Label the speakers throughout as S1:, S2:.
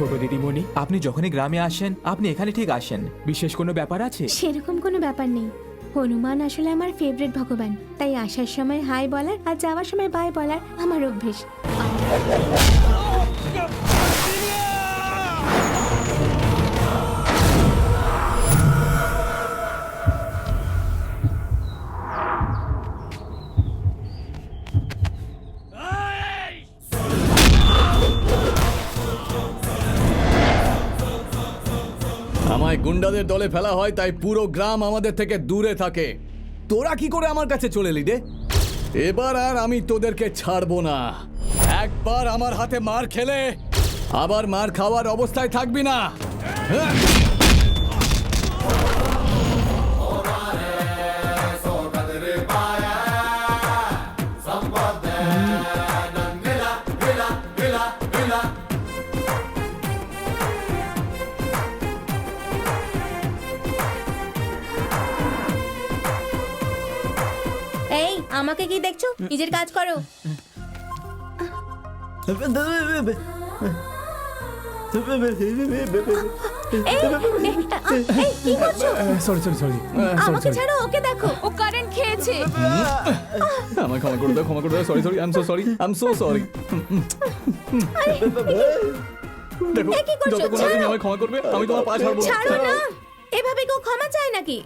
S1: ছোট দিদিমণি, আপনি যখনই গ্রামে আসেন আপনি এখানে ঠিক আসেন। বিশেষ কোনো ব্যাপার আছে?
S2: সেরকম কোনো ব্যাপার নেই। হনুমান আসলে আমার ফেভারিট ভগবান, তাই আসার সময় হাই বলার আর যাওয়ার সময় বাই বলার আমার অভ্যেস।
S3: আমায় গুন্ডাদের দলে ফেলা হয়, তাই পুরো গ্রাম আমাদের থেকে দূরে থাকে। তোরা কি করে আমার কাছে চলে এলি রে? এবার আর আমি তোদেরকে ছাড়বো না। একবার আমার হাতে মার খেলে আবার মার খাওয়ার অবস্থায় থাকবি না। হ্যাঁ?
S2: এই, আমাকে কি দেখছো? নিজের কাজ করো। এই, কি করছো?
S1: সরি।
S2: আমাকে ছাড়ো, ওকে দেখো।
S4: ও কারেন্ট খেয়েছে।
S3: আমায় ক্ষমা করে দাও, ক্ষমা করে দাও। Sorry, I am so sorry. দেখো,
S2: এ কি করছো?
S3: যতক্ষণ না তুমি আমায় ক্ষমা করবে আমি তোমার পা ছাড়বো না।
S2: ছাড়ো না। এভাবে কেউ ক্ষমা চায় নাকি?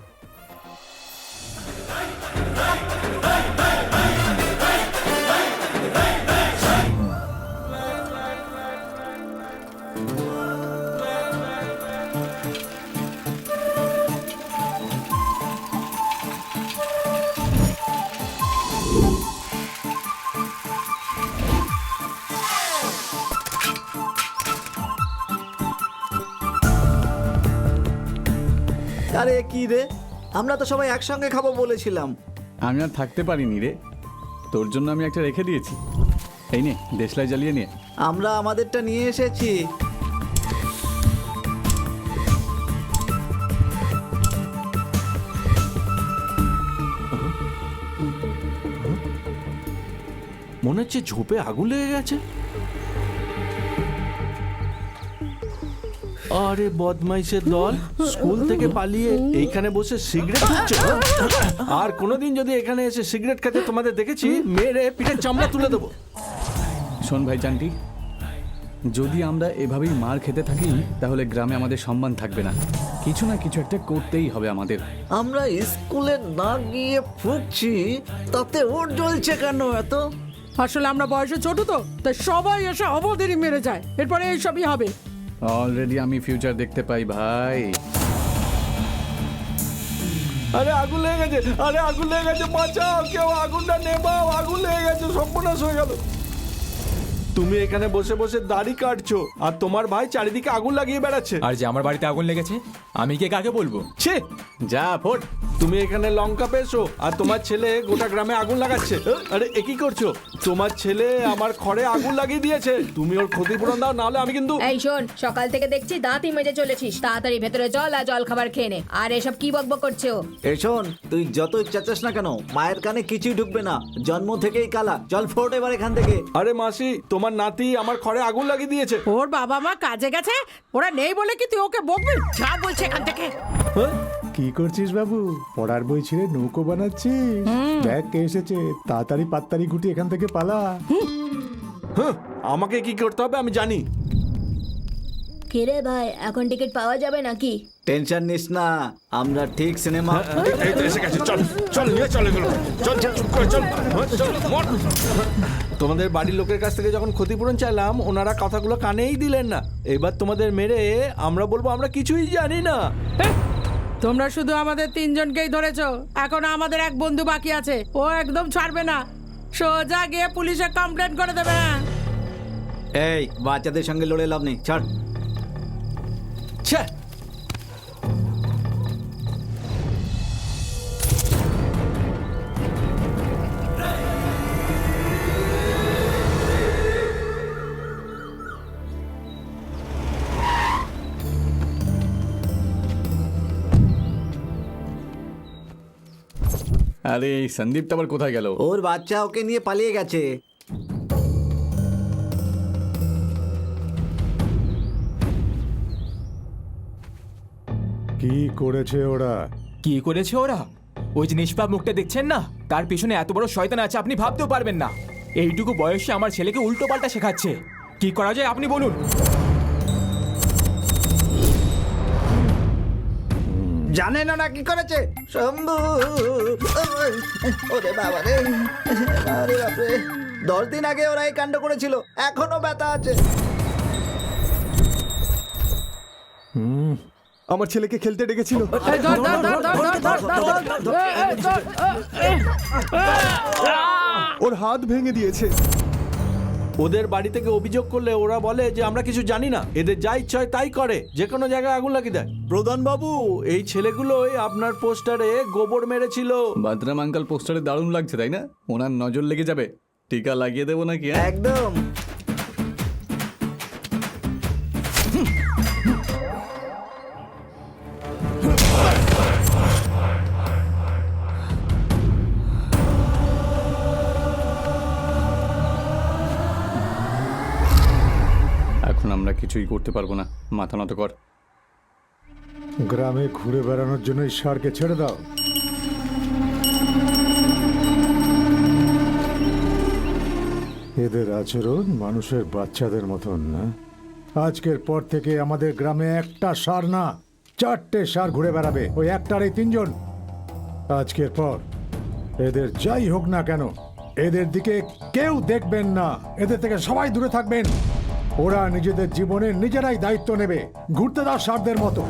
S5: আরে কি রে, আমরা তো সবাই একসঙ্গে খাবো বলেছিলাম।
S3: আমি আর থাকতে পারিনি রে, তোর জন্য আমি একটা রেখে দিয়েছি। এই নে, দেশলাই জ্বালিয়ে নে।
S5: আমরা আমাদেরটা নিয়ে এসেছি।
S6: মনে হচ্ছে ঝোপে আগুন লেগে গেছে। আরে বদমাইশের দল, স্কুল থেকে পালিয়ে এইখানে বসে সিগারেট খাচ্ছে। আর কোনোদিন যদি এখানে এসে সিগারেট খেতে তোমাদের দেখেছি, মেরে পিঠের চামড়া তুলে দেবো।
S3: শোন ভাই চান্টি, যদি আমরা এভাবেই মার খেতে থাকি তাহলে গ্রামে আমাদের সম্মান থাকবে না। কিছু না কিছু একটা করতেই হবে আমাদের।
S5: আমরা স্কুলে না গিয়ে ফুটছি, তাতে ওর জ্বলছে কেন এত?
S7: আসলে আমরা বয়সে ছোট তো, তাই সবাই এসে অবদেরই মেরে যায়, এরপরে এইসবই হবে।
S3: অলরেডি আমি ফিউচার দেখতে পাই ভাই।
S6: আরে আগুন লেগে গেছে, আরে আগুন লেগে গেছে, বাঁচাও কেউ, আগুনটা নেভাও, আগুন লেগে গেছে, সর্বনাশ হয়ে গেল। তুমি এখানে বসে বসে দাড়ি কাটছো আর তোমার ভাই চারিদিকে আগুন লাগিয়ে বেড়াচ্ছে।
S1: আর যে আমার বাড়িতে আগুন লেগেছে আমি কে কাকে বলবো?
S6: ছি, যা ফোট। তুমি এখানে লঙ্কা পেয়েছো আর তোমার ছেলে গোটা গ্রামে আগুন লাগাচ্ছে। আরে এ কি করছো? তোমার ছেলে আমার ঘরে আগুন লাগিয়ে দিয়েছে, তুমি ওর ক্ষতিপূরণ দাও, নাহলে আমি কিন্তু।
S4: এই শোন, সকাল থেকে দেখছি দাঁতই মেজে চলেছিস। তাড়াতাড়ি ভেতরে চল আর জল খাবার খেয়ে নে। আর এসব কি বকবক করছে ও?
S5: এই শোন, তুই যতই চেঁচাস না কেন, মায়ের কানে কিছুই ঢুকবে না। জন্ম থেকেই কালা। চল ফোট এবার এখান থেকে।
S6: আরে মাসি, তোমার নাতি আমার ঘরে আগুন লাগিয়ে দিয়েছে।
S7: ওর বাবা মা কাজে গেছে, ওরা নেই বলে কি তুই ওকে বকবি? যা বলছে এখান থেকে।
S8: কি করছিস বাবু? পড়ার বই ছিঁড়ে নৌকো বানাচ্ছিস? দেখ কে এসেছে, তাড়াতাড়ি পাত্তারি গুটি এখান থেকে পালা।
S6: হ্যাঁ, আমাকে কি করতে হবে আমি জানি।
S4: কিরে ভাই, এখন টিকিট পাওয়া যাবে নাকি?
S5: টেনশন নিস না, আমরা ঠিক সিনেমা।
S6: এই তো এসে গেছে, চল চল নিয়ে চলে গেল। চল চল চুপ করে চল, চল মর। তোমাদের বাড়ির লোকের কাছ থেকে যখন ক্ষতিপূরণ চাইলাম, ওনারা কথাগুলো কানেই দিলেন না। এবার তোমাদের মেরে আমরা বলবো আমরা কিছুই জানি না।
S7: তোমরা শুধু আমাদের তিনজনকেই ধরেছো, এখন আমাদের এক বন্ধু বাকি আছে, ও একদম ছাড়বে না। সোজা গিয়ে পুলিশে কমপ্লেন করে দেবে।
S5: এই বাচ্চাদের সঙ্গে লড়ে লাভ নেই, ছাড়।
S6: ছ্যা,
S3: আরে এই সন্দীপটা আবার কোথায় গেল?
S5: ওর বাচ্চা ওকে নিয়ে পালিয়ে গেছে।
S8: কি করেছে ওরা?
S1: কি করেছে ওরা? ওই যে নিষ্পাপ মুখটা দেখছেন না, তার পিছনে এত বড় শয়তান আছে আপনি ভাবতেও পারবেন না। এইটুকু বয়সে আমার ছেলেকে উল্টো পাল্টা শেখাচ্ছে। কি করা যায় আপনি বলুন।
S5: জানেন না কি করেছে? শম্ভু, ওরে বাবা রে, আরে বাপরে, 10 দিন আগে ওরা এই কাণ্ড করেছিল, এখনো ব্যথা আছে।
S9: আমার ছেলেকে খেলতে ডেকেছিল।
S7: এই ধর, ধর, ধর, ধর, ধর, ধর, ধর, ধর, এই, ধর,
S9: ওর হাত ভেঙে দিয়েছে।
S6: ওদের বাড়ি থেকে অভিযোগ করলে ওরা বলে যে আমরা কিছু জানি না, এদের যা ইচ্ছা হয় তাই করে, যে কোনো জায়গায় আগুন লাগিয়ে দেয়। প্রধান বাবু, এই ছেলেগুলোই আপনার পোস্টারে গোবর মেরেছিল।
S3: বাদরাম আঙ্কাল পোস্টারে দারুণ লাগছে তাই না? ওনার নজর লেগে যাবে। টিকা লাগিয়ে দেবো নাকি? হ্যাঁ?
S5: একদম।
S3: এখন আমরা কিছুই করতে পারবো না, মাথা নত কর।
S8: গ্রামে ঘুরে বেড়ানোর জন্য এই ষাঁড়কে ছেড়ে দাও। এদের আচরণ মানুষের বাচ্চাদের মতন না। আজকের পর থেকে আমাদের গ্রামে একটা ষাঁড় না, 4টে ষাঁড় ঘুরে বেড়াবে। ওই একটার এই 3 জন। আজকের পর এদের যাই হোক না কেন, এদের দিকে কেউ দেখবেন না। এদের থেকে সবাই দূরে থাকবেন। ওরা নিজেদের জীবনে নিজেরাই দায়িত্ব নেবে। ঘুরতে দাও ষাঁড়দের মতো।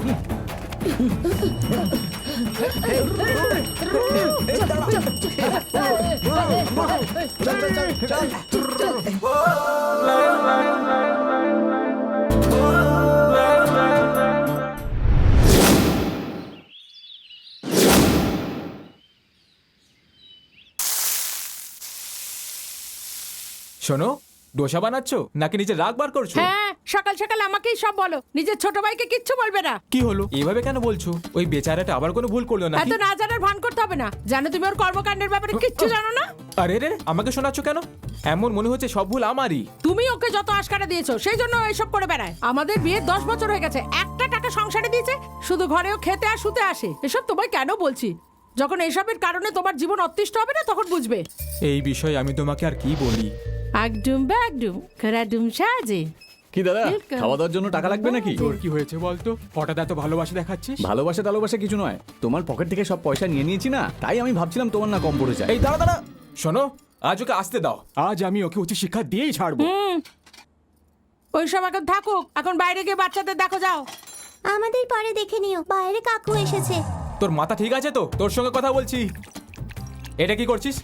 S1: শোনো, ডোসা বানাচ্ছো নাকি নিজে রাগ বার করছো?
S7: হ্যাঁ, সকাল সকাল আমাকেই সব বলো, নিজের ছোট ভাইকে কিচ্ছু বলবে না।
S1: কি হলো এইভাবে কেন বলছো? ওই বেচারাটা আবার কোনো ভুল করলো না?
S7: এত না জানার ভান করতে হবে না। জানো তুমি ওর কর্মকাণ্ডের ব্যাপারে কিচ্ছু জানো না।
S1: আরে রে, আমাকে শোনাচ্ছ কেন? এমন মনে হচ্ছে সব ভুল আমারই।
S7: তুমি ওকে যত আশকারা দিয়েছো সেই জন্য ও এসব করে বেড়ায়। আমাদের বিয়ে 10 বছর হয়ে গেছে, একটা টাকা সংসারে দিয়েছে, শুধু ঘরেও খেতে আর শুতে আসে। এসব তোমায় কেন বলছি? যখন এসবের কারণে তোমার জীবন অতিষ্ঠ হবে না, তখন বুঝবে।
S1: এই বিষয়ে আমি তোমাকে আর কি বলি।
S7: একদম ব্যাগডুম করাডুম সাজে।
S3: কি দাদা, খাওয়া দাওয়ার জন্য টাকা লাগবে নাকি?
S1: তোর কি হয়েছে বলতো? হঠাৎ এত ভালোবাসা দেখাচ্ছিস?
S3: ভালোবাসা কিছু নয়, তোমার পকেট থেকে সব পয়সা নিয়ে নিয়েছি না, তাই আমি ভাবছিলাম তোমার না কম পড়ে যায়।
S1: এই দাঁড়া দাঁড়া, শোনো, আজ ওকে আসতে দাও। আজ আমি ওকে উচিত শিক্ষা দিয়েই ছাড়বো।
S7: ওইসব এখন থাকুক, এখন বাইরে গিয়ে বাচ্চাদের দেখো যাও।
S2: আমাদের পরে দেখে নিও, বাইরে কাকু এসেছে।
S1: তোর মাথা ঠিক আছে তো? তোর সঙ্গে কথা বলছি। এটা কি করছিস?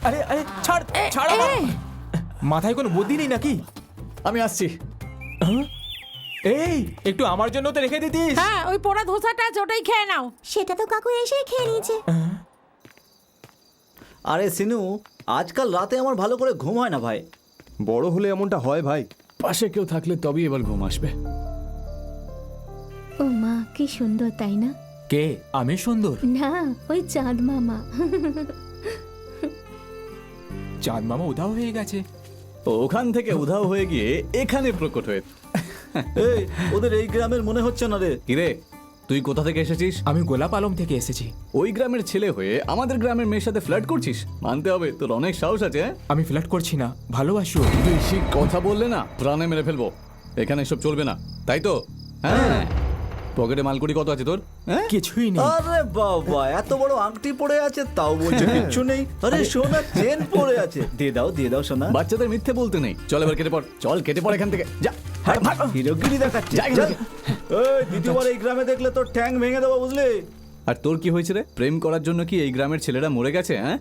S1: আরে আরে, ছাড় ছাড় আমার। মাথায় কোনো বুদ্ধি নেই নাকি?
S3: আমি আসছি।
S1: এই, একটু আমার জন্য তো রেখে দিতিস।
S7: হ্যাঁ, ওই পোড়া ধোসাটা আছে, ওটাই খেয়ে নাও।
S2: সেটা তো কাকু এসেই খেয়ে নিয়েছে।
S5: আরে সিনু, আজকাল রাতে আমার ভালো করে ঘুম হয় না ভাই।
S9: বড় হলে এমনটা হয় ভাই।
S3: পাশে কেউ থাকলে তবেই এবার ঘুম আসবে।
S2: ও মা, কি সুন্দর তাই না?
S1: কে? আমি সুন্দর?
S2: না, ওই চাঁদ মামা।
S1: চাঁদ মামা উধাও হয়ে গেছে।
S3: ওখান থেকে উধাও হয়ে গিয়ে এখানে প্রকট হয়ে।
S5: এই, ওদের এই গ্রামের মনে হচ্ছে না রে।
S3: কিরে, তুই কোথা থেকে এসেছিস?
S1: আমি গোলাপ আলম থেকে এসেছি।
S3: ওই গ্রামের ছেলে হয়ে আমাদের গ্রামের মেয়ের সাথে ফ্লার্ট করছিস? মানতে হবে তোর অনেক সাহস আছে। হ্যাঁ,
S1: আমি ফ্লার্ট করছি না, ভালোবাসি ওকে।
S3: বেশি কথা বললে না প্রাণে মেরে ফেলবো। এখানে এসব চলবে না, তাই তো? হ্যাঁ, পকেটে মালকুড়ি কত আছে তোর? হ্যাঁ,
S1: কিছুই নেই।
S5: আরে বাবা, এত বড় আংটি পড়ে আছে তাও বলছে কিচ্ছু নেই। আরে সোনার চেন পড়ে আছে, দিয়ে দাও সোনা।
S3: বাচ্চাদের মিথ্যে বলতে নেই। চল এবার কেটে পড়, চল কেটে পড় এখান থেকে, যা।
S5: হিরোগিরি দেখাচ্ছে।
S3: যা এখান থেকে।
S5: এই, দ্বিতীয়বার এই গ্রামে দেখলে তোর ঠ্যাং ভেঙে দেবো, বুঝলি?
S3: আর তোর কি হয়েছে রে? প্রেম করার জন্য কি এই গ্রামের ছেলেরা মরে গেছে? হ্যাঁ,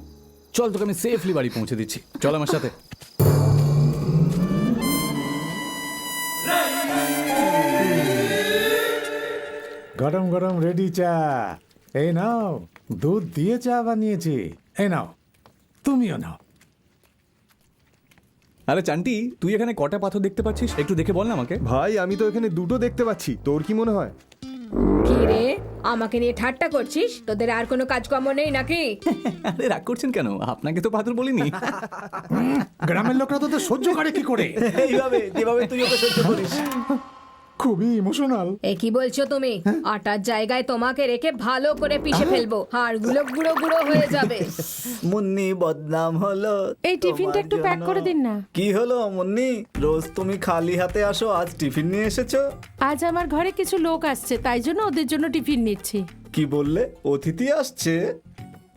S3: চল তোকে আমি সেফলি বাড়ি পৌঁছে দিচ্ছি, চল আমার সাথে।
S8: গরম গরম রেডি চা। এই নাও, দুধ দিয়ে চা বানিয়েছি। এই নাও, তুমিও নাও।
S3: আরে চান্টি, তুই এখানে কটা পাথর দেখতে পাচ্ছিস? একটু দেখে বল না আমাকে।
S9: ভাই আমি তো এখানে দুটো দেখতে পাচ্ছি, তোর কি মনে হয়?
S4: কি রে, আমাকে নিয়ে ঠাট্টা করছিস? তোদের আর কোনো কাজকর্ম নেই নাকি?
S3: আরে রাগ করছেন কেন? আপনাকে তো পাথর বলিনি।
S8: গ্রামের লোকরা তোদের সহ্য করে কি করে?
S5: এইভাবে যেভাবে তুই ওকে সহ্য করিস।
S8: খুবই ইমোশনাল।
S4: এ কি বলছো তুমি? আটার জায়গায় তোমাকে রেখে ভালো করে পিষে ফেলবো, হাড়গুলো গুঁড়ো গুঁড়ো হয়ে যাবে।
S5: মুন্নি বদনাম হলো
S7: এই টিফিনটা
S5: তোমার
S7: একটু প্যাক
S5: জন্য।
S7: করে দিন না।
S5: কি হলো মুন্নি, রোজ তুমি খালি হাতে আসো, আজ টিফিন নিয়ে এসেছো?
S7: আজ আমার ঘরে কিছু লোক আসছে, তাই জন্য ওদের জন্য টিফিন নিচ্ছি।
S5: কি বললে? অতিথি আসছে?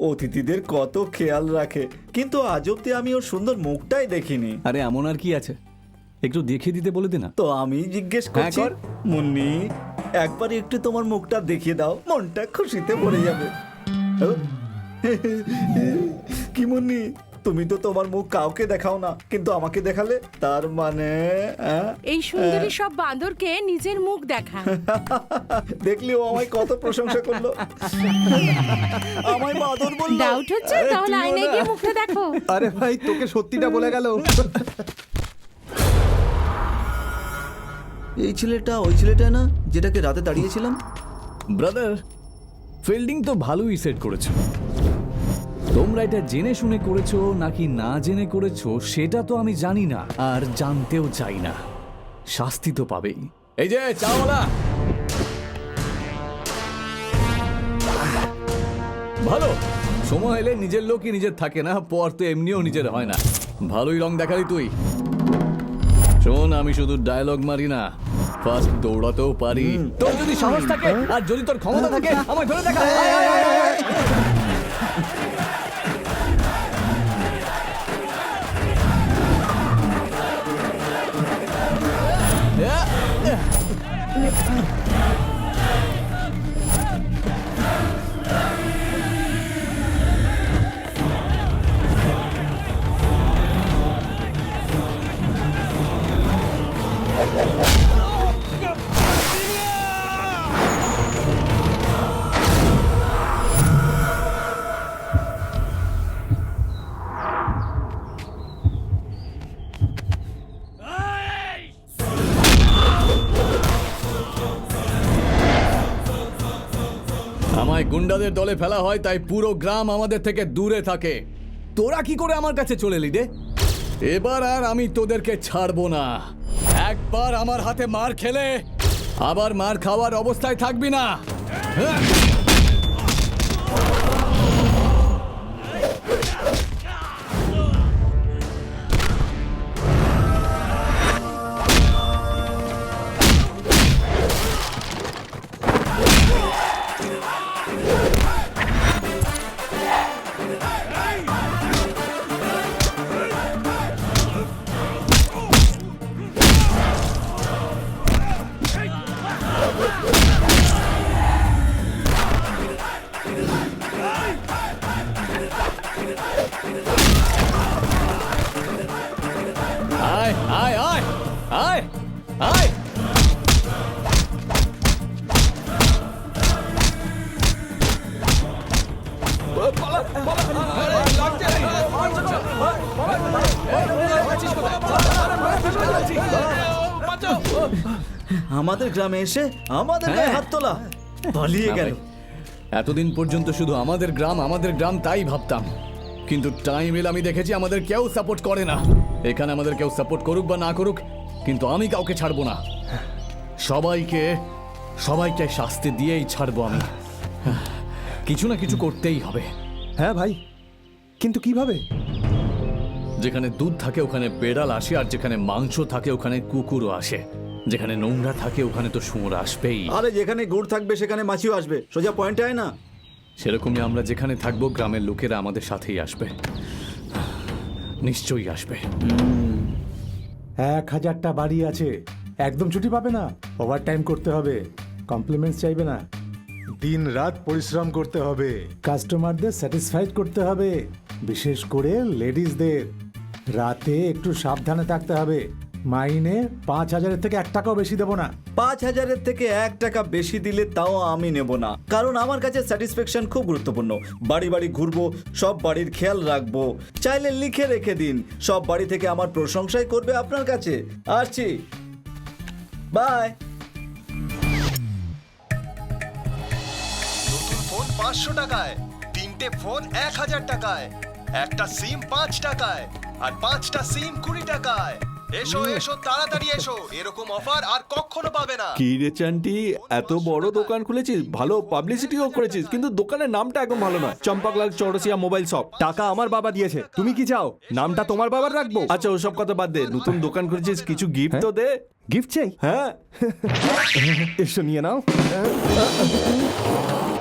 S5: অতিথিদের কত খেয়াল রাখে, কিন্তু আজ অব্দি আমি ওর সুন্দর মুখটাই দেখিনি।
S3: আরে এমন আর কি আছে, একটু দেখে দিতে বলে দে না।
S5: তো আমি জিজ্ঞেস করছি,
S3: কর।
S5: মুন্নি একবার একটু তোমার মুখটা দেখিয়ে দাও, মনটা খুশিতে ভরে যাবে। কি মুন্নি, তুমি তো তোমার মুখ কাউকে দেখাও না, কিন্তু আমাকে দেখালে, তার মানে
S7: এই সুন্দরী সব বাঁদরকে নিজের মুখ দেখা।
S5: দেখলি ও আমায় কত প্রশংসা করলো। আমায় বাদর বললো।
S7: ডাউট হচ্ছে? তাহলে আয়নায় গিয়ে মুখটা দেখো।
S9: আরে ভাই তোকে সত্যিটা বলে গেল।
S5: এই ছেলেটা ওই ছেলেটা না, যেটাকে রাতে দাঁড়িয়েছিলাম?
S3: ব্রাদার, ফিল্ডিং তো ভালোই সেট করেছো। তোমরা এটা জেনে শুনে করেছো নাকি না জেনে করেছো সেটা তো আমি জানি না, আর জানতেও চাই না। শাস্তি তো পাবেই। এই যে চাওয়ালা, ভালো সময় এলে নিজের লোকই নিজের থাকে না, পর তো এমনিও নিজের হয় না। ভালোই রং দেখালি তুই। শোন, আমি শুধু ডায়লগ মারি না, ফার্স্ট দৌড়াতেও পারি। তোর যদি সাহস থাকে আর যদি তোর ক্ষমতা থাকে, আমায় ধরে দেখা। আয়, আয়, আয়, আয়, আয়। আমায় গুন্ডাদের দলে ফেলা হয়, তাই পুরো গ্রাম আমাদের থেকে দূরে থাকে। তোরা কি করে আমার কাছে চলে এলি রে? এবার আর আমি তোদেরকে ছাড়বো না। একবার আমার হাতে মার খেলে আবার মার খাওয়ার অবস্থায় থাকবি না। হ্যাঁ? আয় আয় আয় আয় আয়।
S5: আমাদের গ্রামে এসে আমাদের গায়ে হাত তোলা, পালিয়ে গেল।
S3: এতদিন পর্যন্ত শুধু আমাদের গ্রাম তাই ভাবতাম, কিন্তু টাইম এলে আমি দেখেছি আমাদের কেউ সাপোর্ট করে না। এখানে আমাদের কেউ সাপোর্ট করুক বা না করুক, কিন্তু আমি কাউকে ছাড়বো না। সবাইকে শাস্তি দিয়েই ছাড়বো আমি। কিছু না কিছু করতেই হবে।
S9: হ্যাঁ ভাই, কিন্তু কিভাবে?
S3: যেখানে দুধ থাকে ওখানে বেড়াল আসে, আর যেখানে মাংস থাকে ওখানে কুকুরও আসে। যেখানে নোংরা থাকে ওখানে তো শুয়োর আসবেই।
S5: আরে যেখানে গুড় থাকবে সেখানে মাছিও আসবে, সোজা পয়েন্টে আয় না।
S3: সেরকমই আমরা যেখানে থাকবো গ্রামের লোকেরা আমাদের সাথেই আসবে, নিশ্চয়ই আসবে।
S8: 1000টা বাড়ি আছে, একদম ছুটি পাবে না। ওভার টাইম করতে হবে, কমপ্লিমেন্টস চাইবে না, দিন রাত পরিশ্রম করতে হবে, কাস্টমারদের স্যাটিসফাইড করতে হবে, বিশেষ করে লেডিসদের। রাতে একটু সাবধানে থাকতে হবে। মাইনে 5000-এর থেকে 1 টাকাও বেশি দেবো না।
S5: 5000-এর থেকে 1 টাকা বেশি দিলে তাও আমি নেব না, কারণ আমার কাছে স্যাটিসফ্যাকশন খুব গুরুত্বপূর্ণ। বাড়ি বাড়ি ঘুরবো, সব বাড়ির খেয়াল রাখবো। চাইলে লিখে রেখে দিন, সব বাড়ি থেকে আমার প্রশংসাই করবে আপনার কাছে। আসছি, বাই।
S10: নতুন ফোন 500 টাকায়, 3টে ফোন 1000 টাকায়, একটা সিম 5 টাকায়, আর 5টা সিম 20 টাকায়। এসো এসো তাড়াতাড়ি এসো, এরকম অফার আর কখনো পাবে না।
S6: কি রে চান্টি, এত বড় দোকান খুলেছিস, ভালো পাবলিসিটিও করেছিস, কিন্তু দোকানের নামটা একদম ভালো না। চম্পাকলাল চৌরসিয়া মোবাইল শপ।
S9: টাকা আমার বাবা দিয়েছে, তুমি কি চাও নামটা তোমার বাবার রাখবো?
S6: আচ্ছা ওসব কথা বাদ দে, নতুন দোকান খুলেছিস, কিছু গিফট তো দে।
S9: গিফট চাই?
S6: হ্যাঁ
S9: এসো নিয়ে নাও।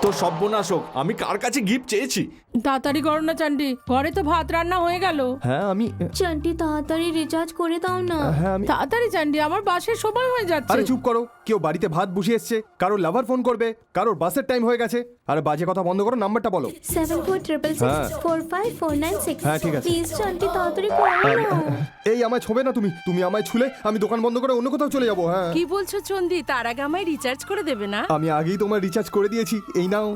S6: তো সর্বনাশ হোক, আমি কার কাছে গিফট চেয়েছি?
S7: তাড়াতাড়ি করো না চান্ডি, ঘরে তো ভাত রান্না হয়ে গেল।
S9: হ্যাঁ আমি
S2: চান্টি তাড়াতাড়ি রিচার্জ করে দাও না।
S9: হ্যাঁ আমি
S7: তাড়াতাড়ি চান্ডি, আমার বাসের সময় হয়ে যাচ্ছে।
S9: আরে চুপ করো, কেউ বাড়িতে ভাত বসিয়ে এসছে, কারোর লাভার ফোন করবে, কারোর বাসের টাইম হয়ে গেছে। আরে বাজে কথা বন্ধ করো, নাম্বারটা বলো।
S2: 7466645496।
S9: হ্যাঁ, ঠিক আছে।
S2: প্লিজ চান্টি তাড়াতাড়ি করো না।
S9: এই আমায় ছোবে না, তুমি আমায় ছুলে আমি দোকান বন্ধ করে অন্য কোথাও চলে যাবো। হ্যাঁ
S7: কি বলছো চন্দি, তার আগে আমায় রিচার্জ করে দেবে না?
S9: আমি আগেই তোমার রিচার্জ করে দিয়েছি, এই নাও।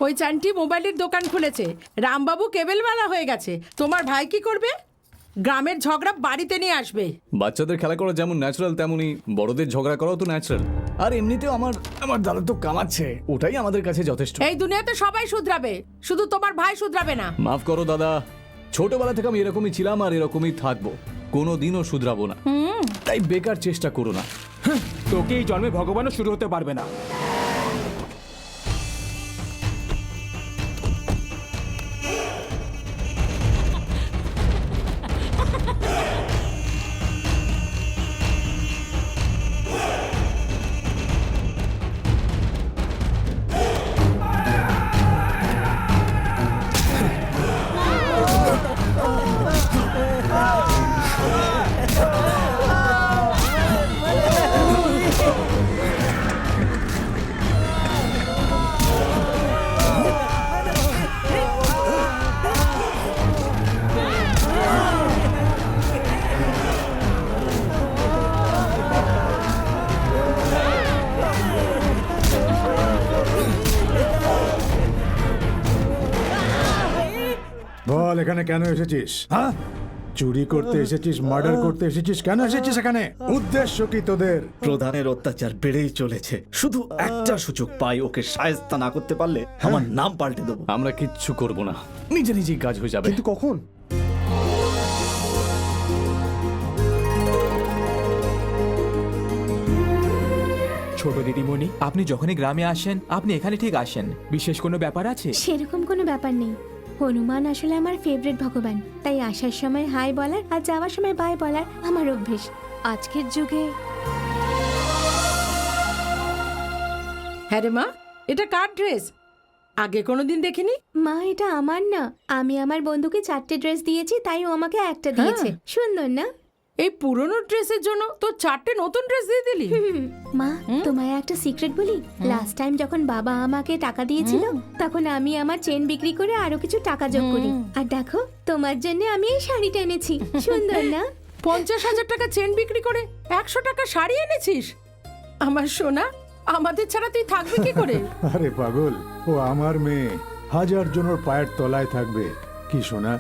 S7: ওই চান্টি মোবাইলের দোকান খুলেছে, রামবাবু কেবেলওয়ালা হয়ে গেছে। তোমার ভাই কি করবে? গ্রামের ঝগড়া বাড়িতে নিয়ে আসবে।
S3: বাচ্চাদের খেলা করা যেমন ন্যাচারাল, তেমনই বড়দের ঝগড়া করাও তো ন্যাচারাল। আর এমনিতেও আমার দাদা তো কামাচ্ছে, ওটাই আমাদের কাছে যথেষ্ট।
S7: এই দুনিয়াতে সবাই শুধরাবে, শুধু তোমার ভাই শুধরাবে না।
S3: মাফ করো দাদা, ছোটবেলা থেকে আমি এরকমই ছিলাম আর এরকমই থাকবো, কোনোদিনও শুধরাবো না। তাই বেকার চেষ্টা করো না।
S1: তোকে এই জন্মে ভগবানও শুরু হতে পারবে না।
S8: বল এখানে কেন এসেছিস? হ্যাঁ, চুরি করতে এসেছিস, মার্ডার করতে এসেছিস, কেন এসেছিস এখানে? উদ্দেশ্য কি তোদের?
S5: প্রধানের অত্যাচার বেড়েই চলেছে, শুধু একটা সুযোগ পাই, ওকে শায়েস্তা না করতে পারলে আমার নাম পাল্টে দেবো।
S3: আমরা কিচ্ছু করব না, নিজে নিজেই কাজ হয়ে যাবে।
S9: কিন্তু কখন?
S1: ছোট দিদিমণি, আপনি যখনই গ্রামে আসেন আপনি এখানে ঠিক আসেন, বিশেষ কোনো ব্যাপার আছে?
S2: সেরকম কোনো ব্যাপার নেই। হনুমান আসলে আমার ফেভারিট ভগবান, তাই আসার সময় হাই বলার আর যাওয়ার সময় বাই বলার আমার অভ্যেস। আজকের যুগে
S7: হ্যাঁ রে মা, এটা কার ড্রেস? আগে কোনোদিন দেখিনি।
S2: মা, এটা আমার না, আমি আমার বন্ধুকে 4টে ড্রেস দিয়েছি, তাই ও আমাকে একটা দিয়েছে। সুন্দর না?
S7: এই পুরনো ড্রেসের জন্য তো 4টে নতুন ড্রেস দিয়ে দিলি।
S2: মা, তোমায় একটা সিক্রেট বলি। লাস্ট টাইম যখন বাবা আমাকে টাকা দিয়েছিল, তখন আমি আমার চেন বিক্রি করে আরো কিছু টাকা যোগ করি। আর দেখো, তোমার জন্য আমি এই শাড়িটা এনেছি। সুন্দর না?
S7: 50,000 টাকা চেন বিক্রি করে 100 টাকা শাড়ি এনেছিস? আমার সোনা, আমাদের ছাড়া তুই থাকবি কি করে?
S8: আরে পাগল, ও আমার মেয়ে, হাজার জনের পায়ের তলায় থাকবে। কি সোনা,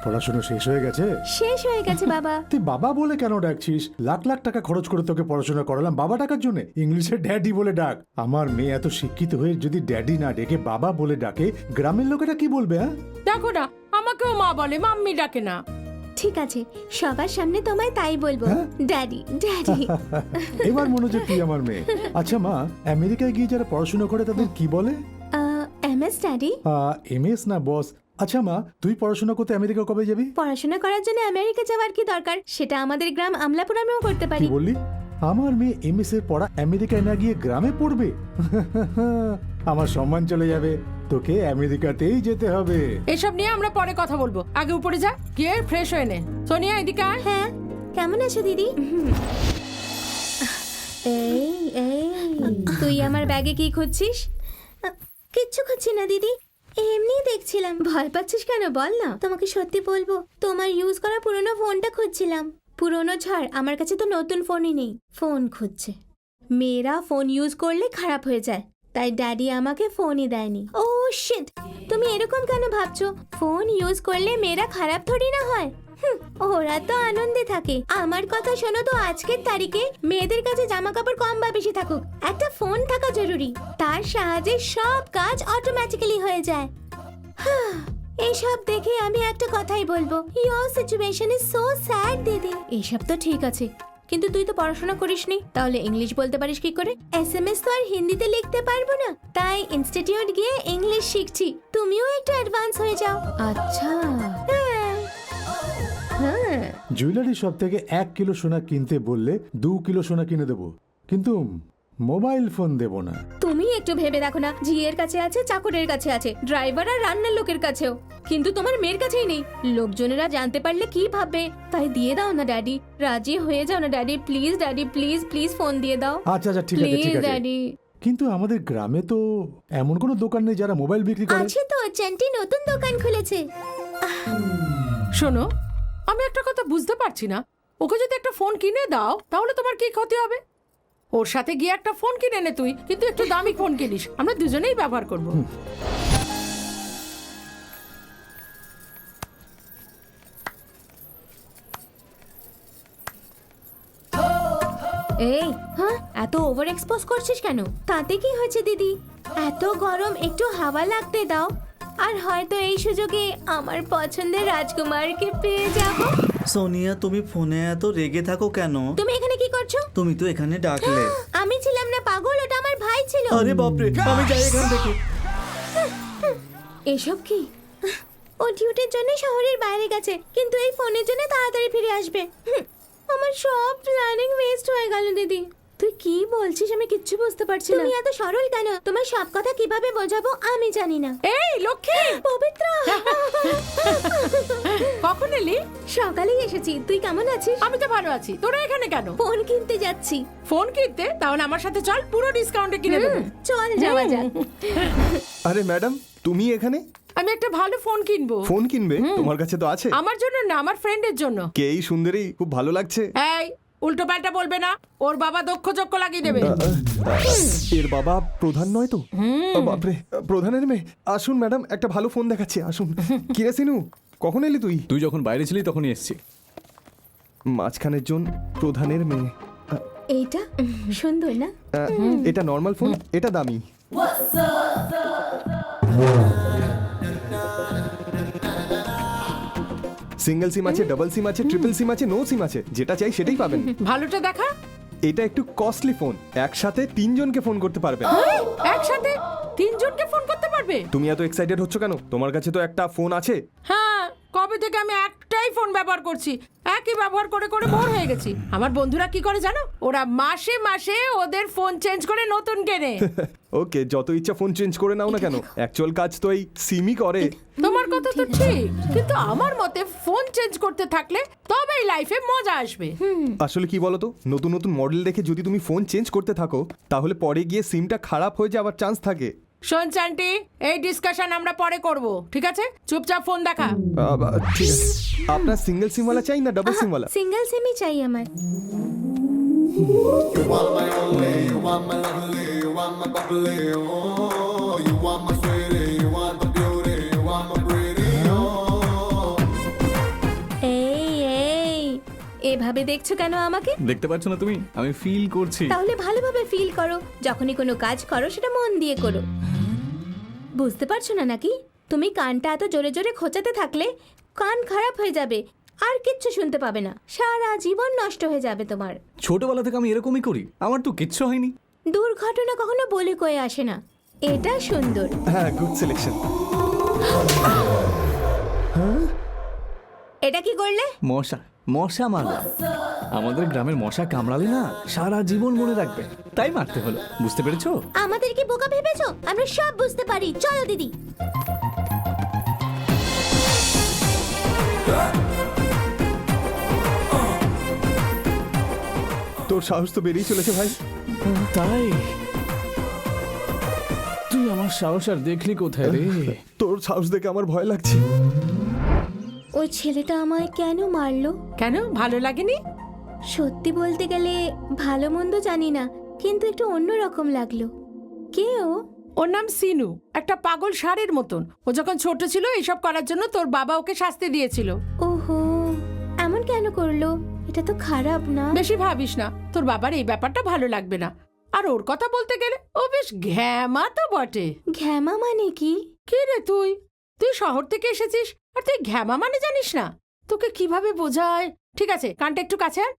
S8: পড়াশোনা শেষ হয়ে গেছে?
S2: শেষ হয়ে গেছে বাবা।
S8: তুই বাবা বলে কেন ডাকছিস? লাখ লাখ টাকা খরচ করে তোকে পড়াশোনা করালাম বাবা ডাকার জন্য? ইংলিশে ড্যাডি বলে ডাক। আমার মেয়ে এত শিক্ষিত হয়ে যদি ড্যাডি না ডেকে বাবা বলে ডাকে, গ্রামের লোকেরা কি বলবে? হ্যাঁ,
S7: দেখো না, আমাকেও মা বলে, মাম্মি ডাকে না।
S2: ঠিক আছে, সবার সামনে তোমায় তাই বলবো, ড্যাডি ড্যাডি।
S8: এবার মনে হচ্ছে তুই আমার মেয়ে। আচ্ছা মা, আমেরিকায় গিয়ে যারা পড়াশোনা করে তাদের কি বলে?
S2: MS daddy.
S8: এমএস না বস। আচ্ছা মা, তুই পড়াশোনা করতে আমেরিকা কবে যাবি?
S2: পড়াশোনা করার জন্য আমেরিকা যাওয়ার কি দরকার? সেটা আমাদের গ্রাম আমলাপুরামেও করতে পারি।
S8: কি বললি? আমার মেয়ে এমএস এর পড়া আমেরিকায় না গিয়ে গ্রামে পড়বে? আমার সম্মান চলে যাবে। তোকে আমেরিকাতেই যেতে হবে।
S7: এসব নিয়ে আমরা পরে কথা বলবো, আগে উপরে যা, গিয়ে ফ্রেশ হয়ে নে। সোনিয়া, এদিকে আয়।
S2: হ্যাঁ, কেমন আছো দিদি? এই এই, তুই আমার ব্যাগে কি খুঁজছিস? কিচ্ছু খুঁজছি না দিদি, এমনি দেখছিলাম। ভয় পাচ্ছিস কেন বল না? তোমাকে সত্যি বলবো, তোমার ইউজ করা পুরনো ফোনটা খুঁজছিলাম। পুরনো ছাড়, আমার কাছে তো নতুন ফোনই নেই। ফোন খুঁজছে। মেয়েরা ফোন ইউজ করলে খারাপ হয়ে যায়, তাই ড্যাডি আমাকে ফোনই দেয়নি। ও শিট, তুমি এরকম কেন ভাবছো? ফোন ইউজ করলে মেয়েরা খারাপ থোড়ি না হয়। ওরা তো আনন্দে থাকে। আমার কথা শোনো তো, আজকের তারিখে মেয়েদের কাছে জামা কাপড় কম বা বেশি থাকুক, একটা ফোন থাকা জরুরি। তার সাহায্যে সব কাজ অটোমেটিক্যালি হয়ে যায়। এইসব দেখে আমি একটা কথাই বলবো, your situation is so sad দিদি। এইসব তো ঠিক আছে, কিন্তু তুই তো পড়াশোনা করিসনি, তাহলে ইংলিশ বলতে পারিস কি করে? এসএমএস তো আর হিন্দিতে লিখতে পারবো না, তাই ইনস্টিটিউট গিয়ে ইংলিশ শিখছি। তুমিও একটু অ্যাডভান্স হয়ে যাও।
S4: আচ্ছা,
S2: হ্যাঁ,
S8: জুয়েলারি শপ থেকে 1 কিলো সোনা কিনতে বললে 2 কিলো সোনা কিনে দেবো, কিন্তু মোবাইল ফোন দেবো না।
S2: তুমি একটু ভেবে দেখো না, ঝিয়ের কাছে আছে, চাকরের কাছে আছে, ড্রাইভার আর রান্নার লোকের কাছেও, কিন্তু তোমার মেয়ের কাছেই নেই। লোকজনেরা জানতে পারলে কি ভাববে? তাই দিয়ে দাও না ড্যাডি, রাজি হয়ে যাও না daddy, please daddy, please please phone দিয়ে দাও।
S8: আচ্ছা আচ্ছা ঠিক আছে
S2: প্লিজ
S8: ঠিক আছে,
S2: ড্যাডি।
S8: কিন্তু আমাদের গ্রামে তো এমন কোনো দোকান নেই যারা মোবাইল বিক্রি করে।
S2: আছে তো, চেন্টি নতুন দোকান খুলেছে।
S7: শোনো, আমি একটা কথা বুঝতে পারছি না, ওকে যদি একটা ফোন কিনে দাও তাহলে তোমার কি ক্ষতি হবে? ওর সাথে গিয়ে একটা ফোন কিনে নে তুই, কিন্তু একটু দামি ফোন কিনিস, আমরা দুজনেই ব্যবহার করব।
S2: এই, হ্যাঁ, এত ওভার এক্সপোজ করছিস কেন? তাতে কি হয়েছে দিদি? এত গরম, একটু হাওয়া লাগতে দাও, আর হয়তো এই সুযোগে আমার পছন্দের রাজকুমারকে পেয়ে যাব।
S5: সোনিয়া, তুমি ফোনে এত রেগে থাকো কেন?
S2: তুমি এখানে কি করছো?
S5: তুমি তো এখানে ডাকলে।
S2: আমি ছিলাম না পাগল, ওটা আমার ভাই ছিল।
S5: আরে বাপরে, আমি যাই এখান থেকে।
S2: এসব কি? ও ডিউটির জন্য শহরের বাইরে গেছে, কিন্তু এই ফোনের জন্য তাড়াতাড়ি ফিরে আসবে। আমার সব প্ল্যানিং ওয়েস্ট হয়ে গেল দিদি। তুই কি বলছিস আমি কিচ্ছু বুঝতে পারছি না। তুমি এত সরল কেন? তোমার সব কথা কিভাবে বোঝাবো আমি জানি না।
S7: এই লক্ষ্মী,
S2: পবিত্র,
S7: কখন এলি?
S2: সকালেই এসেছি। তুই কেমন আছিস?
S7: আমি তো ভালো আছি, তোরা এখানে কেন?
S2: ফোন কিনতে যাচ্ছি।
S7: ফোন কিনতে? তাহলে আমার সাথে চল, পুরো ডিসকাউন্টে কিনে দেবো।
S2: চল যাওয়া যাক।
S9: আরে ম্যাডাম, তুমি এখানে?
S7: আমি একটা ভালো ফোন কিনবো।
S9: ফোন কিনবে? তোমার কাছে তো আছে।
S7: আমার জন্য না, আমার ফ্রেন্ডের জন্য।
S9: কে এই সুন্দরী? খুব ভালো লাগছে।
S7: এই উল্টো পাল্টা বলবে না, ওর বাবা দক্ষ চক্ষ লাগিয়ে দেবে।
S9: এর বাবা প্রধান নয় তো? বাপরে, প্রধানের মেয়ে। আসুন ম্যাডাম, একটা ভালো ফোন দেখাচ্ছি, আসুন। কিরে সিনু, কখন এলি তুই?
S3: তুই যখন বাইরে ছিলি তখনই এসছি।
S9: মাঝখানের জন প্রধানের মেয়ে।
S2: এইটা সুন্দর না?
S9: এটা নর্মাল ফোন, এটা দামি। সিঙ্গেল সিম আছে, ডাবল সিম আছে, ট্রিপল সিম আছে, নো সিম আছে, যেটা চাই সেটাই পাবেন।
S7: ভালোটা দেখা।
S9: এটা একটু কস্টলি ফোন, একসাথে 3 জনকে ফোন করতে পারবেন।
S7: একসাথে 3 জনকে ফোন করতে পারবে?
S9: তুমি এত এক্সাইটেড হচ্ছ কেন? তোমার কাছে তো একটা ফোন আছে।
S7: হ্যাঁ, কবে থেকে আমি একটাই ফোন ব্যবহার করছি, একই ব্যবহার করে করে বোর হয়ে গেছি। আমার বন্ধুরা কি করে জানো? ওরা মাসে মাসে ওদের ফোন চেঞ্জ করে নতুন কেনে।
S9: ওকে, যত ইচ্ছা ফোন চেঞ্জ করে নাও না কেন, অ্যাকচুয়াল কাজ তো এই সিমই করে।
S7: তোমার কথা তো ঠিক, কিন্তু আমার মতে ফোন চেঞ্জ করতে থাকলে তবেই লাইফে মজা আসবে।
S9: আসলে কি বলতো, নতুন নতুন মডেল দেখে যদি তুমি ফোন চেঞ্জ করতে থাকো, তাহলে পরে গিয়ে সিমটা খারাপ হয়ে যাওয়ার চান্স থাকে।
S7: শোন চান্টি, এই ডিসকাশন আমরা পরে করব, ঠিক আছে? চুপচাপ ফোন দেখা।
S9: ঠিক আছে, আপনার সিঙ্গেল সিমওয়ালা চাই না ডাবল সিমওয়ালা?
S2: সিঙ্গেল সিমই চাই আমার। এই এভাবে দেখছো কেন আমাকে?
S3: দেখতে পাচ্ছ না তুমি? আমি ফিল করছি।
S2: তাহলে ভালোভাবে ফিল করো। যখনই কোনো কাজ করো সেটা মন দিয়ে করো। বুঝতে পারছো না নাকি? তুমি কানটা এত জোরে জোরে খোঁচাতে থাকলে কান খারাপ হয়ে যাবে, আর কিচ্ছু শুনতে পাবে না, সারা জীবন নষ্ট হয়ে যাবে তোমার।
S3: ছোটবেলা থেকে আমি এরকমই করি, আমার তো কিচ্ছু হয়নি।
S2: দুর্ঘটনা কখনো বলে কয়ে আসে না। এটা সুন্দর।
S9: হ্যাঁ, গুড সিলেকশন।
S2: এটা কি করলে?
S3: মশা, মশা মারলাম। আমাদের গ্রামের মশা কামড়ালে না সারা জীবন মনে রাখবে, তাই মারতে হলো। বুঝতে পেরেছো?
S2: আমাদের কি বোকা ভেবেছো? আমরা সব বুঝতে পারি। চলো দিদি।
S9: তোর সাহস তো বেরিয়ে চলেছে ভাই।
S3: তাই তুই আমার সাহস আর দেখলি কোথায় রে?
S9: তোর সাহস দেখে আমার ভয় লাগছে।
S2: ওই ছেলেটা আমায় কেন মারলো?
S7: কেন, ভালো লাগেনি?
S2: সত্যি বলতে গেলে ভালো মন্দ জানি না, কিন্তু একটু অন্যরকম লাগলো। কে ও?
S7: ওর নাম সিনু, একটা পাগল ষাঁড়ের মতন। ও যখন ছোট ছিল এইসব করার জন্য তোর বাবা ওকে শাস্তি দিয়েছিল।
S2: ওহো, এমন কেন করলো? এটা তো খারাপ না?
S7: বেশি ভাবিস না, তোর বাবার এই ব্যাপারটা ভালো লাগবে না। আর ওর কথা বলতে গেলে ও বেশ ঘ্যামা তো বটে।
S2: ঘ্যামা মানে কি?
S7: কি রে তুই? তুই শহর থেকে এসেছিস আর তুই ঘ্যামা মানে জানিস না? তোকে কিভাবে বোঝায়? ঠিক আছে, কানটা একটু কাছে আন।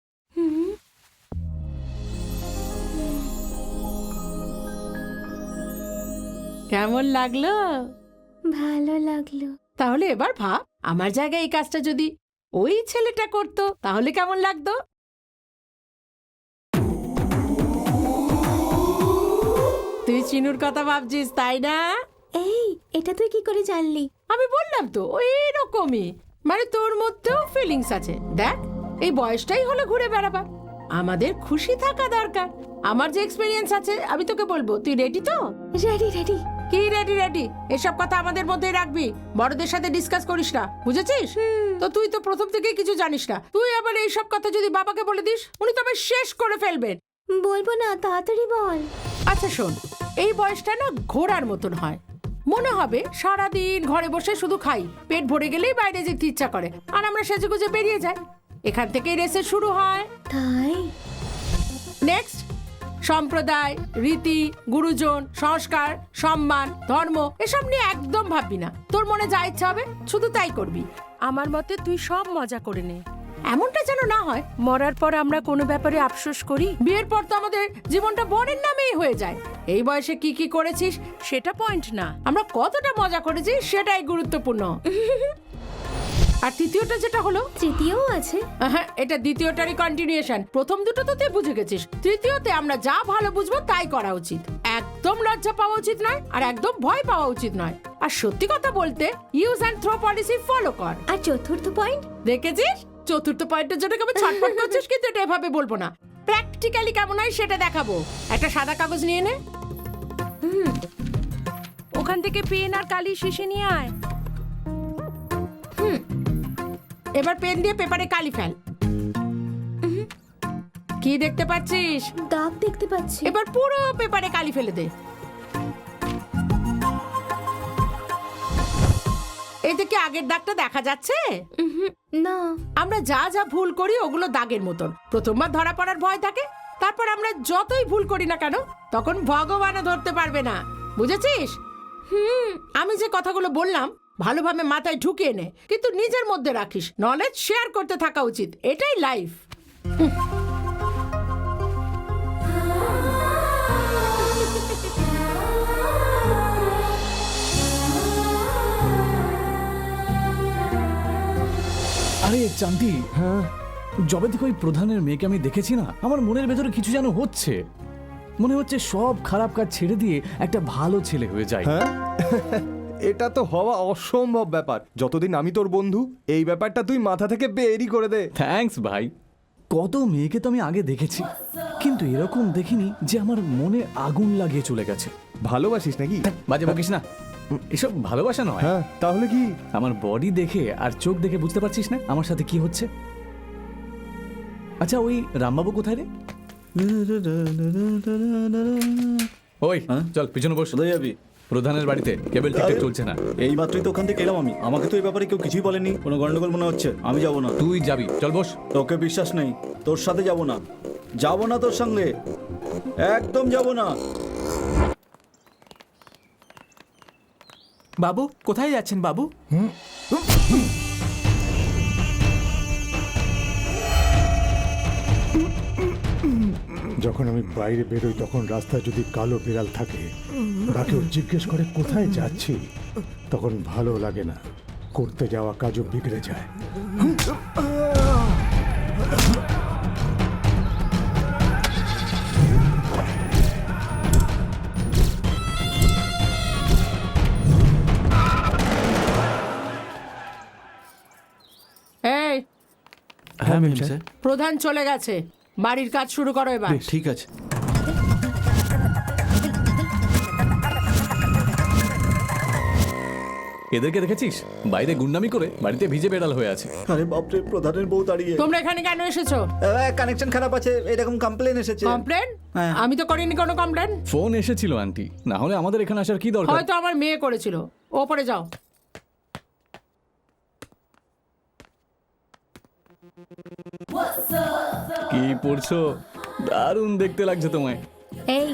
S7: কেমন লাগলো?
S2: ভালো লাগলো।
S7: তাহলে এবার ভাব, আমার জায়গায় এই কাজটা যদি ওই ছেলেটা করতো তাহলে কেমন লাগতো? তুই চিনুর কথা ভাবছিস তাই না?
S2: এই, এটা তুই কি করে জানলি?
S7: আমি বললাম তো ওই রকমই, মানে তোর মধ্যেও ফিলিংস আছে। দেখ, এই বয়সটাই হলো ঘুরে বেড়াবার। আমাদের খুশি থাকা দরকার। আমার যে এক্সপেরিয়েন্স আছে আমি তোকে বলবো, তুই রেডি তো?
S2: Ready ready.
S7: কি রেডি রেডি? এসব কথা আমাদের মধ্যেই রাখবি, বড়দের সাথে ডিসকাস করিস না, বুঝেছিস? তো তুই তো প্রথম থেকেই কিছু জানিস না, তুই আবার এইসব কথা যদি বাবাকে বলে দিস, উনি তো আবার শেষ করে ফেলবেন।
S2: বলবো না, তাড়াতাড়ি বল।
S7: আচ্ছা শোন, এই বয়সটা না ঘোড়ার মতন হয়। মনে হবে সারাদিন ঘরে বসে শুধু খাই, পেট ভরে গেলেই বাইরে যেতে ইচ্ছা করে, আর আমরা সেজেগুজে বেরিয়ে যাই। এখান থেকেই রেসের শুরু হয়।
S2: তাই?
S7: নেক্সট, সম্প্রদায়, রীতি, গুরুজন, সংস্কার, সম্মান, ধর্ম এসব নিয়ে একদম ভাববি না। তোর মনে যা ইচ্ছা হবে শুধু তাই করবি। আমার মতে তুই সব মজা করে নে। এমনটা যেন না হয় মরার পর আমরা কোনো ব্যাপারে আফসোস করি। বিয়ের পর তো আমাদের জীবনটা বরের নামেই হয়ে যায়। এই বয়সে কি কি করেছিস সেটা পয়েন্ট না, আমরা কতটা মজা করেছি সেটাই গুরুত্বপূর্ণ। আর তৃতীয়টা যেটা হলো,
S2: তৃতীয়ও আছে?
S7: হ্যাঁ, এটা দ্বিতীয়টারই কন্টিনিউশন। প্রথম দুটো তো তুই বুঝে গেছিস, তৃতীয়তে আমরা যা ভালো বুঝবো তাই করা উচিত। একদম লজ্জা পাওয়া উচিত নয়, আর একদম ভয় পাওয়া উচিত নয়। আর সত্যি কথা বলতে use and throw policy follow কর।
S2: আর চতুর্থ পয়েন্ট?
S7: দেখেছিস, চতুর্থ পয়েন্টের জন্য কেমন ছটফট করছিস, কিন্তু এটা এভাবে বলবো না, প্র্যাকটিক্যালি কেমন হয় সেটা দেখাবো। একটা সাদা কাগজ নিয়ে নে, ওখান থেকে পেন আর কালি শিশে নিয়ে আয়। এবার পেন দিয়ে পেপারে কালি ফেল। কি দেখতে পাচ্ছিস?
S2: দাগ দেখতে পাচ্ছি।
S7: এবার পুরো পেপারে কালি ফেলে দে। এতে কি আগের দাগটা দেখা যাচ্ছে?
S2: না।
S7: আমরা যা যা ভুল করি ওগুলো দাগের মতন, প্রথমবার ধরা পড়ার ভয় থাকে, তারপর আমরা যতই ভুল করি না কেন তখন ভগবানও ধরতে পারবে না, বুঝেছিস? আমি যে কথাগুলো বললাম ভালোভাবে মাথায় ঢুকিয়ে নে, কিন্তু নিজের মধ্যে রাখিস। নলেজ শেয়ার করতে থাকা উচিত, এটাই লাইফ।
S3: আরে চান্তি, হ্যাঁ, যবে থেকে ওই প্রধানের মেয়েকে আমি দেখেছি না, আমার মনের ভেতরে কিছু যেন হচ্ছে। মনে হচ্ছে সব খারাপ কাজ ছেড়ে দিয়ে একটা ভালো ছেলে হয়ে যায়।
S9: হ্যাঁ এটা তো হওয়া অসম্ভব ব্যাপার। যতদিন আমি তোর বন্ধু, এই ব্যাপারটা তুই মাথা থেকে বেরই করে দে।
S3: থ্যাঙ্কস ভাই। কত মেয়েকে তো আমি আগে দেখেছি, কিন্তু এরকম দেখিনি যে আমার মনে আগুন লাগিয়ে চলে গেছে।
S9: ভালোবাসিস নাকি?
S3: বাজে বকিস না, এসব ভালোবাসা নয়।
S9: হ্যাঁ, তাহলে কি?
S3: আমার বডি দেখে আর চোখ দেখে বুঝতে পারছিস না আমার সাথে কি হচ্ছে? আচ্ছা, ওই রামবাবু কোথায় রে? ওই চল পিছনে বস।
S5: কোথায় যাবি?
S3: প্রধানের বাড়িতে, কেবল ঠিকঠাক চলছে না।
S5: এই মাত্রই তো ওখান থেকে এলাম আমি। আমাকে তো এই ব্যাপারে কেউ কিছুই বলেনি। কোনো গন্ডগোল মনে হচ্ছে। আমি যাব না।
S3: তুই যাবি, চল বস।
S5: তোকে বিশ্বাস নেই, তোর সাথে যাব না। যাব না তোর সঙ্গে, একদম যাব না।
S1: বাবু, কোথায় যাচ্ছেন বাবু?
S8: যখন আমি বাইরে বেরোই তখন রাস্তায় যদি কালো বিড়াল থাকে বা কেউ জিজ্ঞেস করে কোথায় যাচ্ছি, তখন ভালো লাগে না, করতে যাওয়া কাজও বিগড়ে যায়।
S7: এই,
S6: হ্যাঁ ম্যাম স্যার।
S7: প্রধান চলে গেছে, বাড়ির কাজ শুরু করো এবার।
S6: ঠিক আছে।
S3: এদেরকে দেখেছিস? বাইরে গুন্ডামি করে বাড়িতে ভিজে বেড়াল হয়ে আছে।
S5: আরে বাপরে, প্রধানের বউ দাঁড়িয়ে।
S7: তোমরা এখানে কেন এসেছো?
S5: কানেকশন খারাপ আছে, এরকম কমপ্লেন এসেছে।
S7: কমপ্লেন?
S5: হ্যাঁ।
S7: আমি তো করিনি কোনো কমপ্লেন।
S3: ফোন এসেছিল আন্টি, না হলে আমাদের এখানে আসার কি দরকার?
S7: হয়তো আমার মেয়ে করেছিল। ওপরে যাও।
S3: কি পড়ছো? দারুণ দেখতে লাগছে তোমায়।
S2: এই,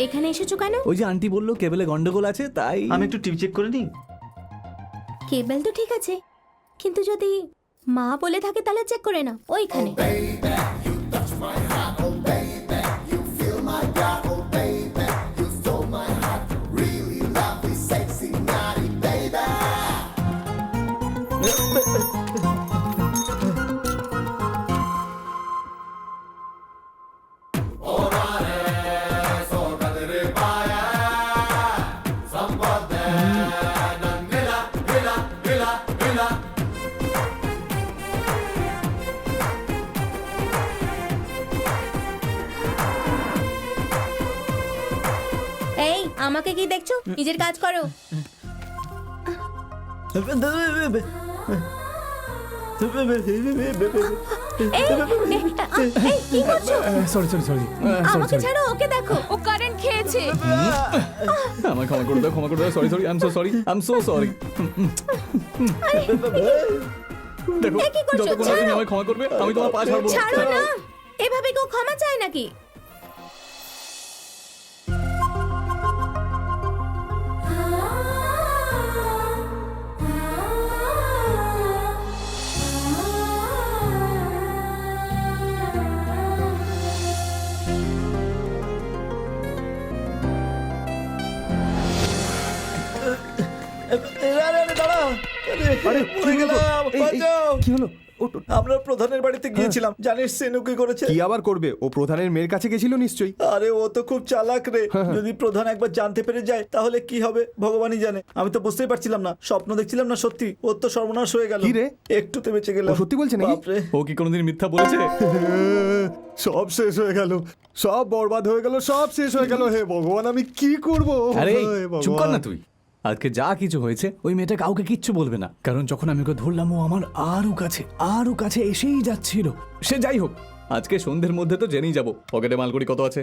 S2: এখানে এসেছো কেন?
S3: ওই যে আন্টি বললো কেবলে গন্ডগোল আছে, তাই
S5: আমি একটু টিভি চেক করে নিই।
S2: কেবল তো ঠিক আছে, কিন্তু যদি মা বলে থাকে তাহলে চেক করে না ওইখানে। এই আমাকে কি দেখছো? নিজের কাজ করো। এই, কি করছো?
S9: সরি সরি সরি
S2: আমাকে ছাড়ো, ওকে দেখো, ও কারেন্ট খেয়েছে।
S3: আমায় ক্ষমা করে দাও, sorry sorry, I am so sorry, I am so sorry. দেখো,
S2: এ কি করছো?
S3: যতক্ষণ না তুমি
S2: ছাড়ো।
S3: আমায় ক্ষমা করবে আমি তোমার পা ছাড়বো না।
S2: ছাড়ো না, এভাবে কেউ ক্ষমা চায় নাকি?
S9: কি হলো?
S5: আমরা প্রধানের বাড়িতে গিয়েছিলাম, জানিস সিনু কি করেছে?
S9: কি আবার করবে? ও প্রধানের মেয়ের কাছে গেছিল নিশ্চয়ই।
S5: আরে ও তো খুব চালাক রে, যদি প্রধান একবার জানতে পেরে যায় তাহলে কি হবে ভগবানই জানে। আমি তো বুঝতেই পারছিলাম না, স্বপ্ন দেখছিলাম না সত্যি। ওর তো সর্বনাশ হয়ে গেল।
S9: কি রে?
S5: একটুতে বেঁচে গেলাম।
S9: ও সত্যি বলছে নাকি?
S5: বাপরে।
S3: ও কি কোনোদিন মিথ্যা বলেছে?
S9: সব শেষ হয়ে গেল, সব বরবাদ হয়ে গেল, সব শেষ হয়ে গেল। হে ভগবান, আমি কি করব?
S3: আরে
S9: হে ভগবান।
S3: চুপ কর না তুই। আজকে যা কিছু হয়েছে ওই মেয়েটা কাউকে কিচ্ছু বলবে না, কারণ যখন আমি ওকে ধরলাম ও আমার আরো কাছে এসেই যাচ্ছিল। সে যাই হোক, আজকে সন্ধ্যের মধ্যে তো জেনেই যাবো পকেটে মালকুড়ি কত আছে।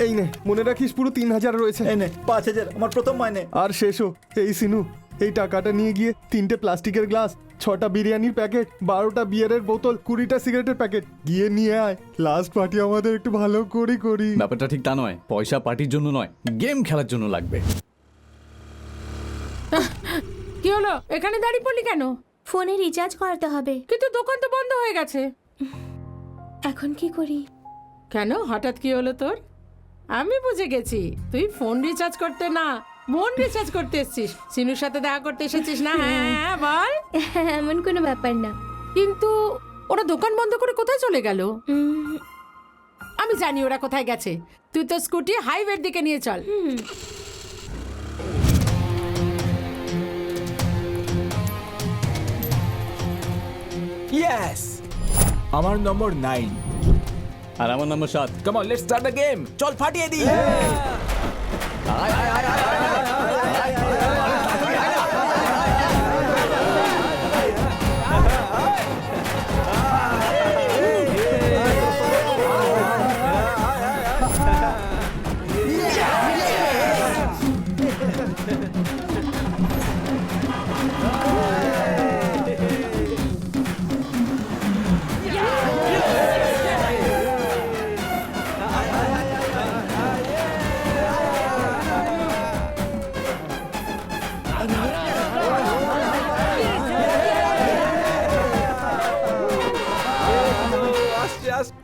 S9: এই নে, মনে রাখিস পুরো 3000 রয়েছে।
S5: এই নে 5000, আমার প্রথম মাইনে।
S9: আর শেষও এই সিনু, এই টাকাটা নিয়ে গিয়ে 3টে প্লাস্টিকের গ্লাস, 6টা বিরিয়ানির প্যাকেট, 12টা বিয়ারের বোতল, 20টা সিগারেটের প্যাকেট গিয়ে নিয়ে আয়। লাস্ট পার্টি আমাদের একটু ভালো করি।
S3: ব্যাপারটা ঠিক তা নয়, পয়সা পার্টির জন্য নয়, গেম খেলার জন্য লাগবে।
S7: কি হলো? এখানে দাঁড়িয়ে পড়লি কেন?
S2: ফোনে রিচার্জ করতে হবে।
S7: কিন্তু দোকান তো বন্ধ হয়ে গেছে।
S2: এখন কি করি?
S7: কেন, হঠাৎ কি হলো তোর? আমি বুঝে গেছি, তুই ফোন রিচার্জ করতে না, মন রিচার্জ করতে এসেছিস। সিনুর সাথে দেখা করতে এসেছিস না? হ্যাঁ বল।
S2: এমন কোনো ব্যাপার না।
S7: কিন্তু ওরা দোকান বন্ধ করে কোথায় চলে গেল?
S2: উম,
S7: আমি জানি ওরা কোথায় গেছে। তুই তো স্কুটি হাইওয়ের দিকে নিয়ে চল।
S1: ইয়েস, আমার নম্বর 9।
S3: আর আমার নম্বর 7।
S1: Come on, let's start the game. চল ফাটিয়ে দি।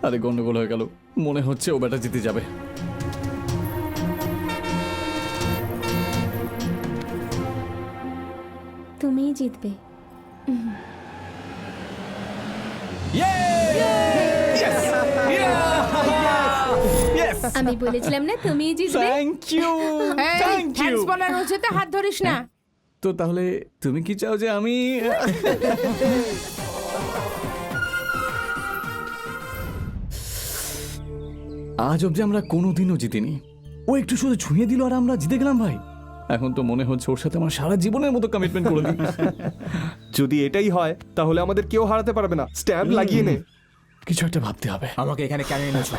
S3: আরে গন্ডগোল হয়ে গেল, মনে হচ্ছে ও ব্যাটা জিতে যাবে।
S2: তুমিই জিতবে। আমি বলেছিলাম না তুমিই জিতবে।
S3: Thank you, thank you.
S7: Thanks বলার রোজেতে হাত ধরিস না।
S3: তো তাহলে তুমি কি চাও যে আমি আজ অব্দি আমরা কোনোদিনও জিতিনি। ও একটু শুধু ছুঁয়ে দিল আর আমরা জিতে গেলাম ভাই। এখন তো মনে হচ্ছে ওর সাথে আমার সারা জীবনের মতো কমিটমেন্ট করে দিই।
S9: যদি এটাই হয় তাহলে আমাদের কেউ হারাতে পারবে না। স্ট্যাম্প লাগিয়ে নে।
S3: কিছু একটা ভাবতে হবে।
S1: আমাকে এখানে কেন এনেছো?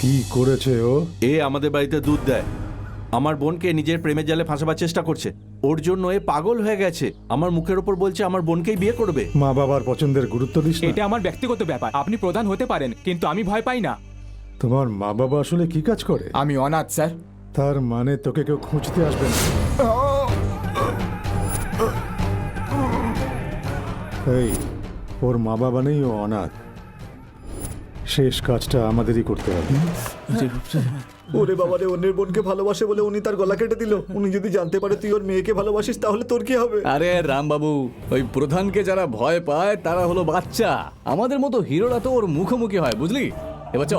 S8: কি করেছে ও?
S6: এ আমাদের বাড়িতে দুধ দেয়, আমার বোনকে নিজের প্রেমের জালে ফাঁসাবার চেষ্টা করছে। ওর জন্য এ পাগল হয়ে গেছে, আমার মুখের ওপর বলছে আমার বোনকেই বিয়ে করবে।
S8: মা বাবার পছন্দের গুরুত্ব দিস না।
S1: এটা আমার ব্যক্তিগত ব্যাপার। আপনি প্রধান হতে পারেন, কিন্তু আমি ভয় পাই না।
S8: তোমার মা বাবা আসলে কি কাজ করে?
S1: আমি অনাথ স্যার।
S8: তার মানে তোকে কেউ খুঁজতে আসবে না। এই ওর মা বাবা নেই, ও অনাথ। শেষ কাজটা আমাদেরই করতে হবে।
S5: ওরে বাবা রে, অন্যের বোনকে ভালোবাসে বলে উনি তার গলা কেটে দিল। উনি যদি জানতে পারে তুই ওর মেয়েকে ভালোবাসিস তাহলে তোর কি হবে?
S3: আরে রামবাবু, ওই প্রধানকে যারা ভয় পায় তারা হলো বাচ্চা। আমাদের মতো হিরোরা তো ওর মুখোমুখি হয়, বুঝলি? এবার চ।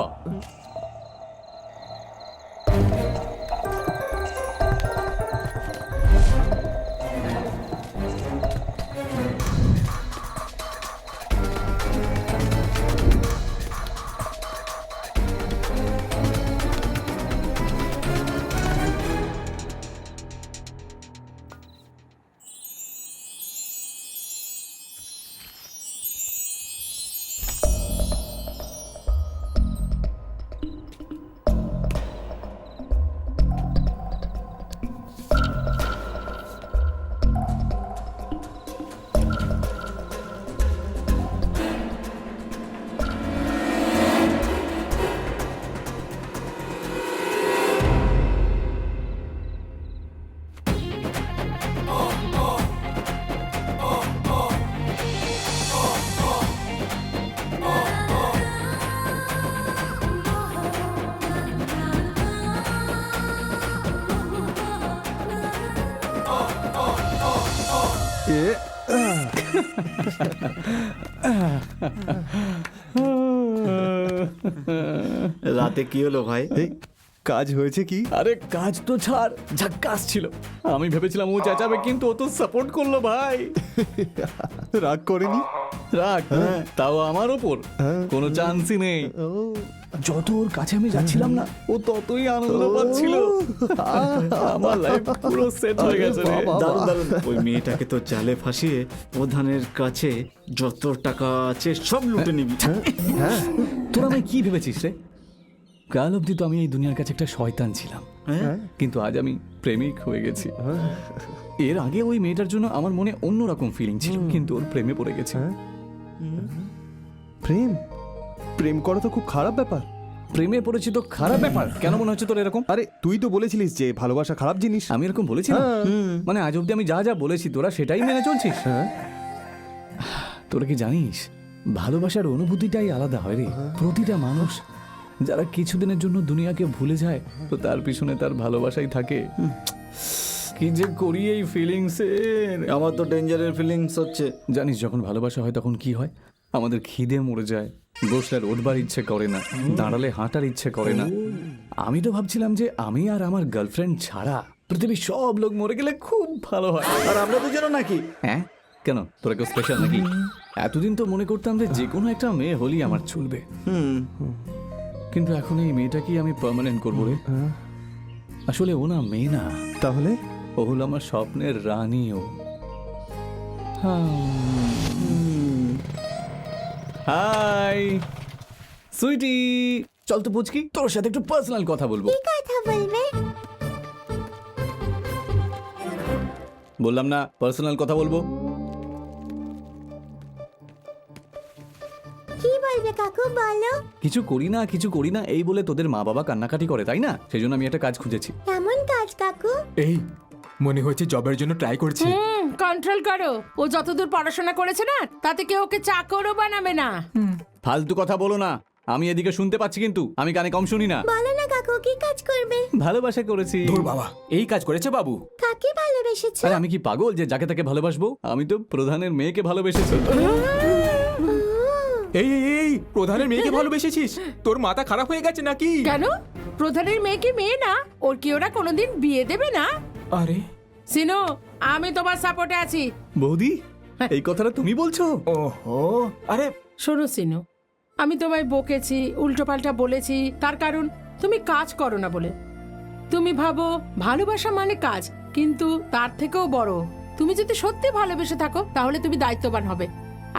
S5: রাতে কি হলো ভাই?
S9: এই কাজ হয়েছে কি?
S3: আরে কাজ তো ছাড়, ঝাক্কাস ছিল। আমি ভেবেছিলাম ও চেঁচাবে, কিন্তু ও তো সাপোর্ট করলো ভাই।
S9: রাগ করেনি?
S3: রাখ, তাও আমার ওপর কোনো চান্সই নেই। যত ওর কাছে আমি যাচ্ছিলাম না, ও ততই আনন্দ পাচ্ছিল। আমার লাইফ পুরো সেট হয়ে গেছে রে।
S5: দারুণ দারুণ। ওই মেয়েটাকে তো জালে ফাঁসিয়ে প্রধানের কাছে যত টাকা আছে সব লুটে নিবি।
S3: তোরা আমি কি ভেবেছিস রে? কাল অব্দি তো আমি এই দুনিয়ার কাছে একটা শয়তান ছিলাম, কিন্তু আজ আমি প্রেমিক হয়ে গেছি। এর আগে ওই মেয়েটার জন্য আমার মনে অন্যরকম ফিলিং ছিল, কিন্তু ওর প্রেমে পড়ে গেছে।
S9: প্রেম? প্রেম করা তো খুব খারাপ ব্যাপার।
S3: প্রেমে পড়েছি তো খারাপ ব্যাপার কেন মনে হচ্ছে তোর এরকম?
S9: আরে তুই তো বলেছিলিস যে ভালোবাসা খারাপ জিনিস।
S3: আমি এরকম বলেছিলাম? মানে আজ অব্দি আমি যা যা বলেছি তোরা সেটাই মেনে চলছিস? তোরা কি জানিস, ভালোবাসার অনুভূতিটাই আলাদা হয় রে। প্রতিটা মানুষ যারা কিছুদিনের জন্য দুনিয়াকে ভুলে যায়, তো তার পিছনে তার ভালোবাসাই থাকে। কি যে করি এই ফিলিংসের।
S5: আমার তো ডেঞ্জারের ফিলিংস হচ্ছে।
S3: জানিস, যখন ভালোবাসা হয় তখন কি হয়? আমাদের খিদে মরে যায়, বসলে আর উঠবার ইচ্ছে করে না, দাঁড়ালে হাঁটার ইচ্ছে করে না। আমি তো ভাবছিলাম যে আমি আর আমার গার্লফ্রেন্ড ছাড়া পৃথিবীর সব লোক মরে গেলে খুব ভালো হয়।
S5: আর আমরা দুজনও নাকি?
S3: হ্যাঁ, কেন তোরা কেউ স্পেশাল নাকি? এতদিন তো মনে করতাম যে কোনো একটা মেয়ে হলেই আমার চলবে, কিন্তু এখন এই মেয়েটাকেই আমি পার্মানেন্ট করবো রে। আসলে ও না মেয়ে না,
S9: তাহলে
S3: ও হলো আমার স্বপ্নের রানীও। হাই সুইটি, চল তো পুচকি, তোর সাথে একটু পার্সোনাল কথা বলবো।
S2: কথা বলবে?
S3: বললাম না পার্সোনাল কথা বলবো।
S2: কি বলবে কাকু, বলো।
S3: কিছু করি না এই বলে তোদের মা বাবা কান্নাকাটি করে, তাই না? সেই জন্য আমি একটা কাজ খুঁজেছি।
S2: কেমন কাজ কাকু?
S1: এই মনে হচ্ছে জবের জন্য ট্রাই করছে।
S7: কন্ট্রোল করো। ও যতদূর পড়াশোনা করেছে না, তাতে কেউ ওকে চাকরও বানাবে না।
S3: ফালতু কথা বলো না, আমি এদিকে শুনতে পাচ্ছি, কিন্তু আমি কানে কম শুনি না।
S2: বলো না কাকু, কি কাজ করবে?
S3: ভালোবাসা করেছি।
S1: ধুর বাবা, এই কাজ করেছে বাবু।
S2: কাকে ভালোবেসেছো?
S3: আরে আমি কি পাগল যে যাকে তাকে ভালোবাসবো? আমি তো প্রধানের মেয়েকে ভালোবেসেছি।
S1: এই এই এই প্রধানের মেয়েকে ভালোবেসেছিস? তোর মাথা খারাপ হয়ে গেছে নাকি?
S7: কেন? প্রধানের মেয়ে কি মেয়ে না? ওর কি ওরা কোনোদিন বিয়ে দেবে না?
S1: আরে
S7: সিনু, আমি তোমার সাপোর্টে আছি।
S3: বৌদি, এই কথাটা তুমি বলছো?
S1: ওহো, আরে
S7: শোনো সিনু, আমি তোমায় বকেছি, উল্টোপাল্টা বলেছি, তার কারণ তুমি কাজ করো না বলে। তুমি ভাবো ভালোবাসা মানে কাজ, কিন্তু তার থেকেও বড়, তুমি যদি সত্যি ভালোবেসে থাকো তাহলে তুমি দায়িত্ববান হবে।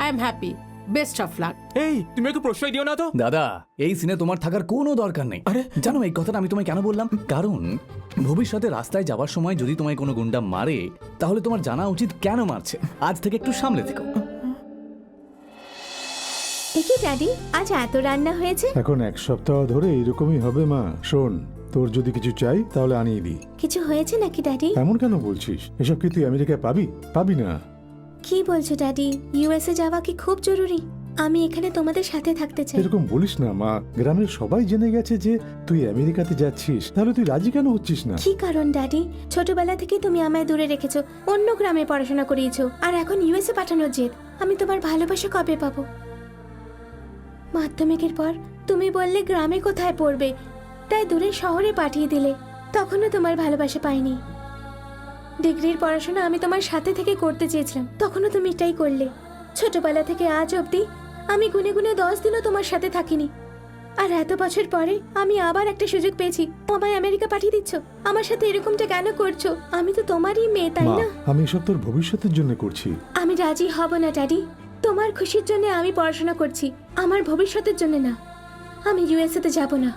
S7: I am happy, best of luck.
S1: এই তুমি একটু প্রশ্রয় দিও না তো।
S3: দাদা, এই সিনে তোমার থাকার কোনো দরকার নেই। আরে জানো এই কথাটা আমি তোমায় কেন বললাম? কারণ ভবিষ্যতে রাস্তায় যাওয়ার সময় যদি তোমায় কোনো গুন্ডা মারে, তাহলে তোমার জানা উচিত কেন মারছে। আজ থেকে একটু সামলে থেকো।
S2: কি ড্যাডি, আজ এত রান্না হয়েছে?
S8: এখন এক সপ্তাহ ধরে এরকমই হবে মা। শোন, তোর যদি কিছু চাই তাহলে আনিয়ে দি।
S2: কিছু হয়েছে নাকি ড্যাডি?
S8: এমন কেন বলছিস? এসব কি তুই আমেরিকায় পাবি? পাবি না।
S2: কি বলছো ড্যাডি? ইউএসএ যাওয়া কি খুব জরুরি? আমি এখানে তোমাদের সাথে থাকতে চাই।
S8: এরকম বলিস না মা, গ্রামের সবাই জেনে গেছে যে তুই আমেরিকাতে যাচ্ছিস, তাহলে তুই রাজি কেন হচ্ছিস না?
S2: কি কারণ ড্যাডি? ছোটবেলা থেকে তুমি আমায় দূরে রেখেছো, অন্য গ্রামে পড়াশোনা করিয়েছো, আর এখন ইউএসএ পাঠানোর জেদ। আমি তোমার ভালোবাসা কবে পাবো? মাধ্যমিকের পর তুমি বললে গ্রামে কোথায় পড়বে, তাই দূরে শহরে পাঠিয়ে দিলে। তখনও তোমার ভালোবাসা পাইনি। ডিগ্রির পড়াশোনা আমি তোমার সাথে থেকে করতে চেয়েছিলাম, তখনও তুমি এটাই করলে। ছোটবেলা থেকে আজ অবধি আমি গুনে গুনে 10 দিনও তোমার সাথে থাকিনি, আর এত বছর পরে আমি আবার একটা সুযোগ পেয়েছি, আমায় আমেরিকা পাঠিয়ে দিচ্ছ। আমার সাথে এরকমটা কেন করছো? আমি তো তোমারই মেয়ে, তাই
S8: মা,
S2: না?
S8: আমি এসব তোর ভবিষ্যতের জন্য করছি।
S2: আমি রাজি হব না ড্যাডি। তোমার খুশির জন্য আমি পড়াশোনা করছি, আমার ভবিষ্যতের জন্য না। আমি ইউএসএ তে যাব না।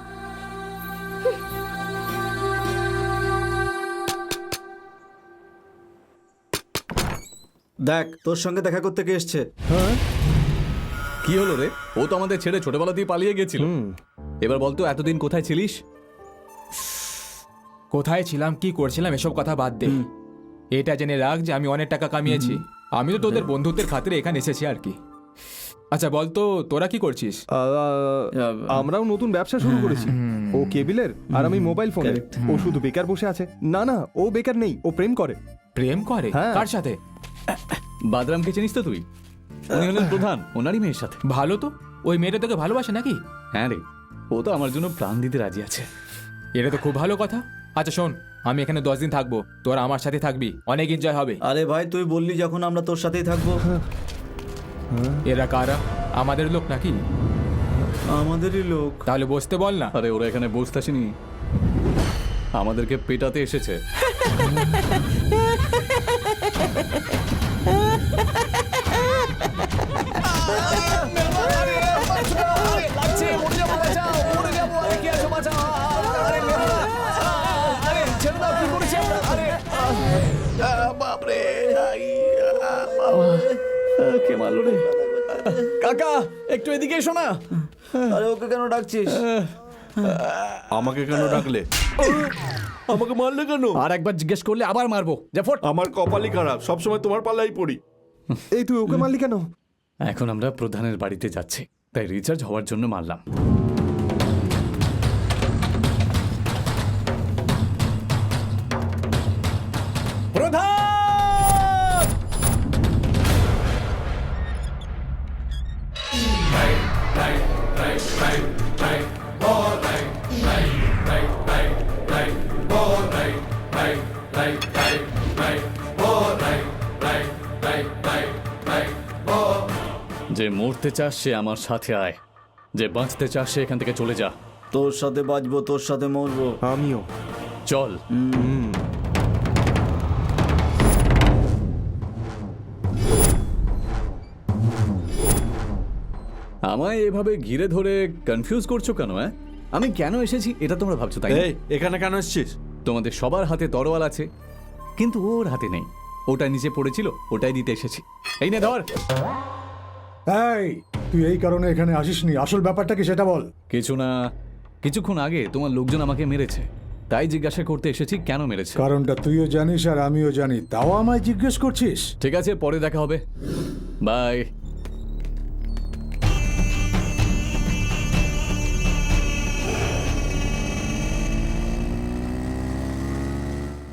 S5: দেখ, তোর সঙ্গে দেখা করতে কে এসছে।
S3: কি হলো রে? ও তো আমাদের ছেড়ে ছোটবেলাতেই পালিয়ে গেছিল। এবার বলতো এতদিন কোথায় ছিলিস?
S1: কোথায় ছিলাম, কি করছিলাম, এসব কথা বাদ দে। এটা জেনে রাখ যে আমি অনেক টাকা কামিয়েছি। আমি তো তোদের বন্ধুত্বের খাতিরে এখানে এসেছি আর কি। আচ্ছা বলতো, তোরা কি করছিস?
S9: আমরাও নতুন ব্যবসা শুরু করেছি। ও কেবিলের আর আমি মোবাইল ফোনের। ও শুধু বেকার বসে আছে। না না, ও বেকার নেই, ও প্রেম করে।
S1: প্রেম করে?
S9: হ্যাঁ।
S1: কার সাথে?
S3: বাদরামকে চিনিস তো তুই? উনি হলেন প্রধান, ওনারই মেয়ের সাথে।
S1: ভালো তো, ওই মেয়েটা তোকে ভালোবাসে নাকি?
S3: হ্যাঁ রে, ও তো আমার জন্য প্রাণ দিতে রাজি আছে।
S1: এটা তো খুব ভালো কথা। আচ্ছা শোন, আমি এখানে 10 দিন থাকবো, তোরা আমার সাথে থাকবি, অনেক এনজয় হবে।
S5: আরে ভাই, তুই বললি যখন আমরা তোর সাথেই থাকবো।
S1: এরা কারা? আমাদের লোক নাকি?
S5: আমাদেরই লোক।
S1: তাহলে বসতে বল না।
S3: আরে ওরা এখানে বসতে আসেনি, আমাদেরকে পেটাতে এসেছে। কে মারলো রে? কাকা, একটু এদিকে এসো না।
S5: আরে ওকে কেন ডাকছিস?
S6: আমাকে কেন ডাকলে? আমাকে মারলে কেন?
S3: আর একবার জিজ্ঞেস করলে আবার মারবো। যা ফট।
S6: আমার কপালই খারাপ, সবসময় তোমার পাল্লাই পড়ি।
S9: এই তুই ওকে মারলি কেন?
S3: এখন আমরা প্রধানের বাড়িতে যাচ্ছি, তাই রিচার্জ হওয়ার জন্য মারলাম। প্রধান! যে মরতে চাস সে আমার সাথে আয়, যে বাঁচতে চাস সে এখান থেকে চলে যা।
S5: তোর সাথে বাঁচবো, তোর সাথে মরবো।
S9: আমিও।
S3: চল। আমায় এভাবে ঘিরে ধরে কনফিউজ করছো কেন? আমি কেন এসেছি এটা তোমরা ভাবছো, তাই না?
S6: এই, এখানে কেন এসেছিস?
S3: তোমাদের সবার হাতে তরোয়াল আছে, কিন্তু ওর হাতে নেই। ওটা নিচে পড়েছিল, ওটাই দিতে এসেছি। এই নে ধর।
S8: এই, তুই এই কারণে এখানে আসিসনি, আসল ব্যাপারটা কি সেটা বল।
S3: কিছু না, কিছুক্ষণ আগে তোমার লোকজন আমাকে মেরেছে, তাই জিজ্ঞাসা করতে এসেছি কেন মেরেছে।
S8: কারণটা তুইও জানিস আর আমিও জানি, তাও আমায় জিজ্ঞেস করছিস?
S3: ঠিক আছে, পরে দেখা হবে, বাই।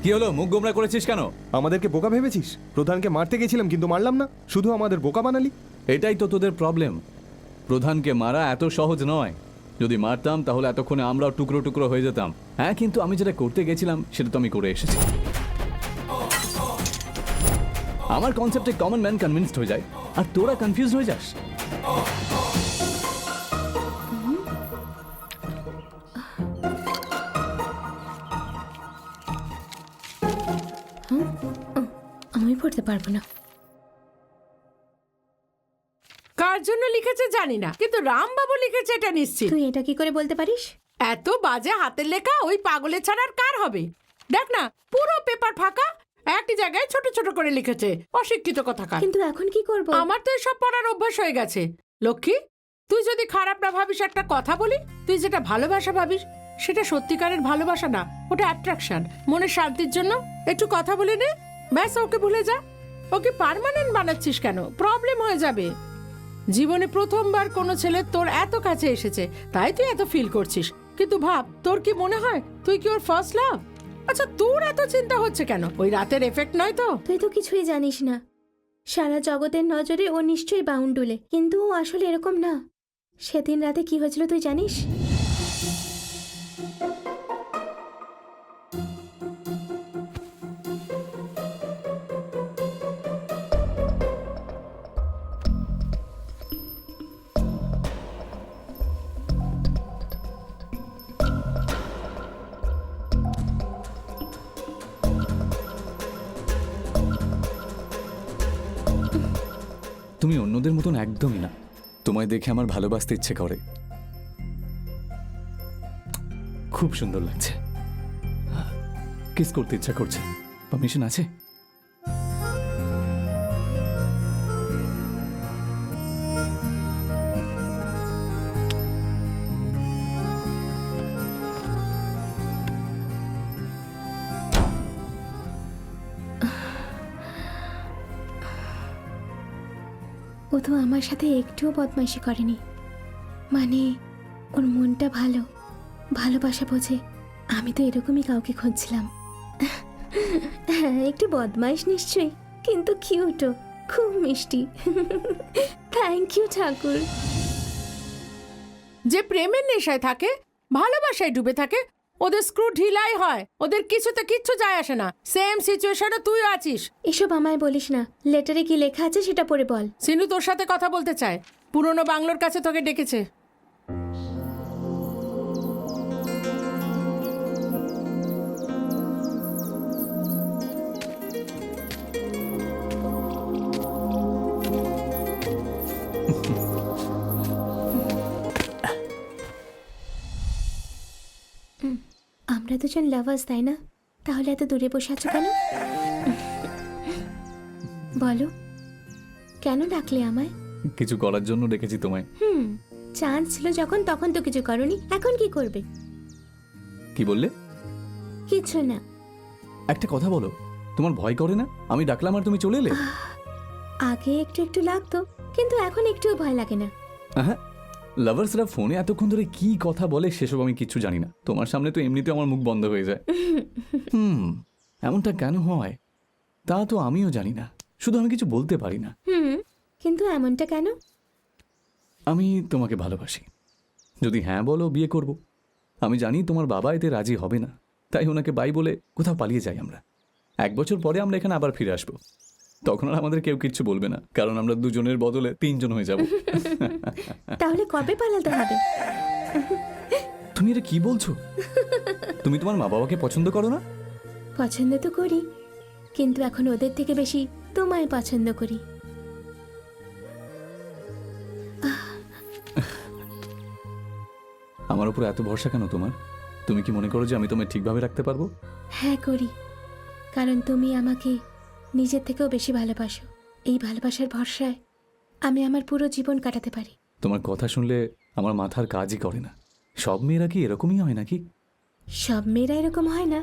S3: কি হলো, মুখ গোমরা করেছিস কেন?
S9: আমাদেরকে বোকা ভেবেছিস? প্রধানকে মারতে গেছিলাম কিন্তু মারলাম না, শুধু আমাদের বোকা বানালি।
S3: এটাই তো তোদের প্রবলেম। প্রধানকে মারা এত সহজ নয়। যদি মারতাম তাহলে এতক্ষণে আমরাও টুকরো টুকরো হয়ে যেতাম। হ্যাঁ, কিন্তু আমি যেটা করতে গেছিলাম সেটা তো আমি করে এসেছি। আমার কনসেপ্টে কমন ম্যান কনভিন্সড হয়ে যায়, আর তোরা কনফিউজ হয়ে যাস।
S2: আমি পড়তে পারবো না।
S7: কার জন্য লিখেছে জানি না, কিন্তু রামবাবু লিখেছে এটা নিশ্চিত।
S2: তুই এটা কি করে বলতে পারিস?
S7: এত বাজে হাতের লেখা ওই পাগলের ছাড়া আর কার হবে? দেখ না, পুরো পেপার ফাঁকা, একই জায়গায় ছোট ছোট করে লিখেছে। অশিক্ষিত কথাকার।
S2: কিন্তু এখন কি করব?
S7: আমার তো এসব পড়ার অভ্যাস হয়ে গেছে। লক্ষ্মী, তুই যদি খারাপ না ভাবিস, একটা কথা বলি, তুই যেটা ভালোবাসা ভাবিস সেটা সত্যিকারের ভালোবাসা না, ওটা অ্যাট্রাকশন। মনের শান্তির জন্য একটু কথা বলে নে, ব্যাস, ওকে ভুলে যা। ওকে পার্মানেন্ট বানাচ্ছিস কেন? প্রবলেম হয়ে যাবে। জীবনে প্রথমবার কোনো ছেলে তোর এত কাছে এসেছে, তাই তুই এত ফিল করছিস। কিন্তু ভাব, তোর কি মনে হয় তুই কি ওর ফার্স্ট লাভ? আচ্ছা, তোর এত চিন্তা হচ্ছে কেন? ওই রাতের এফেক্ট নয় তো?
S2: তুই তো কিছুই জানিস না। সারা জগতের নজরে ও নিশ্চয়ই বাউন্ডুলে, কিন্তু ও আসলে এরকম না। সেদিন রাতে কি হয়েছিল তুই জানিস?
S3: তুমি অন্যদের মতন একদমই না। তোমায় দেখে আমার ভালোবাসতে ইচ্ছে করে। খুব সুন্দর লাগছে। কিস করতে ইচ্ছা করছে। পারমিশন আছে?
S2: ও তো আমার সাথে একটুও বদমাইশি করেনি। মানে ওর মনটা ভালো, ভালোবাসা বোঝে। আমি তো এরকমই কাউকে খুঁজছিলাম। হ্যাঁ, একটু বদমাইশ নিশ্চয়ই, কিন্তু কিউটও, খুব মিষ্টি। থ্যাংক ইউ ঠাকুর।
S7: যে প্রেমের নেশায় থাকে, ভালোবাসায় ডুবে থাকে, ওদের স্ক্রু ঢিলাই হয়। ওদের কিছুতে কিচ্ছু যায় আসে না। সেম সিচুয়েশনে তুইও আছিস।
S2: এসব আমায় বলিস না। লেটারে কি লেখা আছে সেটা পড়ে বল।
S7: সিনু তোর সাথে কথা বলতে চায়। পুরনো বাংলোর কাছে তোকে ডেকেছে।
S2: আমরা দুজন লাভার্স, তাই না? তাহলে এত দূরে বসে আছো কেন? বলো, কেন ডাকলে আমায়?
S3: কিছু করার জন্য ডেকেছি তোমায়।
S2: চান্স ছিল যখন, তখন তো কিছু করনি। এখন কি করবে?
S3: কি বললে?
S2: কিছু না।
S3: একটা কথা বলো, তোমার ভয় করে না আমি ডাকলাম আর তুমি চলে এলে?
S2: আগে একটু একটু লাগতো, কিন্তু এখন একটুও ভয় লাগে না।
S3: হ্যাঁ, লাভার্সরা ফোনে এতক্ষণ ধরে কি কথা বলে সেসব আমি কিচ্ছু জানি না। তোমার সামনে তো এমনিতে আমার মুখ বন্ধ হয়ে যায়। এমনটা কেন হয় তা তো আমিও জানি না, শুধু আমি কিছু বলতে পারি না।
S2: কিন্তু এমনটা কেন?
S3: আমি তোমাকে ভালোবাসি। যদি হ্যাঁ বলো, বিয়ে করব। আমি জানি তোমার বাবা এতে রাজি হবে না, তাই ওনাকে বাই বলে কোথাও পালিয়ে যাই আমরা। 1 বছর পরে আমরা এখানে আবার ফিরে আসবো। তখন আর আমাদের কেউ কিচ্ছু বলবে না, কারণ আমরা দুজনের বদলে 3 জন হয়ে যাব।
S2: তাহলে কবে পালাতে হবে?
S3: তুমি এটা কি বলছো? তুমি তোমার মা বাবাকে পছন্দ করো না?
S2: পছন্দ তো করি, কিন্তু এখন ওদের থেকে বেশি তোমায় পছন্দ করি।
S3: আমার উপর এত ভরসা কেন তোমার? তুমি কি মনে করো যে আমি তোমায় ঠিকভাবে রাখতে পারবো?
S2: হ্যাঁ করি, কারণ তুমি আমাকে নিজের থেকেও বেশি ভালোবাসো। এই ভালোবাসার ভরসায় আমি আমার পুরো জীবন কাটাতে পারি।
S3: তোমার কথা শুনলে আমার মাথার কাজই করে না। সব মেয়েরা কি এরকমই হয় নাকি?
S2: সব মেয়েরা এরকম হয় না,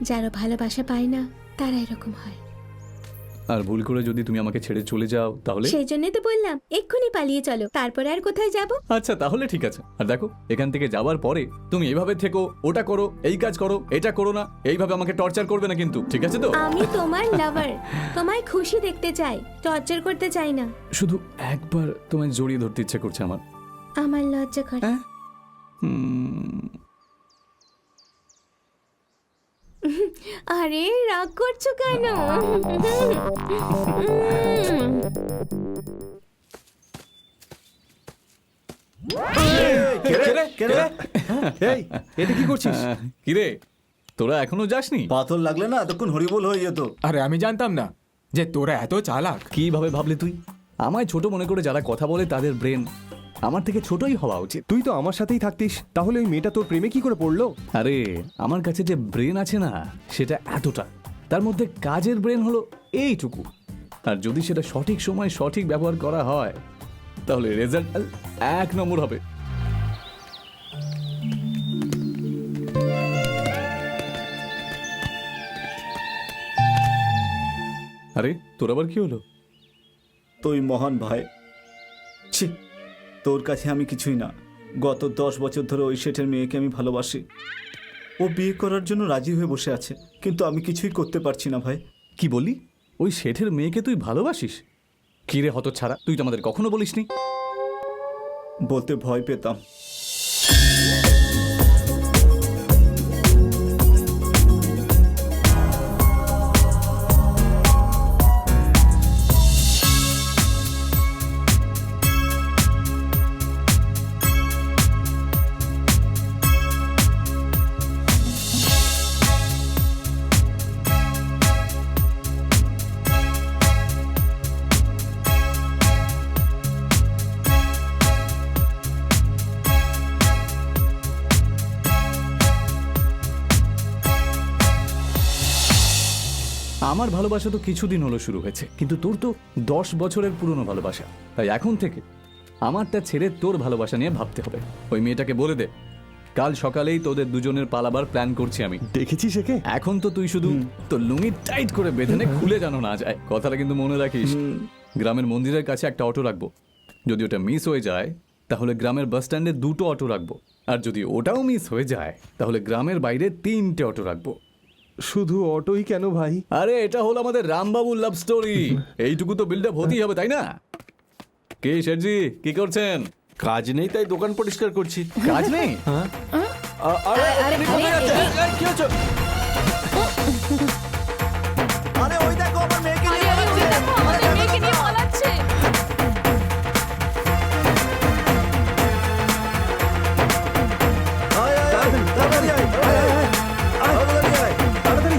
S2: যারা ভালোবাসা পায় না তারা এরকম হয়।
S3: আর ভুল করে যদি তুমি আমাকে ছেড়ে চলে যাও তাহলে?
S2: সেই জন্যই তো বললাম এক্ষুনি পালিয়ে চলো, তারপরে আর কোথায় যাব?
S3: আচ্ছা, তাহলে ঠিক আছে। আর দেখো, এখান থেকে যাওয়ার পরে তুমি এইভাবে থেকো, ওটা করো, এই কাজ করো, এটা করো না, এইভাবে আমাকে টর্চার করবে না কিন্তু, ঠিক আছে তো?
S2: আমি তোমার লাভার, তোমায় খুশি দেখতে চাই, টর্চার করতে চাই না।
S3: শুধু একবার তোমায় জড়িয়ে ধরতে ইচ্ছে করছে আমার।
S2: আমার লজ্জা করে।
S3: হ্যাঁ?
S2: আরে রাগ করছো কেন?
S6: এই এটা কি করছিস?
S3: কিরে, তোরা এখনো যাসনি?
S5: পাথর লাগলে না এতক্ষণ হরিবোল হয়ে যেত।
S1: আরে আমি জানতাম না যে তোরা এত চালাক।
S3: কিভাবে ভাবলি তুই? আমায় ছোট মনে করে যারা কথা বলে তাদের ব্রেন আমার থেকে ছোটই হওয়া উচিত।
S9: তুই তো আমার সাথেই থাকতিস, তাহলে ওই মেয়েটা তোর প্রেমে কি করে পড়লো?
S3: আরে আমার কাছে যে ব্রেন আছে না, সেটা এতটা। তার মধ্যে কাজের ব্রেন হলো এইটুকু। আর যদি সেটা সঠিক সময় সঠিক ব্যবহার করা হয়, তাহলে রেজাল্ট 1 নম্বর হবে। আরে তোর আবার কি হলো?
S5: তুই মহান ভাই। ছি, তোর কাছে আমি কিছুই না। গত 10 বছর ধরে ওই শেঠের মেয়েকে আমি ভালোবাসি। ও বিয়ে করার জন্য রাজি হয়ে বসে আছে, কিন্তু আমি কিছুই করতে পারছি না ভাই।
S3: কি বললি? ওই শেঠের মেয়েকে তুই ভালোবাসিস? কি রে হতচ্ছাড়া, তুই তো আমাদের কখনো বলিসনি।
S5: বলতে ভয় পেতাম।
S3: আমার ভালোবাসা তো কিছুদিন হলো শুরু হয়েছে, কিন্তু তোর তো 10 বছরের পুরনো ভালোবাসা। তাই এখন থেকে আমারটা ছেড়ে তোর ভালোবাসা নিয়ে ভাবতে হবে। ওই মেয়েটাকে বলে দে কাল সকালেই তোদের দুজনের পালাবার প্ল্যান করছি আমি।
S9: দেখেছিস একে?
S3: এখন তো তুই শুধু তোর লুঙ্গি টাইট করে বেঁধে নে, খুলে যেন না যায়। কথাটা কিন্তু মনে রাখিস। গ্রামের মন্দিরের কাছে একটা অটো রাখবো। যদি ওটা মিস হয়ে যায় তাহলে গ্রামের বাস স্ট্যান্ডে 2টো অটো রাখবো, আর যদি ওটাও মিস হয়ে যায় তাহলে গ্রামের বাইরে 3টে অটো রাখবো।
S9: শুধু অটোই কেন ভাই?
S3: আরে এটা হলো আমাদের রামবাবুর লাভ স্টোরি। এইটুকু তো বিল্ড আপ হতেই হবে, তাই না? কে শেঠজি, কি করছেন?
S6: কাজ নেই তাই দোকান পরিষ্কার করছি।
S3: কাজ নেই?
S6: কি হচ্ছে?
S5: আরে ওই দেখো আমার মেয়েকে নিয়ে আয়, আয়, আয়, তাড়াতাড়ি আয়, আয়, আয়, তাড়াতাড়ি আয়, তাড়াতাড়ি।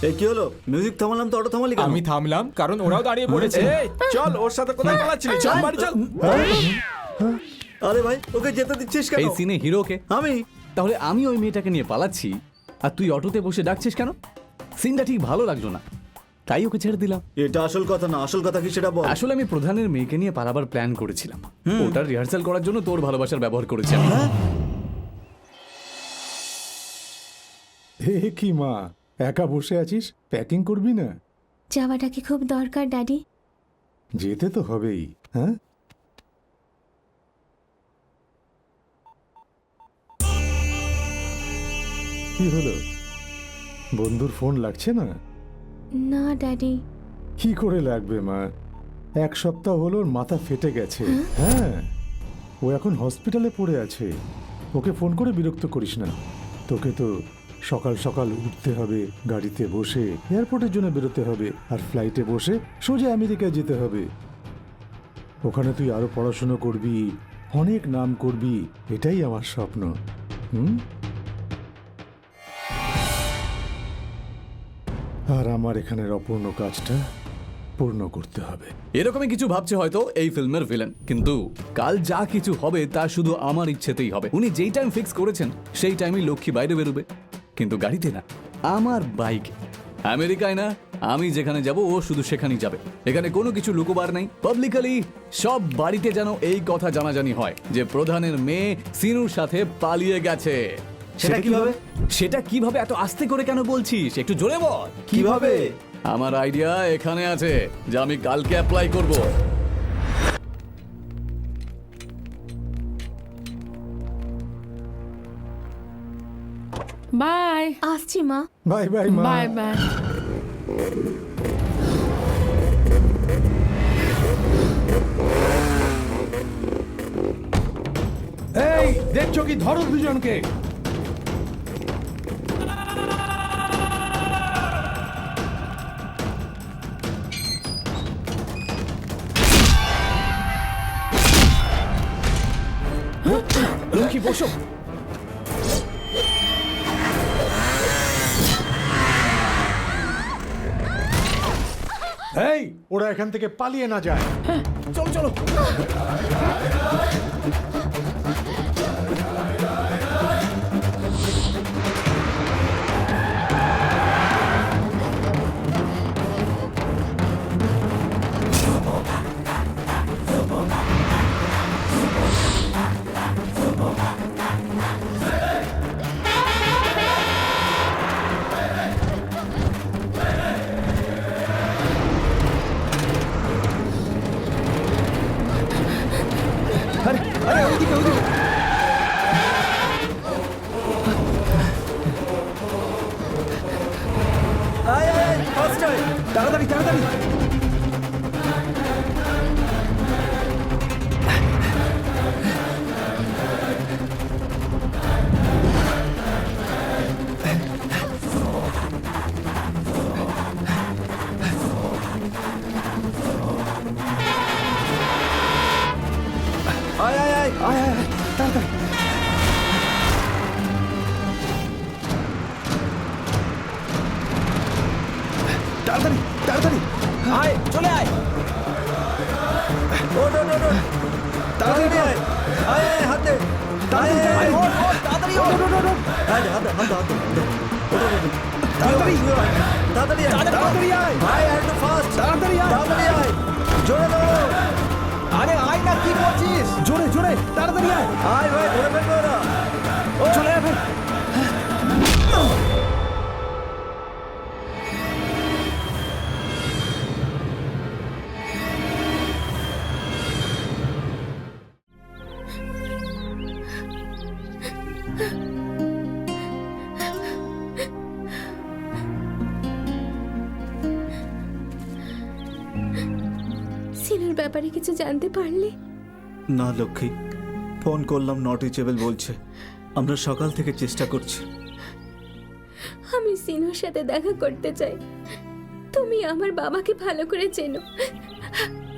S5: এই কি হলো? মিউজিক থামালাম তো অটো থামালি কেন?
S1: আমি থামলাম কারণ ওরাও দাঁড়িয়ে পড়েছে।
S6: এই চল, ওর সাথে কোথায় পালাচ্ছিলি? চল বাড়ি চল।
S5: আরে ভাই, ওকে যেতে দিচ্ছিস কেন?
S3: এই সিনে হিরোকে?
S5: আমি
S3: তাহলে আমি ওই মেয়েটাকে নিয়ে পালাচ্ছি আর তুই অটোতে বসে ডাকছিস কেন? সিনটা ঠিক ভালো লাগলো না, তাই ওকে ছেড়ে দিলাম।
S5: এটা আসল কথা না, আসল কথা কি সেটা বল।
S3: আসলে আমি প্রধানের মেয়েকে নিয়ে পালাবার প্ল্যান করেছিলাম। ওটার রিহার্সাল করার জন্য তোর ভালোবাসার ব্যবহার করেছি আমি।
S8: হে কি মা, একা বসে আছিস? প্যাকিং করবি না?
S2: যাওয়াটা কি খুব দরকার ড্যাডি?
S8: যেতে তো হবেই। হ্যাঁ, কি হলো? বন্ধুর ফোন লাগছে না?
S2: না ড্যাডি।
S8: কি করে লাগবে মা? 1 সপ্তাহ হলো ওর মাথা ফেটে গেছে। হ্যাঁ, ও এখন হসপিটালে পড়ে আছে। ওকে ফোন করে বিরক্ত করিস না। তোকে তো সকাল সকাল উঠতে হবে, গাড়িতে বসে এয়ারপোর্টের জন্য বেরোতে হবে, আর ফ্লাইটে বসে সোজা আমেরিকায় যেতে হবে। ওখানে তুই আরো পড়াশুনো করবি, অনেক নাম করবি, এটাই আমার স্বপ্ন। আর আমার এখানের অপূর্ণ কাজটা পূর্ণ করতে হবে।
S3: এরকমই কিছু ভাবছে হয়তো এই ফিল্মের ভিলেন, কিন্তু কাল যা কিছু হবে তা শুধু আমার ইচ্ছেতেই হবে। উনি যেই টাইম ফিক্স করেছেন সেই টাইমে লক্ষ্মী বাইরে বেরোবে, কিন্তু গাড়িতে না, আমার বাইকে। আমেরিকায় না, আমি যেখানে যাব ও শুধু সেখানেই যাবে। এখানে কোনো কিছু লুকোবার নেই। পাবলিকলি সব বাড়িতে যেন এই কথা জানাজানি হয় যে প্রধানের মেয়ে সিনুর সাথে পালিয়ে গেছে।
S5: সেটা কিভাবে?
S3: সেটা কিভাবে এত আস্তে করে কেন বলছিস? একটু জোরে বল।
S5: কিভাবে?
S3: আমার আইডিয়া এখানে আছে, যা আমি কালকে অ্যাপ্লাই করব।
S7: বাই
S2: আসছি মা।
S8: বাই বাই মা।
S7: Bye bye.
S8: এই দেখছো কি? ধরো দুজনকে।
S3: লক্ষ্মী বসো।
S8: এই, ওরা এখান থেকে পালিয়ে না যায়।
S3: চলো চলো।
S5: আয় আয় আয় ফার্স্ট টাইম
S6: তাড়াতাড়ি তাড়াতাড়ি।
S5: আয় আয় আয়
S6: আয় আয় আয়, তাড়াতাড়ি। তাড়াতাড়ি তাড়াতাড়ি।
S1: আয় চলে আয়।
S5: ওঠ ওঠ ওঠ, ওঠ। তাড়াতাড়ি আয় আয় আয় হাত দে আয় আয় আয়
S1: তাড়াতাড়ি
S5: হাত দে হাত দে হাত দে ওঠ, ওঠ, ওঠ।
S6: তাড়াতাড়ি
S5: তাড়াতাড়ি আয়
S6: তাড়াতাড়ি আয়।
S5: আয় আর একটু ফাস্ট
S6: তাড়াতাড়ি আয়।
S5: তাড়াতাড়ি আয় জোরে দৌড়ো
S6: আরে আয় না, কি করছিস? জোরে জোরে তাড়াতাড়ি আয়।
S5: আয় ভাই ধরে ফেলবে ওরা
S6: চলে আয় ভাই।
S2: সিনুর ব্যাপারে কিছু জানতে পারলে?
S5: না লক্ষ্মী, ফোন করলাম নট রিচেবল বলছে। আমরা সকাল থেকে চেষ্টা করছি।
S2: আমি সিনুর সাথে দেখা করতে চাই। তুমি আমার বাবাকে ভালো করে চেনো।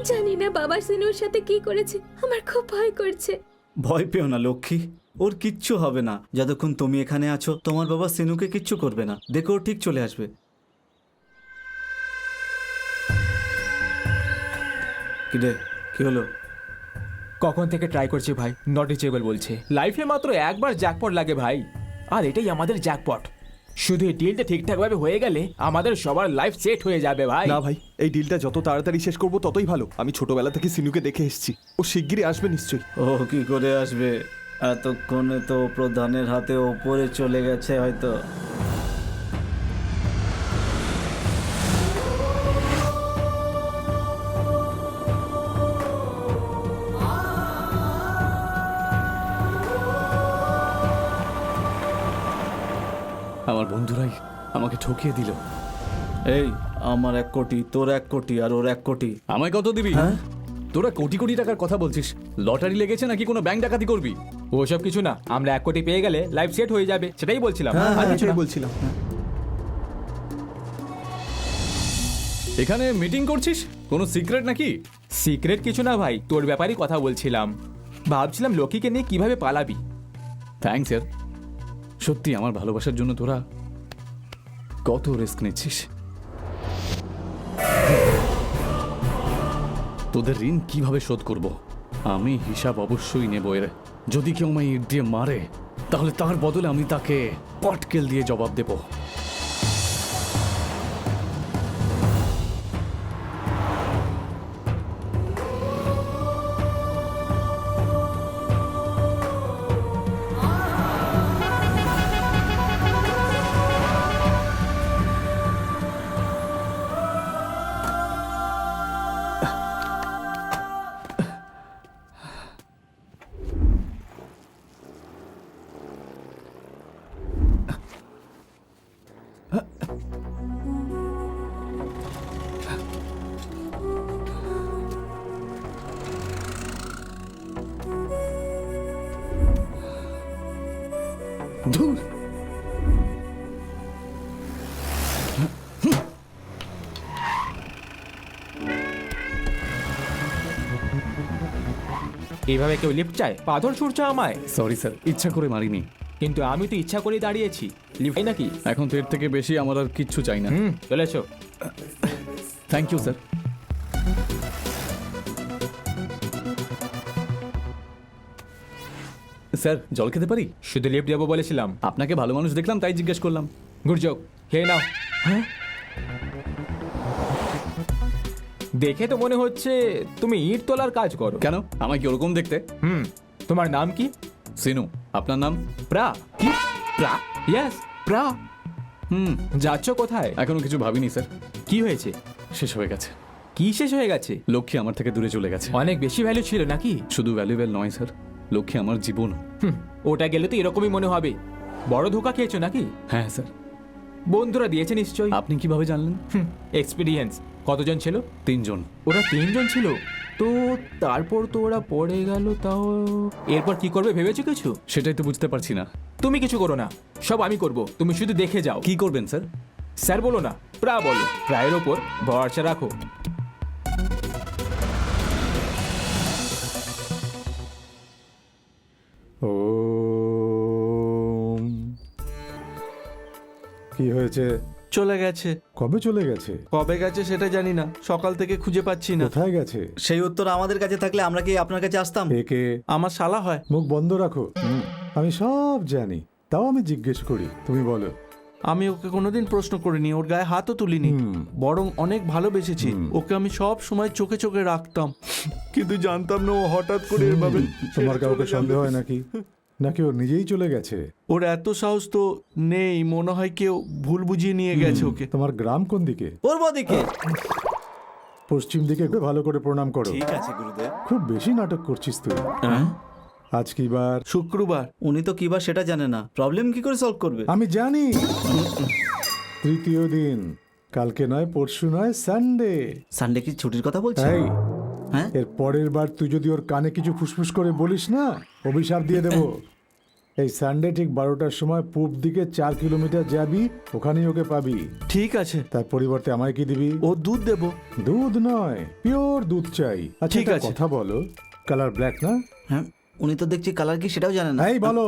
S2: জানি না বাবা সিনুর সাথে কি করেছে, আমার খুব ভয় করছে।
S5: ভয় পেও না লক্ষ্মী, ওর কিচ্ছু হবে না। যতক্ষণ তুমি এখানে আছো তোমার বাবা সিনুকে কিচ্ছু করবে না। দেখো ও ঠিক চলে আসবে। কি রে, কি হলো?
S1: কখন থেকে ট্রাই করছি ভাই, নট রিচেবল বলছে। লাইফে মাত্র একবার জ্যাকপট লাগে ভাই, আর এটাই আমাদের জ্যাকপট। শুধু এই ডিলটা ঠিকঠাক ভাবে হয়ে গেলে আমাদের সবার লাইফ সেট হয়ে যাবে ভাই।
S9: না ভাই, এই ডিলটা যত তাড়াতাড়ি শেষ করবো ততই ভালো। আমি ছোটবেলা থেকে সিনুকে দেখে এসেছি, ও শিগগিরই আসবে নিশ্চয়ই।
S5: ও কি করে আসবে? এতক্ষণে তো প্রধানের হাতে ওপরে চলে গেছে হয়তো।
S3: আমার বন্ধুরাই আমাকে ঠকিয়ে দিল।
S5: এই আমার 1 কোটি, তোর 1 কোটি, আর ওর 1 কোটি।
S3: আমায় কত দিবি? তোরা কোটি কোটি টাকার কথা বলছিস, লটারি লেগেছে নাকি কোনো ব্যাংক ডাকাতি করবি?
S1: ওসব কিছু না, আমরা 1 কোটি পেয়ে গেলে লাইফ সেট হয়ে যাবে, সেটাই বলছিলাম। আর কিছু না।
S9: বলছিলাম।
S3: এখানে মিটিং করছিস? কোনো সিক্রেট নাকি?
S1: সিক্রেট কিছু না ভাই, তোর ব্যাপারেই কথা বলছিলাম। ভাবছিলাম লকিকে নিয়ে কিভাবে পালাবি।
S3: Thanks sir. সত্যি আমার ভালোবাসার জন্য তোরা কত রিস্ক নিচ্ছিস। তোদের ঋণ কিভাবে শোধ করব আমি হিসাব অবশ্যই নেব এর। যদি কেউ আমায় ইট দিয়ে মারে তাহলে তার বদলে আমি তাকে পটকেল দিয়ে জবাব দেব। ধুর,
S1: এইভাবে কেউ লিফট চায়? পাথর ছুড়ছো আমায়?
S3: সরি স্যার, ইচ্ছা করে মারিনি।
S1: কিন্তু আমি তো ইচ্ছা করে দাঁড়িয়েছি। লিফট নাকি?
S3: এখন তো এর থেকে বেশি আমার আর কিচ্ছু চাই না।
S1: চলেছো।
S3: Thank you sir. স্যার জল খেতে পারি?
S1: শুধু লিফট যাবো বলেছিলাম।
S3: আপনাকে ভালো মানুষ দেখলাম তাই জিজ্ঞেস করলাম।
S1: গুরজোক, খেয়ে নাও। দেখে তো মনে হচ্ছে তুমি ইট তোলার কাজ করো।
S3: কেন, আমায় কি ওরকম দেখতে?
S1: তোমার নাম কি?
S3: সিনু। আপনার নাম?
S1: প্রা। কি? প্রা? ইয়েস, প্রা। যাচ্ছ কোথায়?
S3: এখনো কিছু ভাবিনি স্যার।
S1: কি হয়েছে?
S3: শেষ হয়ে গেছে।
S1: কি শেষ হয়ে গেছে?
S3: লক্ষ্মী আমার থেকে দূরে চলে গেছে।
S1: অনেক বেশি ভ্যালু ছিল নাকি?
S3: শুধু ভ্যালুয়েবল নয় স্যার, লক্ষ্মী আমার জীবন।
S1: ওটা গেলে তো এরকমই মনে হবে। বড় ধোকা খেয়েছো নাকি?
S3: হ্যাঁ স্যার।
S1: বন্ধুরা দিয়েছে নিশ্চয়ই।
S3: আপনি কিভাবে জানলেন?
S1: এক্সপিরিয়েন্স। কতজন ছিল?
S3: 3 জন।
S1: ওরা 3 জন ছিল তো তারপর তো ওরা পড়ে গেল, তাও এরপর কি করবে ভেবেছো কিছু?
S3: সেটাই তো বুঝতে পারছি না।
S1: তুমি কিছু করো না, সব আমি করব, তুমি শুধু দেখে যাও।
S3: কি করবেন স্যার?
S1: স্যার বলো না, প্রা বলো। প্রায়ের ওপর ভরসা রাখো।
S8: ওম। কি হয়েছে?
S6: চলে গেছে।
S8: কবে চলে গেছে?
S6: কবে গেছে সেটা জানি না, সকাল থেকে খুঁজে পাচ্ছি না।
S8: কোথায় গেছে?
S5: সেই উত্তর আমাদের কাছে থাকলে আমরা কি আপনার কাছে আসতাম?
S8: একে
S6: আমার শালা হয়।
S8: মুখ বন্ধ রাখো। আমি সব জানি, তাও আমি জিজ্ঞেস করি, তুমি বলো।
S6: আমি ওকে কোনোদিন প্রশ্ন করিনি, ওর গায়ে হাতও তুলিনি, বরং অনেক ভালোবেসেছি ওকে। আমি সব সময় চোখে চোখে রাখতাম, কিন্তু জানতাম না ও হঠাৎ করে এভাবে।
S8: তোমার কাউকে সন্দেহ হয় নাকি? নাকি ও নিজেই চলে গেছে?
S6: ওর এত সাহস তো নেই, মনে হয় কেউ ভুল বুঝিয়ে নিয়ে গেছে ওকে।
S8: তোমার গ্রাম কোন দিকে?
S5: পূর্ব দিকে।
S8: পশ্চিম দিকে ভালো করে প্রণাম করো।
S5: ঠিক আছে গুরুদেব।
S8: খুব বেশি নাটক করছিস তুই। আজ কি বার?
S6: শুক্রবার।
S5: উনি তো কি বার সেটা জানে না, প্রবলেম কি করে সলভ করবে?
S8: আমি জানি। তৃতীয় দিন, কালকে নয়, পরশু নয়, সানডে।
S5: সানডে কি ছুটির কথা বলছেন?
S8: এই,
S5: হ্যাঁ,
S8: এর পরের বার তুই যদি ওর কানে কিছু ফুসফুস করে বলিস না, অভিশাপ দিয়ে দেব। এই সানডে ঠিক 12টার সময় পূব দিকে 4 কিলোমিটার যাবি, ওখানেই ওকে পাবি।
S6: ঠিক আছে।
S8: তার পরিবর্তে আমায় কি দিবি?
S6: ও দুধ দেবো।
S8: দুধ নয়, পিওর দুধ চাই। আচ্ছা,
S6: ঠিক
S8: একটা
S6: আছে।
S8: কথা বলো, কালার ব্ল্যাক না?
S5: হ্যাঁ, উনি তো দেখছি কালার কি সেটাও জানেন না।
S8: এই বলো,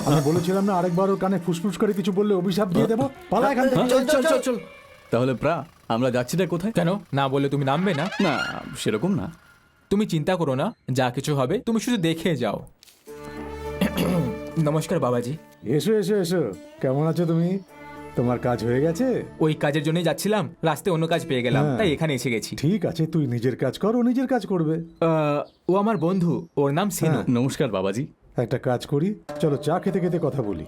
S8: আমি বলেছিলাম না আরেকবার ওর কানে ফুসফুস করে কিছু বললে অভিশাপ দিয়ে দেবো? পালা এখান থেকে।
S5: চল চল চল চল।
S3: তাহলে প্রা, আমরা যাচ্ছি না কোথায়?
S1: কেন না বলে তুমি নামবে না?
S3: না, সেরকম না।
S1: তুমি চিন্তা করো না, যা কিছু হবে তুমি শুধু দেখে যাও। নমস্কার বাবাজি।
S8: এসো এসো এসো, কেমন আছো তুমি? তোমার কাজ হয়ে গেছে?
S1: ওই কাজের জন্যই যাচ্ছিলাম, রাস্তায় অন্য কাজ পেয়ে গেলাম,
S8: হ্যাঁ।
S1: তাই এখানে এসে গেছি।
S8: ঠিক আছে, তুই নিজের কাজ কর, ও নিজের কাজ করবে।
S1: ও আমার বন্ধু, ওর নাম সিনু।
S3: নমস্কার বাবাজি।
S8: একটা কাজ করি, চলো চা খেতে খেতে কথা বলি।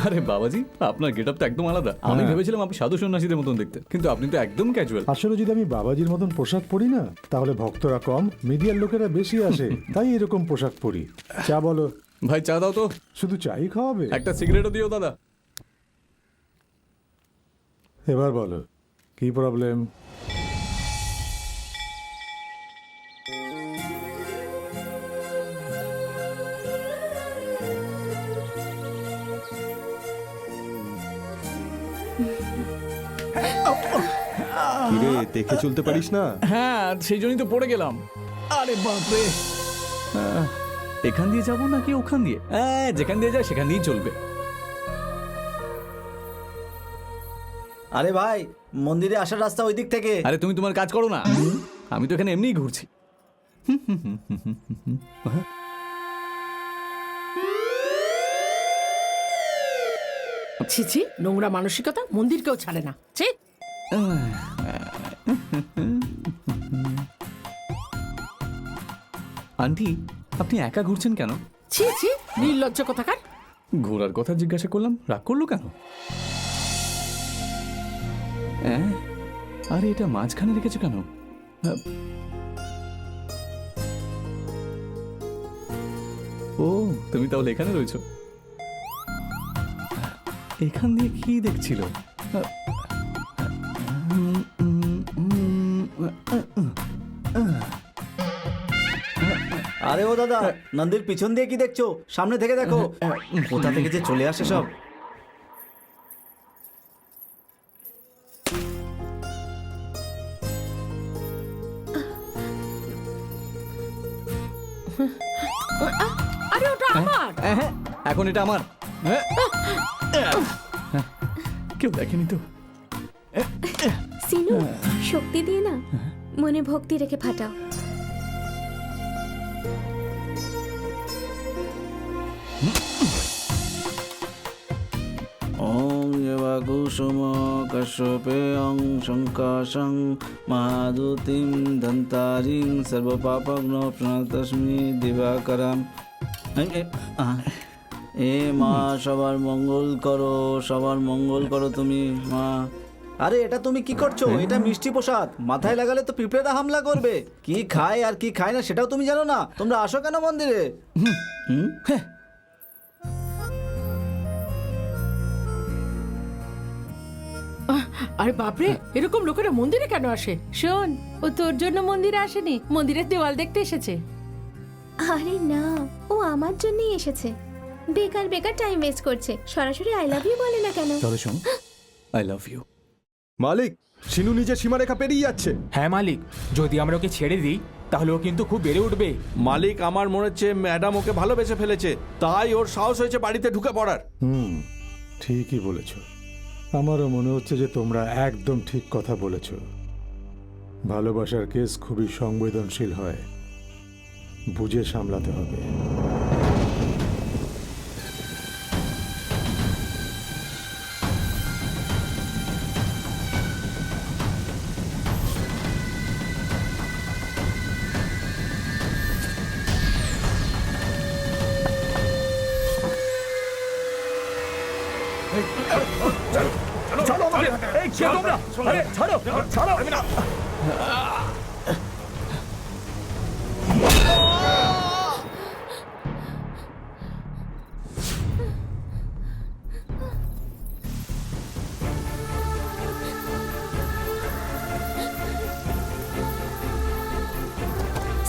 S3: আরে বাবাজি, আপনার গেটআপ তো একদম আলাদা। আমি
S8: হ্যাঁ।
S3: ভেবেছিলাম আপনি সাধু সন্ন্যাসীদের মতন দেখতে, কিন্তু আপনি তো একদম ক্যাজুয়াল।
S8: আসলে যদি আমি বাবাজির মতন পোশাক পরি না, তাহলে ভক্তরা কম, মিডিয়ার লোকেরা বেশি আসে, তাই এরকম পোশাক পরি। চা বলো।
S3: ভাই চা দাও তো।
S8: শুধু চাই খাওয়াবে?
S3: একটা সিগারেটও দিও দাদা।
S8: এবার বলো, কি প্রবলেম?
S9: কিরে, দেখে চলতে পারিস না?
S3: হ্যাঁ, সেই জন্যই তো পড়ে গেলাম। আরে বাপরে, এখান দিয়ে যাবো নাকি ওখান দিয়ে? যেখান দিয়ে যায় সেখান দিয়েই চলবে।
S5: আরে ভাই, মন্দিরে আসার রাস্তা ওই দিক থেকে।
S3: আরে তুমি তোমার কাজ করো না, আমি তো এখানে এমনিই ঘুরছি।
S7: ছি ছি, নোংরা মানসিকতা, মন্দিরকেও ছাড়ে না। ছি।
S3: আন্টি, আপনি একা ঘুরছেন কেন?
S7: ছি ছি, নির্লজ্জ কোথাকার।
S3: ঘোরার কথা জিজ্ঞাসা করলাম, রাগ করলো কেন? আরে এটা মাঝখানে রেখেছো কেন? ও, তুমি তাহলে এখানে রয়েছো। এখান দিয়ে কি দেখছিল?
S5: আরে ও দাদা, নন্দির পিছন দিয়ে কি দেখছো? সামনে থেকে দেখো, কোথা থেকে যে চলে আসে সব।
S7: আরে ওটা আমার।
S3: এখন এটা আমার। কেউ দেখেনি তো?
S2: সিনু, শক্তি দিয়ে না, মনে ভক্তি রেখে ফাটাও।
S5: ওম কুসুম কশ্যপেয়ং শঙ্কাশং মহাদুতিম দন্তারিং সর্বপাপগ্ন প্রণতস্মি দিবাকরাম। এ মা, সবার মঙ্গল করো, সবার মঙ্গল করো তুমি মা। আরে এটা তুমি কি করছো? এটা মিষ্টি প্রসাদ, মাথায় লাগালে তো পিঁপড়েরা হামলা করবে। কি খায় আর কি খায় না সেটাও তুমি জানো না? তোমরা আসো কেন মন্দিরে? হুম?
S7: আরে বাপরে, এরকম লোকেরা মন্দিরে কেন আসে? শোন, ও তোর জন্য মন্দিরে আসেনি, মন্দিরের দেওয়াল দেখতে এসেছে।
S2: আরে না, ও আমার জন্যই এসেছে। বেকার বেকার টাইম ওয়েস্ট করছে, সরাসরি আই লাভ ইউ বলে না কেন?
S3: তাহলে শোন, আই লাভ ইউ।
S9: মালিক, শিনু নিজের সীমারেখা পেরিয়ে যাচ্ছে।
S1: হ্যাঁ মালিক, যদি আমরা ওকে ছেড়ে দিই তাহলে ও কিন্তু খুব বেড়ে উঠবে।
S6: মালিক, আমার মনে হচ্ছে ম্যাডাম ওকে ভালোবেসে ফেলেছে, তাই ওর সাহস হয়েছে বাড়িতে ঢুকে পড়ার।
S8: ঠিকই বলেছ। আমারও মনে হচ্ছে যে তোমরা একদম ঠিক কথা বলেছ। ভালোবাসার কেস খুবই সংবেদনশীল হয়, বুঝে সামলাতে হবে।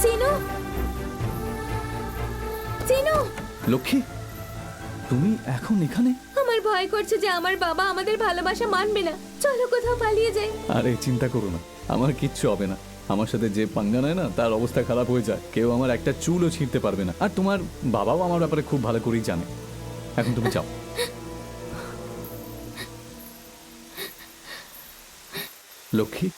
S2: সিনু, সিনু,
S3: লক্ষ্মী, তুমি এখন এখানে?
S2: আমার ভয় করছে যে আমার বাবা আমাদের ভালোবাসা মানবে না। চলো কোথাও পালিয়ে যাই।
S3: আরে চিন্তা করো না, আমার কিচ্ছু হবে না। আমার সাথে যে পাঙ্গা নেয় না, তার অবস্থা খারাপ হয়ে যায়। কেউ আমার একটা চুলও ছিঁড়তে পারবে না। আর তোমার বাবাও আমার ব্যাপারে খুব ভালো করেই জানে। এখন তুমি যাও। লক্ষ্মী,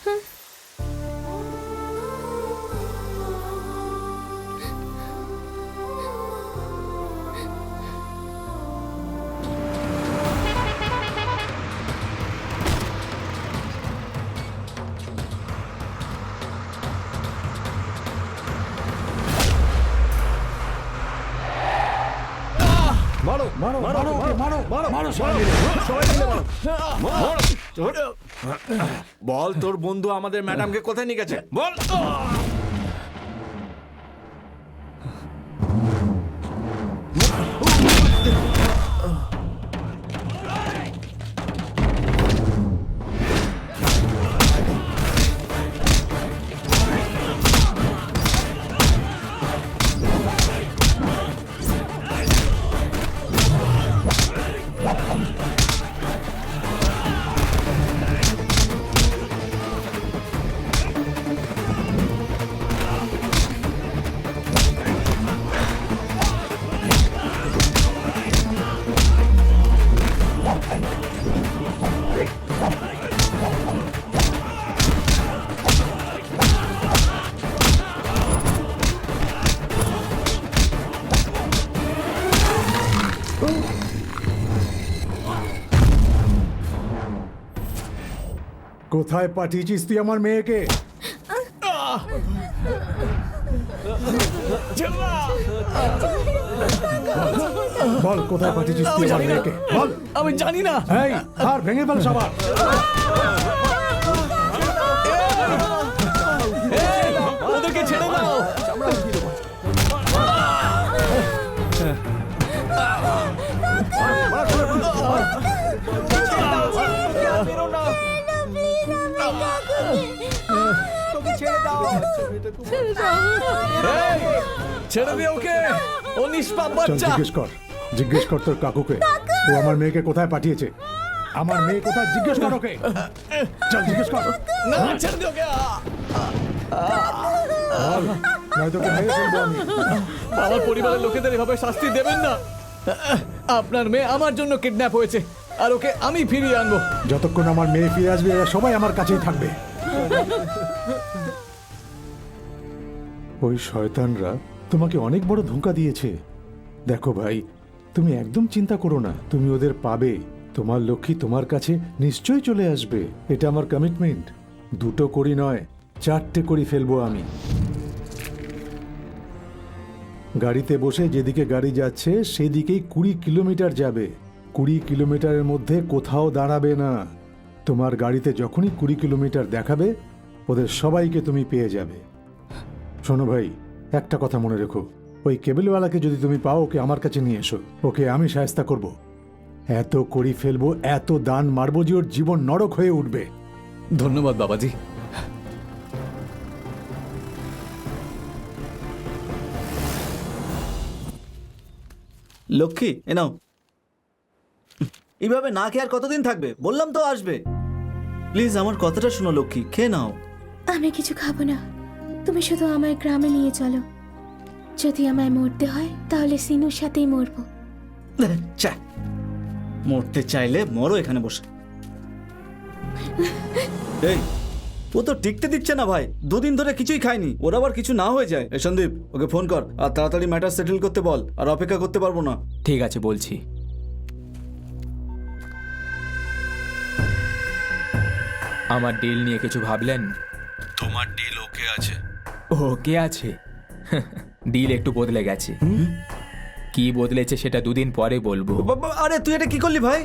S6: বল, তোর বন্ধু আমাদের ম্যাডামকে কোথায় নিয়ে গেছে বল।
S8: কোথায় পাঠিয়েছিস তুই আমার মেয়েকে? বল, কোথায় পাঠিয়েছিস তুই আমার মেয়েকে? বল।
S3: আমি জানি না।
S8: এই, আর ভেঙে ফেল সবার।
S3: ওদেরকে ছেড়ে দাও। ছেড়ে দে ওকে, ও নিষ্পাপ
S8: চল
S3: বাচ্চা।
S8: জিজ্ঞেস কর তোর কাকুকে, ও আমার মেয়েকে কোথায় পাঠিয়েছে। আমার মেয়ে কোথায়, জিজ্ঞেস কর ওকে। চল জিজ্ঞেস কর।
S3: না, ছেড়ে দে ওকে।
S8: বল, নয়তো ওকে মেরে ফেলবো আমি।
S3: আমার পরিবারের লোকেদের এভাবে শাস্তি দেবেন না। আপনার মেয়ে আমার জন্য কিডন্যাপ হয়েছে, আর ওকে আমি ফিরিয়ে আনবো।
S8: যতক্ষণ আমার মেয়ে ফিরে আসবে এরা সবাই আমার কাছেই থাকবে। ওই শয়তানরা তোমাকে অনেক বড় ধোঁকা দিয়েছে। দেখো ভাই, তুমি একদম চিন্তা করো না, তুমি ওদের পাবে। তোমার লক্ষ্মী তোমার কাছে নিশ্চয়ই চলে আসবে, এটা আমার কমিটমেন্ট। 2টো করি নয়, 4টে করি ফেলবো আমি। গাড়িতে বসে যেদিকে গাড়ি যাচ্ছে সেদিকেই 20 কিলোমিটার যাবে। 20 কিলোমিটারের মধ্যে কোথাও দাঁড়াবে না। তোমার গাড়িতে যখনই 20 কিলোমিটার দেখাবে ওদের সবাইকে তুমি পেয়ে যাবে। শোনো ভাই, একটা কথা মনে রেখো, ওই কেবলওয়ালাকে যদি তুমি পাও ওকে আমার কাছে নিয়ে এসো, ওকে আমি সাহায্য করব। এত করি ফেলবো, এত দান মারবো যে ওর জীবন নরক হয়ে উঠবে।
S3: ধন্যবাদ বাবাজি।
S5: লক্ষ্মী এ নাও। এইভাবে না খেয়ে আর কতদিন থাকবে? বললাম তো আসবে। প্লিজ আমার কথাটা শোনো লক্ষ্মী, খেয়ে নাও।
S2: আমি কিছু খাবো না, তুমি শুধু আমায় গ্রামে নিয়ে চলো। যদি আমায় মরতে হয় তাহলে সিনুর সাথেই মরবো।
S5: চা, মরতে চাইলে মরো এখানে বসে। এই, ও তো টিকতে দিচ্ছে না ভাই, 2 দিন ধরে কিছুই খায়নি। ওর আবার কিছু না হয়ে যায়। এই সন্দীপ, ওকে ফোন কর আর তাড়াতাড়ি ম্যাটার সেটেল করতে বল। আর অপেক্ষা করতে পারবো না।
S1: ঠিক আছে, বলছি। আমার ডিল নিয়ে কিছু ভাবলেন?
S10: তোমার ডিল ওকে আছে।
S1: ওকে আছে? ডিল একটু বদলে গেছে। কি বদলেছে সেটা 2 দিন পরে বলবো।
S5: আরে তুই এটা কি করলি ভাই?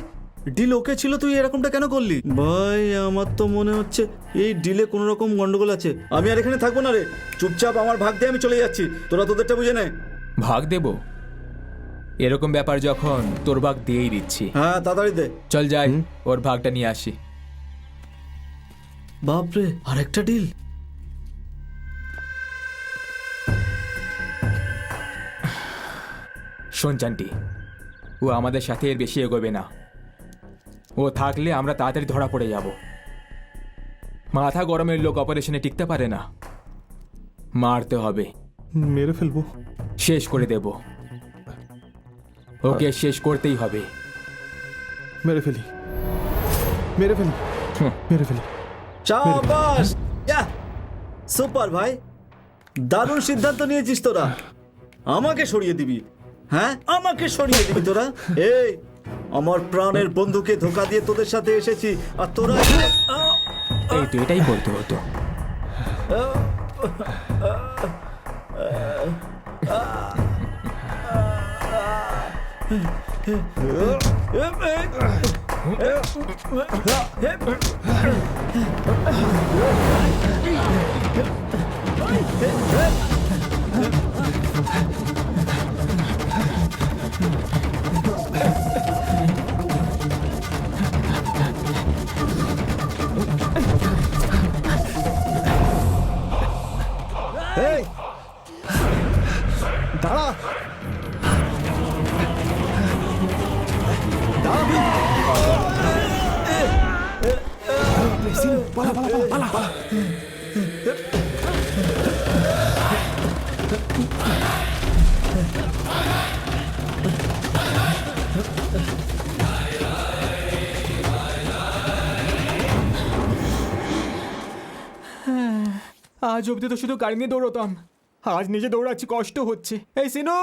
S5: ডিল ওকে ছিল, তুই এরকমটা কেন করলি? ভাই আমার তো মনে হচ্ছে এই ডিলে কোনো রকম গন্ডগোল আছে। আমি আর এখানে থাকবো না রে, চুপচাপ আমার ভাগ দিয়ে আমি চলে যাচ্ছি। তোরা তোদেরটা বুঝে নে।
S1: ভাগ দেব? এরকম ব্যাপার যখন, তোর ভাগ দিয়েই দিচ্ছি।
S5: হ্যাঁ তাড়াতাড়ি দে।
S1: চল যাই, ওর ভাগটা নিয়ে আসি।
S5: বাপরে, আরেকটা ডিল।
S1: শোন চান্টি, ও আমাদের সাথে এর বেশি এগোবে না। ও থাকলে আমরা তাড়াতাড়ি ধরা পড়ে যাব। মাথা গরমের লোক অপারেশনে টিকতে পারে না। মারতে হবে,
S9: মেরে ফেলবো।
S1: শেষ করে দেব। ওকে শেষ করতেই হবে।
S9: মেরে ফেলি, মেরে ফেলি, মেরে ফেলি।
S5: শাবাশ! ইয়াহ! সুপার ভাই, দারুণ সিদ্ধান্ত নিয়েছিস তোরা। আমাকে সরিয়ে দিবি? হ্যাঁ, আমাকে সরিয়ে দিবি তোরা? এই, আমার প্রাণের বন্ধুকে ধোকা দিয়ে তোদের সাথে এসেছি, আর তোরা
S1: এই তো এটাই বলতে হতো।
S9: এই দাঁড়া,
S1: আজ অব্দি তো শুধু গাড়ি নিয়ে দৌড়তাম, আজ নিজে দৌড়াচ্ছি, কষ্ট হচ্ছে। এই সিনু,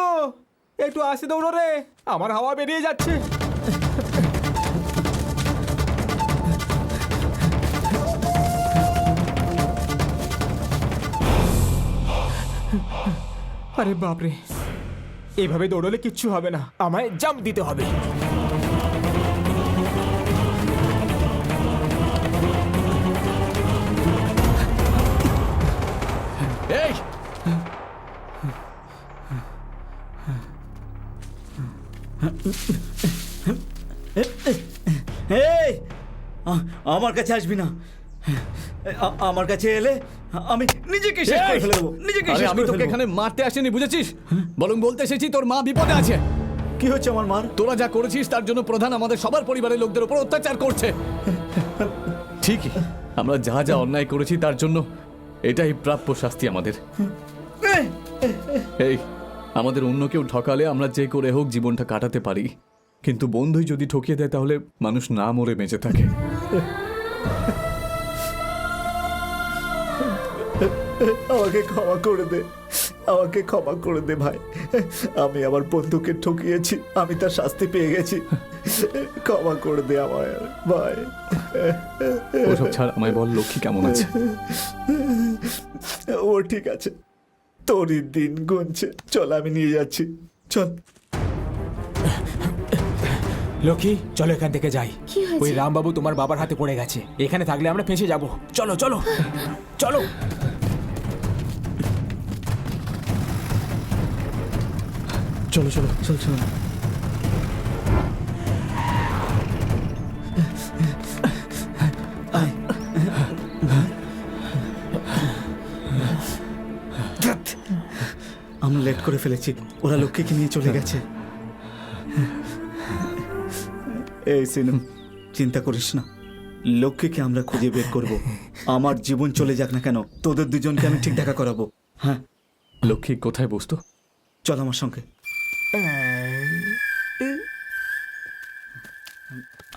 S1: একটু আসতে দৌড়ো রে, আমার হাওয়া বেরিয়ে যাচ্ছে। আরে বাপরে, এইভাবে দৌড়লে কিচ্ছু হবে না, আমায় জাম্প দিতে হবে।
S3: এই
S5: এই, আমার কাছে আসবি না। আমার কাছে এলে আমি নিজেকে শেষ করে ফেলে দেবো, নিজেকে
S3: আরে
S5: শেষ
S3: আমি
S5: করে
S3: তোকে
S5: ফেলবো।
S3: এখানে মারতে আসিনি, বুঝেছিস? বরং বলতে এসেছি তোর মা বিপদে আছে।
S5: কি হচ্ছে আমার মার?
S3: তোরা যা করেছিস তার জন্য প্রধান আমাদের সবার পরিবারের লোকদের উপর অত্যাচার করছে। ঠিকই, আমরা যা যা অন্যায় করেছি তার জন্য এটাই প্রাপ্য শাস্তি আমাদের। এই, আমাদের অন্য কেউ ঠকালে আমরা যে করে হোক জীবনটা কাটাতে পারি, কিন্তু বন্ধুই যদি ঠকিয়ে দেয় তাহলে মানুষ না মরে বেঁচে থাকে।
S5: আমাকে ক্ষমা করে দে, আমাকে ক্ষমা করে দে ভাই। আমি আমার বন্ধুকে ঠকিয়েছি, আমি তার শাস্তি পেয়ে গেছি। ক্ষমা করে দে আমায় ভাই।
S3: ওসব ছাড়, আমায় বল লক্ষ্মী কেমন আছে?
S5: ও ঠিক আছে, তোরই দিন গুনছে। চল আমি নিয়ে যাচ্ছি, চল।
S1: লক্ষ্মী, চলো এখান থেকে যাই।
S2: কি হয়েছে?
S1: ওই রামবাবু তোমার বাবার হাতে পড়ে গেছে, এখানে থাকলে আমরা ফেঁসে যাব। চলো চলো চলো।
S6: চলো চলো
S5: চল চল। আয়। ধ্যাৎ, আমরা লেট করে ফেলেছি, ওরা লক্ষ্মীকে নিয়ে চলে গেছে। এই সিনু, চিন্তা করিস না, লক্ষ্মীকে আমরা খুঁজে বের করব। আমার জীবন চলে যাক না কেন, তোদের দুজনকে আমি ঠিক দেখা করাবো। হ্যাঁ,
S3: লক্ষ্মী কোথায় বসতো?
S5: চল আমার সঙ্গে।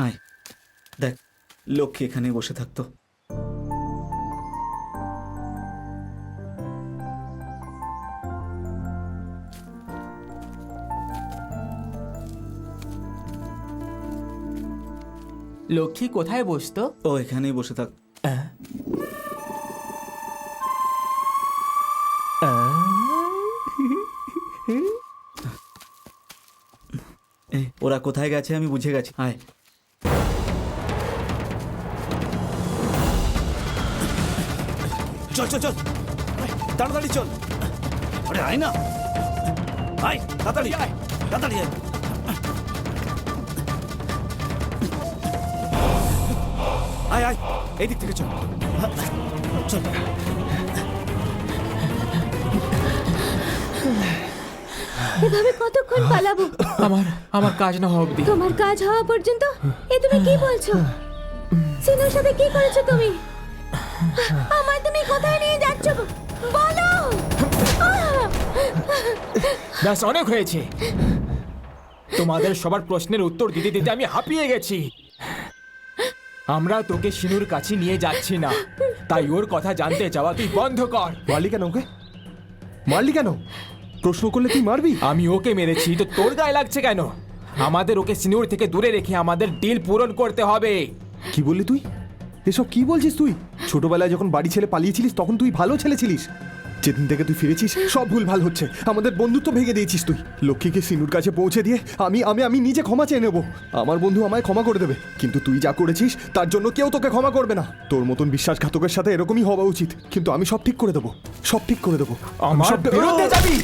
S5: আয়, দেখ, লক্ষ্মী এখানে বসে থাকতো।
S1: লক্ষ্মী কোথায় বসতো?
S5: ও এখানেই বসে থাক। ওরা কোথায় গেছে আমি বুঝে গেছি। আয়, চল চল চল, তাড়াতাড়ি চল। আরে আয় না, আয় তাড়াতাড়ি, আয় তাড়াতাড়ি, আয়। আয় আয়, এই দিক থেকে চল চল।
S2: এভাবে কতক্ষণ পালাবো?
S1: আমার কাজ না হওয়া অবধি।
S2: তোমার কাজ হওয়া পর্যন্ত? এ তুমি কি বলছো? সিনুর সাথে কি করেছো তুমি? আমার তুমি কোথায় নিয়ে যাচ্ছ বলো।
S1: ব্যাস, অনেক হয়েছে। তোমাদের সবার প্রশ্নের উত্তর দিতে দিতে আমি হাঁপিয়ে গেছি। আমরা তোকে সিনুর কাছে নিয়ে যাচ্ছি না, তাই ওর কথা জানতে চাওয়া তুই বন্ধ কর।
S9: মারলি কেন ওকে? মারলি কেন? প্রশ্ন করলে তুই মারবি?
S1: আমি ওকে মেরেছি তো তোর গায়ে লাগছে কেন? আমাদের ওকে সিনুর থেকে দূরে রেখে আমাদের ডিল পূরণ করতে হবে।
S9: কি বললি তুই? এসব কি বলছিস তুই? ছোটবেলায় যখন বাড়ি ছেড়ে পালিয়েছিলিস তখন তুই ভালো ছেলে ছিলিস। যেদিন থেকে তুই ফিরেছিস সব ভুল ভাল হচ্ছে। আমাদের বন্ধুত্ব ভেঙে দিয়েছিস তুই। লক্ষ্মীকে সিনুর কাছে পৌঁছে দিয়ে আমি আমি আমি নিজে ক্ষমা চেয়ে নেব। আমার বন্ধু আমায় ক্ষমা করে দেবে, কিন্তু তুই যা করেছিস তার জন্য কেউ তোকে ক্ষমা করবে না। তোর মতন বিশ্বাসঘাতকের সাথে এরকমই হওয়া উচিত। কিন্তু আমি সব ঠিক করে দেবো, সব ঠিক করে দেবো।
S1: আমার বিরুদ্ধে যাবি?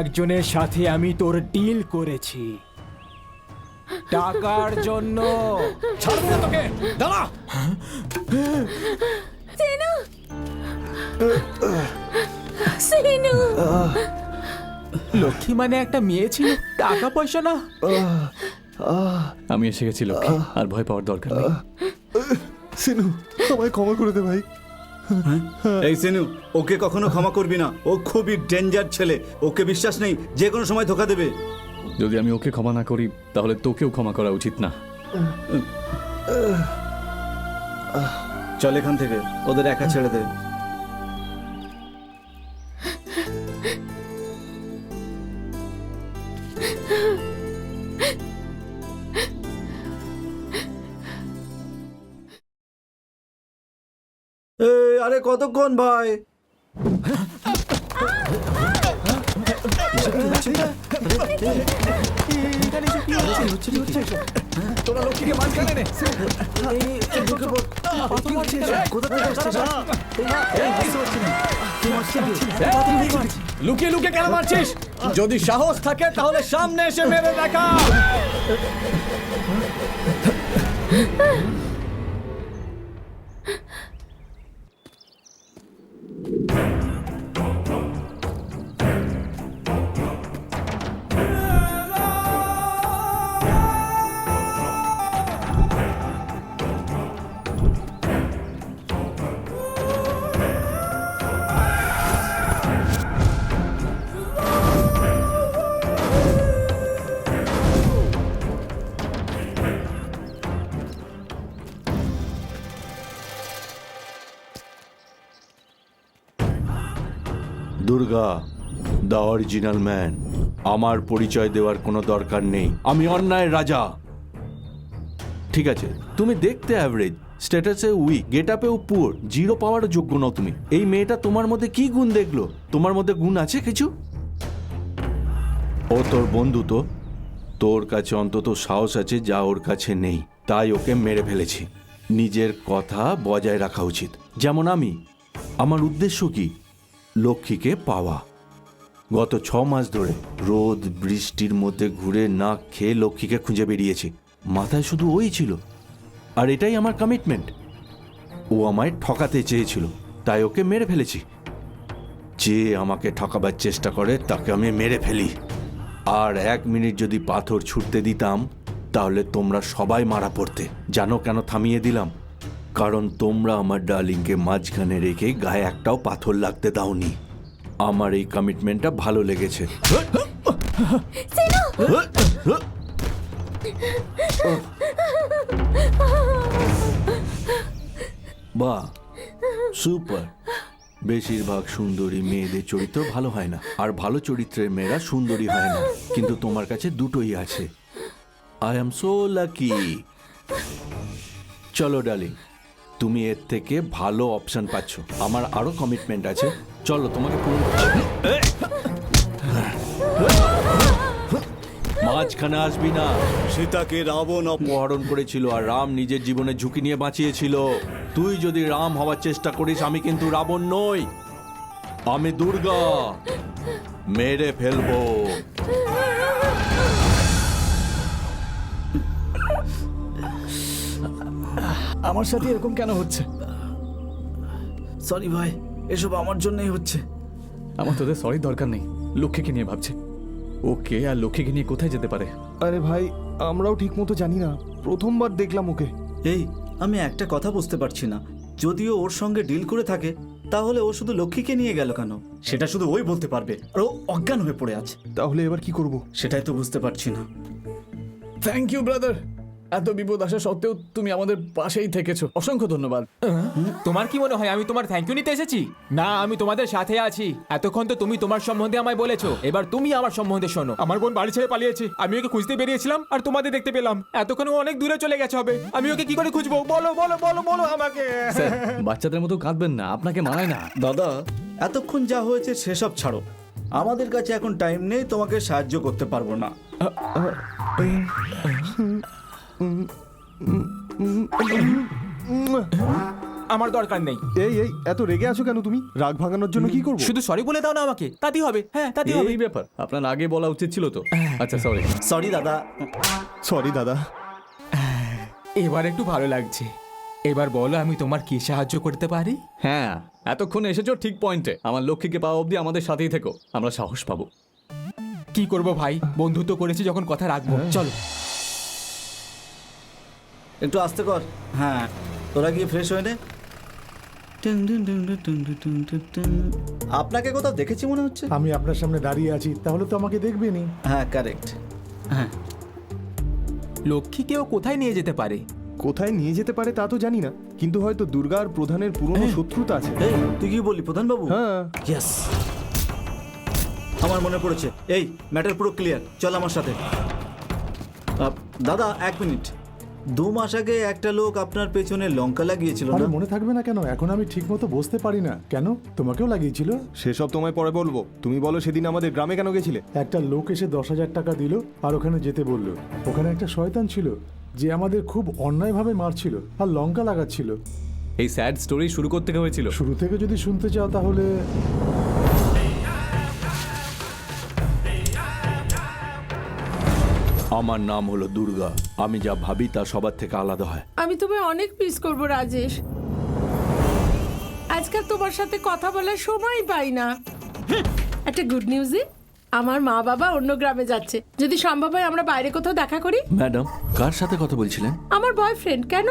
S1: একজনের সাথে আমি তোর ডিল করেছি টাকার জন্য। ছাড়বো না তোকে, দাঁড়া।
S2: সিনু, সিনু।
S1: লক্ষ্মী মানে একটা মেয়ে ছিল, টাকা পয়সা না।
S3: আমি এসে গেছি লক্ষ্মী, আর ভয় পাওয়ার দরকার নেই।
S9: সিনু, আমায় ক্ষমা করে দে ভাই।
S5: এই সিনু, ওকে কখনো ক্ষমা করবি না। ও খুবই ডেঞ্জার ছেলে, ওকে বিশ্বাস নেই, যে কোনো সময় ধোকা দেবে।
S3: যদি আমি ওকে ক্ষমা না করি তাহলে তোকেও ক্ষমা করা উচিত না।
S5: চল এখান থেকে, ওদের একা ছেড়ে দে। আরে কতক্ষণ ভাই?
S3: তোরা লক্ষ্মীকে মাঝখানে নে। লুকিয়ে লুকিয়ে কেন মারছিস? যদি সাহস থাকে তাহলে সামনে এসে মেরে দেখা।
S6: Durga, the original man. আমার পরিচয় দেওয়ার কোনো দরকার নেই। আমি অন্যায়ের রাজা। ঠিক আছে, তুমি দেখতে অ্যাভারেজ, স্ট্যাটাসে উইক, গেট আপেও পুয়ার, জিরো পাওয়ারও যোগ্য নও তুমি। এই মেয়েটা তোমার মধ্যে কি গুণ দেখলো? তোমার মধ্যে গুণ আছে কিছু? ও তোর বন্ধু তো, তোর কাছে অন্তত সাহস আছে যা ওর কাছে নেই, তাই ওকে মেরে ফেলেছি। নিজের কথা বজায় রাখা উচিত। যেমন আমার উদ্দেশ্য কি? লক্ষ্মীকে পাওয়া। গত 6 মাস ধরে রোদ বৃষ্টির মধ্যে ঘুরে না খেয়ে লক্ষ্মীকে খুঁজে বেরিয়েছি। মাথায় শুধু ওই ছিল, আর এটাই আমার কমিটমেন্ট। ও আমায় ঠকাতে চেয়েছিল, তাই ওকে মেরে ফেলেছি। যে আমাকে ঠকাবার চেষ্টা করে তাকে আমি মেরে ফেলি। আর 1 মিনিট যদি পাথর ছুটতে দিতাম তাহলে তোমরা সবাই মারা পড়তে। জানো কেন থামিয়ে দিলাম? কারণ তোমরা আমার ডার্লিংকে মাঝখানে রেখে গায়ে একটাও পাথর লাগতে দাওনি। আমার এই কমিটমেন্টটা ভালো লেগেছে। বাহ, সুপার। বেশিরভাগ সুন্দরী মেয়েদের চরিত্র ভালো হয় না, আর ভালো চরিত্রের মেয়েরা সুন্দরী হয় না। কিন্তু তোমার কাছে দুটোই আছে। I am so lucky. চলো ডার্লিং, তুমি এর থেকে ভালো অপশন পাচ্ছ। আমার আরো কমিটমেন্ট আছে, চলো তোমাকে পূরণ করছি। মাঝখানে আসবি না।
S5: সীতাকে রাবণ
S6: অপহরণ করেছিল আর রাম নিজের জীবনে ঝুঁকি নিয়ে বাঁচিয়েছিল। তুই যদি রাম হওয়ার চেষ্টা করিস, আমি কিন্তু রাবণ নই, আমি দুর্গা। মেরে ফেলবো।
S5: আমার সাথে এরকম কেন হচ্ছে? সরি ভাই, এসব আমার জন্যই হচ্ছে। আমার তোদের সরি দরকার নেই। লক্ষ্মীকে নিয়ে ভাবছে। ওকে আর লক্ষ্মীকে নিয়ে কোথায় যেতে পারে?
S9: আরে ভাই, আমরাও ঠিক মতো জানি না, প্রথমবার দেখলাম ওকে।
S5: এই, আমি একটা কথা বুঝতে পারছি না। যদিও ওর সঙ্গে ডিল করে থাকে, তাহলে ও শুধু লক্ষ্মীকে নিয়ে গেল কেন? সেটা শুধু ওই বলতে পারবে। আর ও অজ্ঞান হয়ে পড়ে আছে।
S9: তাহলে এবার কি করব?
S5: সেটাই তো বুঝতে পারছি না। থ্যাংক ইউ ব্রাদার, এত বিপদ আসা সত্ত্বেও তুমি আমাদের পাশেই থেকেছো। অসংখ্য ধন্যবাদ।
S1: তোমার কি মনে হয় আমি তোমার থ্যাংক ইউ নিতে এসেছি? না, আমি তোমাদের সাথে আছি। এতক্ষণ তো তুমি তোমার সম্বন্ধে আমায় বলেছো, এবার তুমি আমার সম্বন্ধে শোনো। আমার বোন বাড়ি ছেড়ে পালিয়েছে, আমি ওকে খুঁজতে বেরিয়েছিলাম আর তোমাদের দেখতে পেলাম। এতক্ষণ ও অনেক দূরে চলে গেছে হবে। আমি ওকে কি করে খুঁজবো? বলো বলো বলো বলো আমাকে।
S3: বাচ্চাদের মতো কাঁদবেন না, আপনাকে মানায় না।
S5: দাদা, এতক্ষণ যা হয়েছে সেসব ছাড়ো। আমাদের কাছে এখন টাইম নেই, তোমাকে সাহায্য করতে পারবো না।
S1: আমার দরকার নেই।
S9: এই এই, এত রেগে আছো কেন তুমি? রাগ ভাঙানোর জন্য কি করব?
S1: শুধু সরি বলে দাও না আমাকে, তাতেই হবে। হ্যাঁ, তাতেই হবে।
S3: এই ব্যাপার আপনার আগে বলা উচিত ছিল তো। আচ্ছা সরি।
S5: সরি দাদা।
S9: সরি দাদা।
S1: এবার একটু ভালো লাগছে। এবার বলো আমি তোমার কি সাহায্য করতে পারি?
S3: হ্যাঁ, এতক্ষণ এসেছো ঠিক পয়েন্টে। আমার লক্ষ্মীকে পাওয়া অবধি আমাদের সাথেই থেকো, আমরা সাহস পাবো।
S1: কি করব ভাই, বন্ধুত্ব করেছি যখন কথা রাখবো। চলো।
S5: একটু আস্তে কর। হ্যাঁ, তোরা গিয়ে ফ্রেশ হয়ে নে। আপনাকে কোথাও দেখেছি মনে হচ্ছে।
S8: আমি আপনার সামনে দাঁড়িয়ে আছি, তাহলে তো আমাকে দেখবেনি।
S5: হ্যাঁ, কারেক্ট। হ্যাঁ,
S1: লক্ষ্মীকেও কোথায় নিয়ে যেতে পারে?
S9: কোথায় নিয়ে যেতে পারে তা তো জানি না, কিন্তু হয়তো দুর্গা আর প্রধানের পুরনো শত্রুতা আছে।
S5: এই তুই কি বললি প্রধান বাবু?
S9: হ্যাঁ।
S5: ইয়েস, আমার মনে পড়েছে। এই ম্যাটার পুরো ক্লিয়ার, চল আমার সাথে। দাদা 1 মিনিট। 2 মাস আগে একটা লোক আপনার পেছনে লঙ্কা লাগিয়েছিল
S8: আরে
S5: না?
S8: মনে থাকবে না কেন? এখন আমি ঠিক মতো বসতে পারি না। কেন, তোমাকেও লাগিয়েছিল?
S9: সেসব তোমায় পরে বলবো। তুমি বলো সেদিন আমাদের গ্রামে কেন গেছিলে?
S8: একটা লোক এসে 10,000 টাকা দিল আর ওখানে যেতে বলল। ওখানে একটা শয়তান ছিল যে আমাদের খুব অন্যায়ভাবে মারছিল আর লঙ্কা লাগাচ্ছিল।
S3: এই স্যাড স্টোরি শুরু করতে হয়েছিল।
S8: শুরু থেকে যদি শুনতে চাও তাহলে
S6: আমার নাম হলো দুর্গা। আমি যা ভাবি তা সবার থেকে আলাদা হয়।
S7: আমি তোমায় অনেক মিস করবো রাজেশ। আজকাল তোমার সাথে কথা বলার সময় পাই না। একটা গুড নিউজই, আমার মা বাবা অন্য গ্রামে যাচ্ছে। যদি সম্ভব হয় আমরা বাইরে কোথাও দেখা করি।
S6: ম্যাডাম, কার সাথে কথা বলছিলেন?
S7: আমার বয়ফ্রেন্ড। কেন?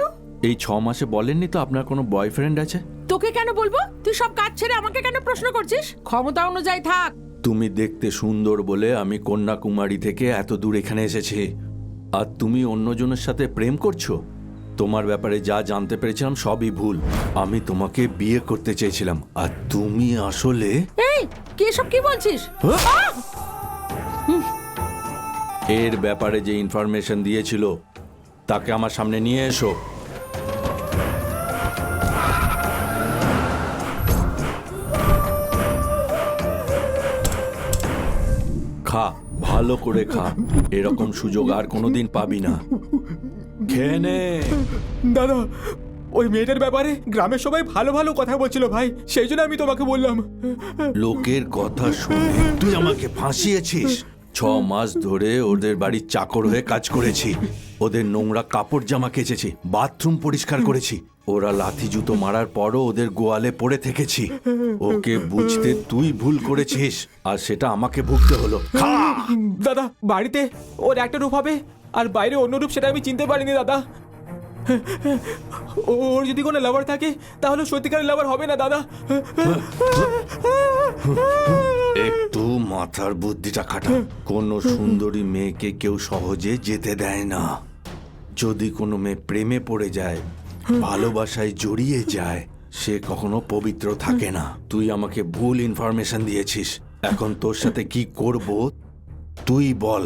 S6: এই 6 মাসে বলেননি তো আপনার কোনো বয়ফ্রেন্ড আছে?
S7: তোকে কেন বলবো? তুই সব কাজ ছেড়ে আমাকে কেন প্রশ্ন করছিস? ক্ষমতা অনুযায়ী থাক।
S6: তুমি দেখতে সুন্দর বলে আমি কন্যাকুমারী থেকে এত দূর এখানে এসেছি, আর তুমি অন্যজনের সাথে প্রেম করছো? তোমার ব্যাপারে যা জানতে পেরেছিলাম সবই ভুল। আমি তোমাকে বিয়ে করতে চেয়েছিলাম, আর তুমি আসলে...
S7: এই কি এসব কি বলছিস?
S6: এর ব্যাপারে যে ইনফরমেশন দিয়েছিল তাকে আমার সামনে নিয়ে এসো। খা, ভালো ভালো করে খা, এরকম সুযোগ আর কোনোদিন পাবি না। খেয়ে নে।
S1: দাদা, ওই মেয়েটার ব্যাপারে গ্রামের সবাই ভালো ভালো কথা বলছিল ভাই, সেই জন্য আমি তোমাকে বললাম।
S6: লোকের কথা শুনে তুই আমাকে ফাঁসিয়েছিস। 6 মাস ধরে ওদের বাড়ির চাকর হয়ে কাজ করেছি, ওদের নোংরা কাপড় জামা কেচেছি, বাথরুম পরিষ্কার করেছি। ওরা লাথি জুতো মারার পরও ওদের গোয়ালে পড়ে থেকেছি। ওকে বুঝতে তুই ভুল করেছিস, আর সেটা আমাকে ভুগতে হলো। খা।
S1: দাদা, বাড়িতে ওর একটা রূপ হবে আর বাইরে অন্য রূপ, সেটা আমি চিনতে পারিনি দাদা। ওর যদি কোনো লাভার থাকে তাহলে সত্যিকারের লাভার হবে না দাদা।
S6: একটু মাথার বুদ্ধিটা খাটা। কোনো সুন্দরী মেয়েকে কেউ সহজে যেতে দেয় না। যদি কোনো মেয়ে প্রেমে পড়ে যায়, ভালোবাসায় জড়িয়ে যায়, সে কখনো পবিত্র থাকে না। তুই আমাকে ভুল ইনফরমেশন দিয়েছিস, এখন তোর সাথে কি করব তুই বল।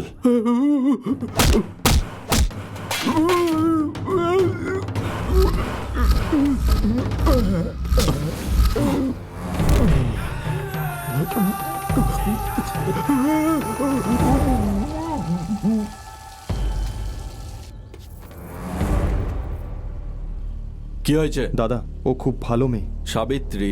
S6: কি হয়েছে?
S9: দাদা, ও খুব ভালো মেয়ে।
S6: সাবিত্রী,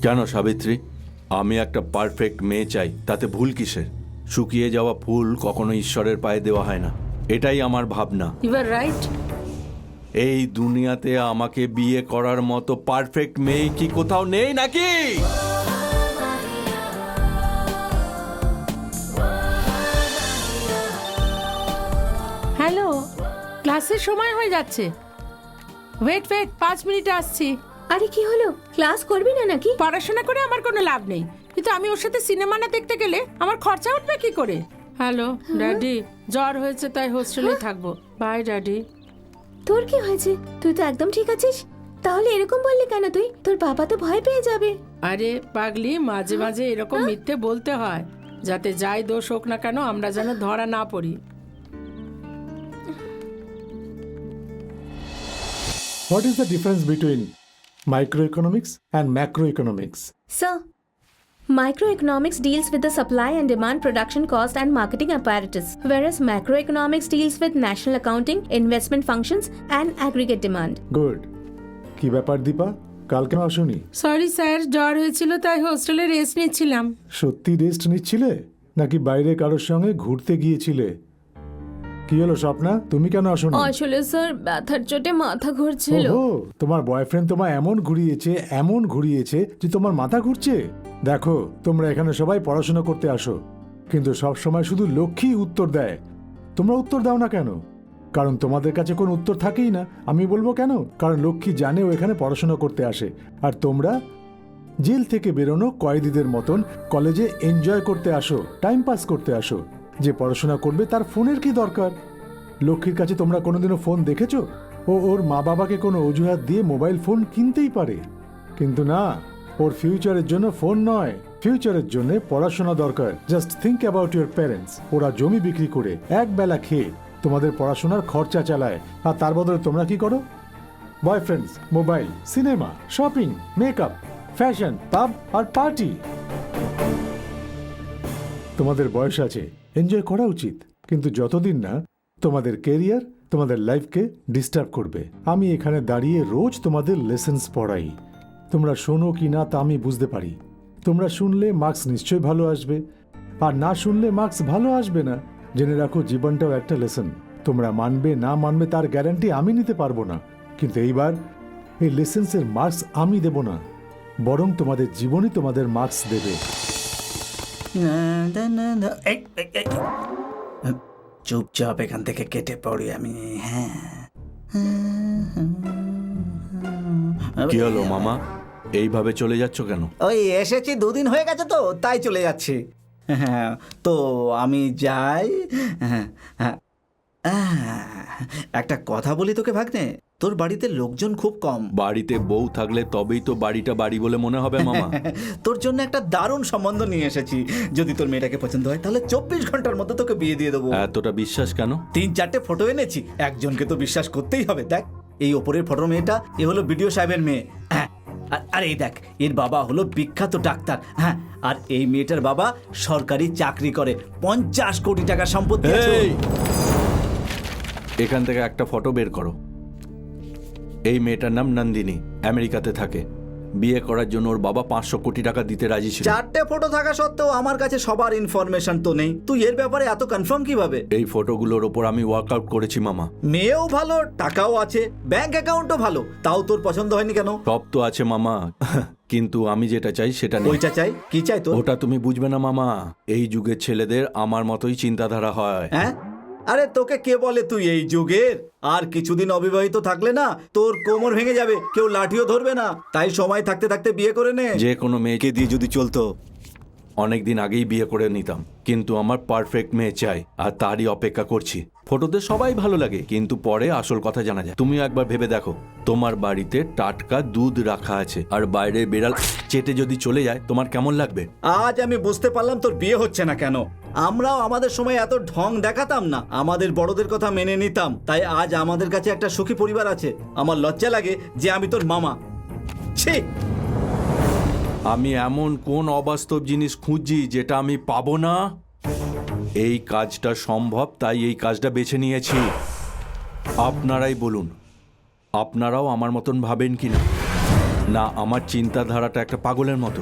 S6: কেন সাবিত্রী? আমি একটা পারফেক্ট মেয়ে চাই, তাতে ভুল কিসের? শুকিয়ে যাওয়া ফুল কখনো ঈশ্বরের পায়ে দেওয়া হয় না, এটাই আমার ভাবনা।
S7: You are right.
S6: এই দুনিয়াতে আমাকে বিয়ে করার মতো পারফেক্ট মেয়ে কি কোথাও নেই নাকি?
S7: হ্যালো, ক্লাসের সময় হয়ে যাচ্ছে। ওয়েট 5 মিনিটে আসছি।
S2: আরে কি হলো, ক্লাস করবি না নাকি?
S7: পড়াশোনা করে আমার কোনো লাভ নেই, কিন্তু আমি ওর সাথে সিনেমা না দেখতে গেলে আমার খরচা উঠবে কি করে? হ্যালো ড্যাডি, জ্বর হয়েছে তাই হোস্টেলে থাকবো। Bye daddy.
S2: তোর কি হয়েছে? তুই তো একদম ঠিক আছিস, তাহলে এরকম বললি কেন তুই? তোর বাবা তো ভয় পেয়ে যাবে।
S7: আরে পাগলি, মাঝে মাঝে এরকম মিথ্যে বলতে হয়, যাতে যাই দোষ হোক না কেন আমরা যেন ধরা না পড়ি।
S8: What is the difference between microeconomics and macroeconomics?
S2: Sir, microeconomics deals with the supply and demand, production cost and marketing apparatus, whereas macroeconomics deals with national accounting, investment functions and aggregate demand.
S8: Good. কি ব্যাপার দীপা, কালকে আসুনি?
S7: Sorry sir, জ্বর হয়েছিল তাই হোস্টেলে rest নিচ্ছিলাম।
S8: সত্যি rest নিচ্ছিলে নাকি বাইরে কারোর সঙ্গে ঘুরতে গিয়েছিলে? কি হলো স্বপ্না, তুমি কেন আসোনি?
S2: আসলে স্যার ব্যথার চোটে মাথা ঘুরছিল।
S8: ওহো, তোমার বয়ফ্রেন্ড তোমায় এমন ঘুরিয়েছে যে তোমার মাথা ঘুরছে। দেখো, তোমরা এখানে সবাই পড়াশোনা করতে আসো, কিন্তু সব সময় শুধু লক্ষ্মী উত্তর দেয়। তোমরা উত্তর দাও না কেন? কারণ তোমাদের কাছে কোনো উত্তর থাকেই না। আমি বলবো কেন? কারণ লক্ষ্মী জানে ও এখানে পড়াশোনা করতে আসে, আর তোমরা জেল থেকে বেরোনো কয়েদিদের মতন কলেজে এনজয় করতে আসো, টাইম পাস করতে আসো। যে পড়াশোনা করবে তার ফোনের কি দরকার? লক্ষ্মীর কাছে তোমরা কোনোদিনও ফোন দেখেছো? ও ওর মা বাবাকে কোনো অজুহাত দিয়ে মোবাইল ফোন কিনতেই পারে, কিন্তু না, ওর ফিউচারের জন্য ফোন নয়, ফিউচারের জন্য পড়াশোনা দরকার। Just think about your parents. ওরা জমি বিক্রি করে এক বেলা খেয়ে তোমাদের পড়াশোনার খরচা চালায়, আর তার বদলে তোমরা কি করো? Boyfriends, mobile, cinema, shopping, makeup, fashion, পাব আর পার্টি। তোমাদের বয়স আছে, এনজয় করা উচিত, কিন্তু যতদিন না তোমাদের কেরিয়ার তোমাদের লাইফকে ডিস্টার্ব করবে। আমি এখানে দাঁড়িয়ে রোজ তোমাদের লেসেন্স পড়াই, তোমরা শোনো কি না তা আমি বুঝতে পারি। তোমরা শুনলে মার্কস নিশ্চয়ই ভালো আসবে, আর না শুনলে মার্কস ভালো আসবে না। জেনে রাখো, জীবনটাও একটা লেসন। তোমরা মানবে না মানবে তার গ্যারান্টি আমি নিতে পারবো না, কিন্তু এইবার এই লেসেন্সের মার্কস আমি দেব না, বরং তোমাদের জীবনই তোমাদের মার্কস দেবে।
S11: চুপচাপ এখান থেকে কেটে পড়ি আমি। হ্যাঁ,
S6: কি হলো মামা, এইভাবে চলে যাচ্ছ কেন?
S11: ওই এসেছি 2 দিন হয়ে গেছে তো, তাই চলে যাচ্ছি। হ্যাঁ, তো আমি যাই। হ্যাঁ, একটা কথা বলি তোকে ভাগ্নে।
S5: তোর বাড়িতে লোকজন খুব কম।
S3: বাড়িতে বউ থাকলে তবেই তো বাড়িটা বাড়ি বলে মনে হবে মামা।
S5: তোর জন্য একটা দারুণ সম্বন্ধ নিয়ে এসেছি। যদি তোর মেয়েটাকে পছন্দ হয় তাহলে 24 ঘন্টার মধ্যে তোকে বিয়ে দিয়ে দেবো।
S3: এতটা বিশ্বাস কেন?
S5: 3-4টে ফটো এনেছি, একজনকে তো বিশ্বাস করতেই হবে। দেখ, এই ওপরের ফটো মেয়েটা, এ হলো বিডিও সাহেবের মেয়ে। হ্যাঁ, আর এই দেখ, এর বাবা হলো বিখ্যাত ডাক্তার। হ্যাঁ, আর এই মেয়েটার বাবা সরকারি চাকরি করে, 50 কোটি টাকা সম্পত্তি আছে।
S3: এই, এখান থেকে একটা ফটো বের করো। এই মেয়েটার নাম নন্দিনী, আমেরিকাতে থাকে। বিয়ে করার জন্য ওর বাবা 500 কোটি টাকা দিতে রাজি ছিল।
S5: 4টে ফটো থাকা সত্ত্বেও আমার কাছে সবার ইনফরমেশন তো নেই। তুই এর ব্যাপারে এত কনফার্ম কিভাবে?
S3: এই ফটোগুলোর ওপর আমি ওয়ার্কআউট করেছি মামা।
S5: মেয়েও ভালো, টাকাও আছে, ব্যাংক অ্যাকাউন্টও ভালো, তাও তোর পছন্দ হয়নি কেন?
S3: সব তো আছে মামা, কিন্তু আমি যেটা চাই সেটা নেই।
S5: ওইটা চাই? কি চাই তোর?
S3: ওটা তুমি বুঝবে না মামা। এই যুগের ছেলেদের আমার মতোই চিন্তাধারা হয়।
S5: হ্যাঁ, আরে তোকে কে বলে তুই এই যুগের? আর কিছুদিন অবিবাহিত থাকলে না তোর কোমর ভেঙে যাবে, কেউ লাঠিও ধরবে না। তাই সময় থাকতে থাকতে বিয়ে করে নে।
S3: যে কোনো মেয়েকে দিয়ে যদি চলতো অনেকদিন আগেই বিয়ে করে নিতাম, কিন্তু আমার পারফেক্ট মেয়ে চাই, আর তারই অপেক্ষা করছি। ফটোতে সবাই ভালো লাগে, কিন্তু পরে আসল কথা জানা যায়। তুমিও একবার ভেবে দেখো, তোমার বাড়িতে টাটকা দুধ রাখা আছে, আর বাইরে বিড়াল চেটে যদি চলে যায়, তোমার কেমন লাগবে?
S5: আজ আমি বুঝতে পারলাম তোর বিয়ে হচ্ছে না কেন। আমরাও আমাদের সময় এত ঢং দেখাতাম না, আমাদের বড়দের কথা মেনে নিতাম। তাই আজ আমাদের কাছে একটা সুখী পরিবার আছে। আমার লজ্জা লাগে যে আমি তোর মামা। ছি!
S3: আমি এমন কোন অবাস্তব জিনিস খুঁজছি যেটা আমি পাবো না? এই কাজটা সম্ভব, তাই এই কাজটা বেছে নিয়েছি। আপনারাই বলুন, আপনারাও আমার মতন ভাবেন কি না? না আমার চিন্তাধারাটা একটা পাগলের মতো?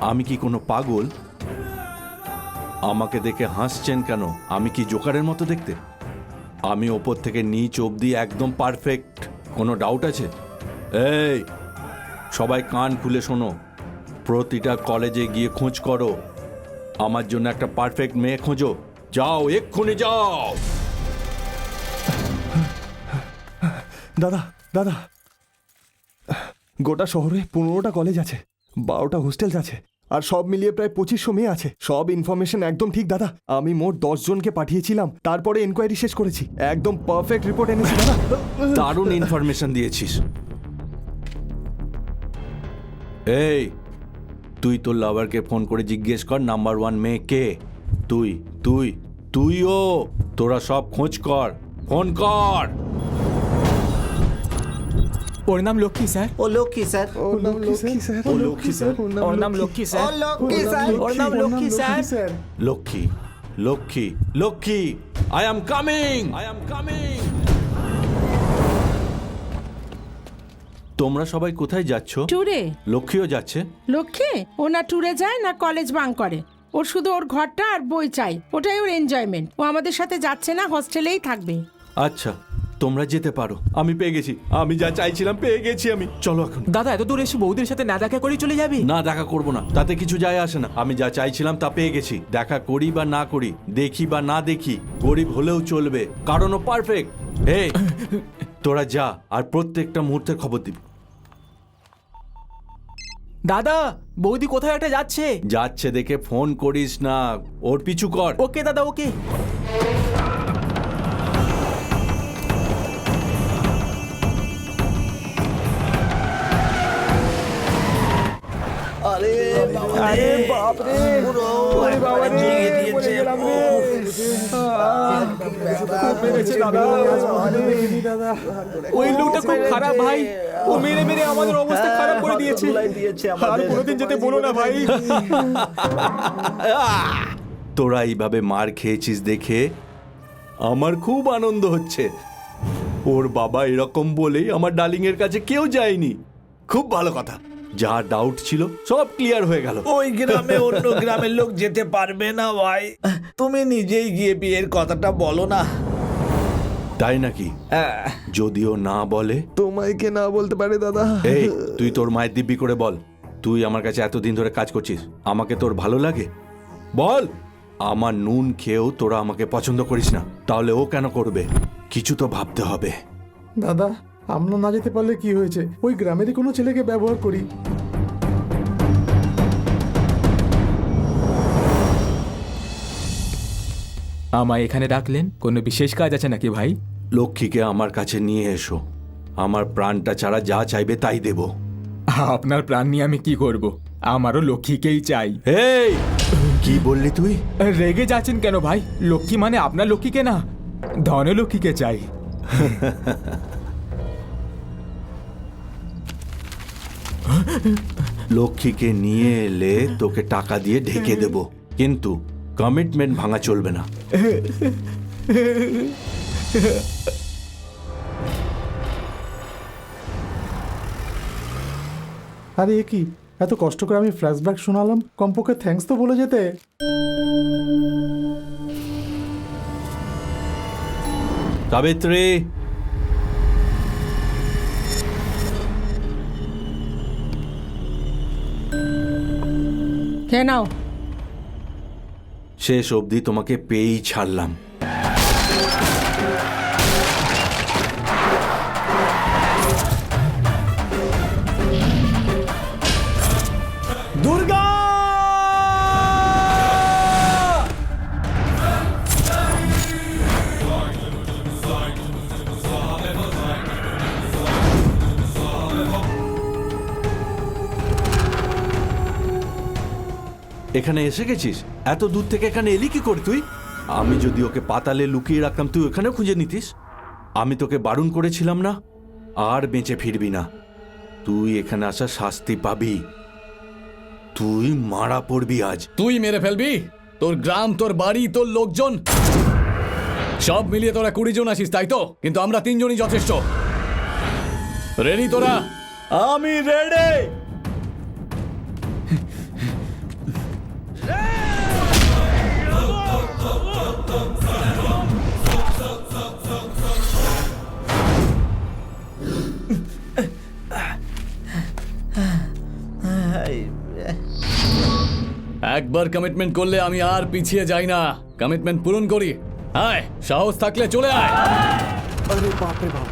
S3: আমি কি কোনো পাগল? আমাকে দেখে হাসছেন কেন? আমি কি জোকারের মতো দেখতে? আমি ওপর থেকে নিচ অবধি একদম পারফেক্ট। কোনো ডাউট আছে? এই সবাই কান খুলে শোনো, প্রতিটা কলেজে গিয়ে খোঁজ করো, আমার জন্য একটা পারফেক্ট মেয়ে খোঁজো। যাও, এক্ষুনি যাও।
S9: দাদা দাদা, গোটা শহরে 15টা কলেজ আছে, 12টা হোস্টেলস আছে, আর সব মিলিয়ে প্রায় 2500 মেয়ে আছে। সব ইনফরমেশন একদম ঠিক দাদা। আমি মোট 10 জনকে পাঠিয়েছিলাম, তারপরে এনকোয়ারি শেষ করেছি। একদম পারফেক্ট রিপোর্ট এনেছি দাদা।
S3: দারুণ ইনফরমেশন দিয়েছিস। এই, তুই তোর লাভারকে ফোন করে জিজ্ঞেস কর নাম্বার 1 মেয়ে কে। তুইও তোরা সব খোঁজ কর, ফোন কর।
S1: ওর নাম লক্ষ্মী স্যার।
S5: ও লক্ষ্মী স্যার।
S8: ও লক্ষ্মী স্যার।
S5: ও লক্ষ্মী স্যার।
S1: ওর নাম লক্ষ্মী স্যার। ওর নাম Lakshmi sir.
S3: Lakshmi, Lakshmi, Lakshmi, I am coming, I am coming. তোমরা সবাই কোথায় যাচ্ছ?
S7: ট্যুরে।
S3: লক্ষ্মীও যাচ্ছে?
S7: লক্ষ্মী ও না ট্যুরে যায় না কলেজ বাং করে। ওর শুধু ওর ঘরটা আর বই চাই, ওটাই ওর এনজয়মেন্ট। ও আমাদের সাথে যাচ্ছে না, হস্টেলেই থাকবে।
S3: আচ্ছা, তোমরা যেতে পারো। আমি পেয়ে গেছি, আমি যা চাইছিলাম পেয়ে গেছি আমি। চলো এখন।
S1: দাদা এত দূর এসে বৌদির সাথে না দেখা করে চলে যাবি?
S3: না, দেখা করবো না, তাতে কিছু যায় আসে না। আমি যা চাইছিলাম তা পেয়ে গেছি। দেখা করি বা না করি, দেখি বা না দেখি, গরিব হলেও চলবে, কারণ ও পারফেক্ট। এই তোরা যা, আর প্রত্যেকটা মুহূর্তের খবর দিবি।
S1: দাদা বৌদি কোথায় একটা যাচ্ছে।
S3: যাচ্ছে দেখে ফোন করিস না, ওর পিছু কর।
S1: ওকে দাদা, ওকে।
S5: আরে বাপ রে, ওরে বাবা রে, পড়ে গেলাম রে।
S1: ওই লোকটা খুব খারাপ ভাই, ও মেরে মেরে আমাদের অবস্থা খারাপ করে দিয়েছে। আর কোনোদিন যেতে বলো না ভাই।
S3: তোরা এইভাবে মার খেয়েছিস দেখে আমার খুব আনন্দ হচ্ছে। ওর বাবা এরকম বলেই আমার ডার্লিং এর কাছে কেউ যায়নি। খুব ভালো কথা, যা ডাউট ছিল সব ক্লিয়ার হয়ে গেল।
S6: ওই গ্রামে অন্য গ্রামের লোক যেতে পারবে না ভাই। তুমি নিজেই গিয়ে বিয়ের কথাটা বলো না।
S3: তাই নাকি? যদিও না বলে?
S9: তোমায় কে না বলতে পারে দাদা?
S3: এই তুই তোর মায়ের দিব্যি করে বল, তুই আমার কাছে এতদিন ধরে কাজ করছিস, আমাকে তোর ভালো লাগে? বল। আমার নুন খেয়েও তোরা আমাকে পছন্দ করিস না, তাহলে ও কেন করবে? কিছু তো ভাবতে হবে।
S8: দাদা আমরা না যেতে পারলে কি হয়েছে, ওই গ্রামেরই কোনো ছেলেকে ব্যবহার করি।
S1: আমায় এখানে ডাকলেন, কোনো বিশেষ কাজ আছে নাকি ভাই?
S3: লক্ষ্মীকে আমার কাছে নিয়ে এসো।
S6: আমার প্রাণটা ছাড়া যা চাইবে তাই দেব।
S1: আপনার প্রাণ নিয়ে আমি কি করব? আমারও লক্ষ্মীকেই চাই।
S6: এই কি বললি তুই?
S1: রেগে যাচ্ছেন কেন ভাই? লক্ষ্মী মানে আপনার লক্ষ্মীকে না, ধনলক্ষ্মীকে চাই।
S6: লক্ষ্মীকে নিয়ে এলে তোকে টাকা দিয়ে ঢেকে দেব, কিন্তু কমিটমেন্ট ভাঙা চলবে না।
S8: আরে এ কি, এত কষ্ট করে আমি ফ্ল্যাশব্যাক শোনালাম, কমপক্ষে থ্যাঙ্কস তো বলে যেতে।
S6: সাবিত্রী,
S7: খেয়ে নাও।
S6: শেষ অবধি তোমাকে পেয়েই ছাড়লাম।
S3: দুর্গা!
S6: এখানে এসে গেছিস? এত দূর থেকে এখানে এলি কি করে তুই? আমি যদি ওকে পাতালে লুকিয়ে রাখতাম তুই ওখানেও খুঁজে নিতিস। আমি তোকে বারণ করেছিলাম না? আর বেঁচে ফিরবি না। তুই এখানে আসা শাস্তি পাবি। তুই মারা পড়বি আজ।
S3: তুই মেরে ফেলবি? তোর গ্রাম, তোর বাড়ি, তোর লোকজন সব মিলিয়ে তোরা 20 জন আসিস, তাই তো? কিন্তু আমরা 3 জনই যথেষ্ট। রেডি তোরা?
S5: আমি রেডি।
S3: একবার কমিটমেন্ট করলে আমি আর পিছিয়ে যাই না। কমিটমেন্ট পূরণ করি। আয়, সাহস থাকলে চলে আয়।
S9: আরে বাপরে বাপ!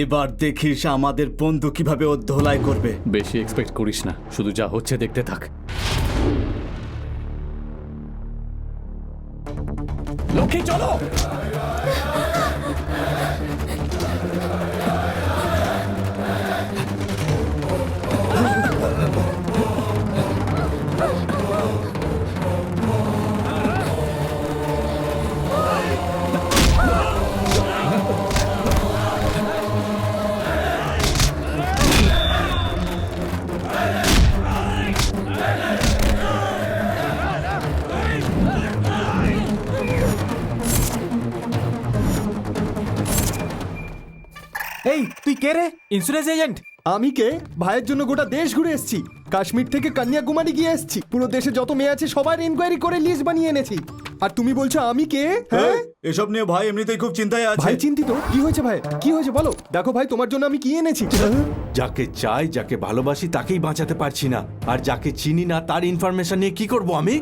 S5: এবার দেখিস আমাদের বন্ধু কিভাবে ও ধোলাই করবে।
S3: বেশি এক্সপেক্ট করিস না, শুধু যা হচ্ছে দেখতে থাক। লক্ষ্মী চলো।
S1: এই তুই কে রে? Insurance agent?
S9: আমি কে? ভাইয়ের জন্য গোটা দেশ ঘুরে এসেছি। কাশ্মীর থেকে কন্যাকুমারী গিয়ে এসেছি, পুরো দেশে যত মেয়ে আছে সবার ইনকোয়ারি করে লিস্ট বানিয়ে এনেছি। আর তুমি বলছো আমি কে? হ্যাঁ
S5: এসব নিয়ে ভাই এমনিতেই খুব চিন্তায় আছে।
S9: ভাই চিন্তিত? কি হয়েছে ভাই, কি হয়েছে বলো। দেখো ভাই, তোমার জন্য আমি কি এনেছি।
S6: যাকে চাই, যাকে ভালোবাসি তাকেই বাঁচাতে পারছি না, আর যাকে চিনি না তার ইনফরমেশন নিয়ে কি করব আমি?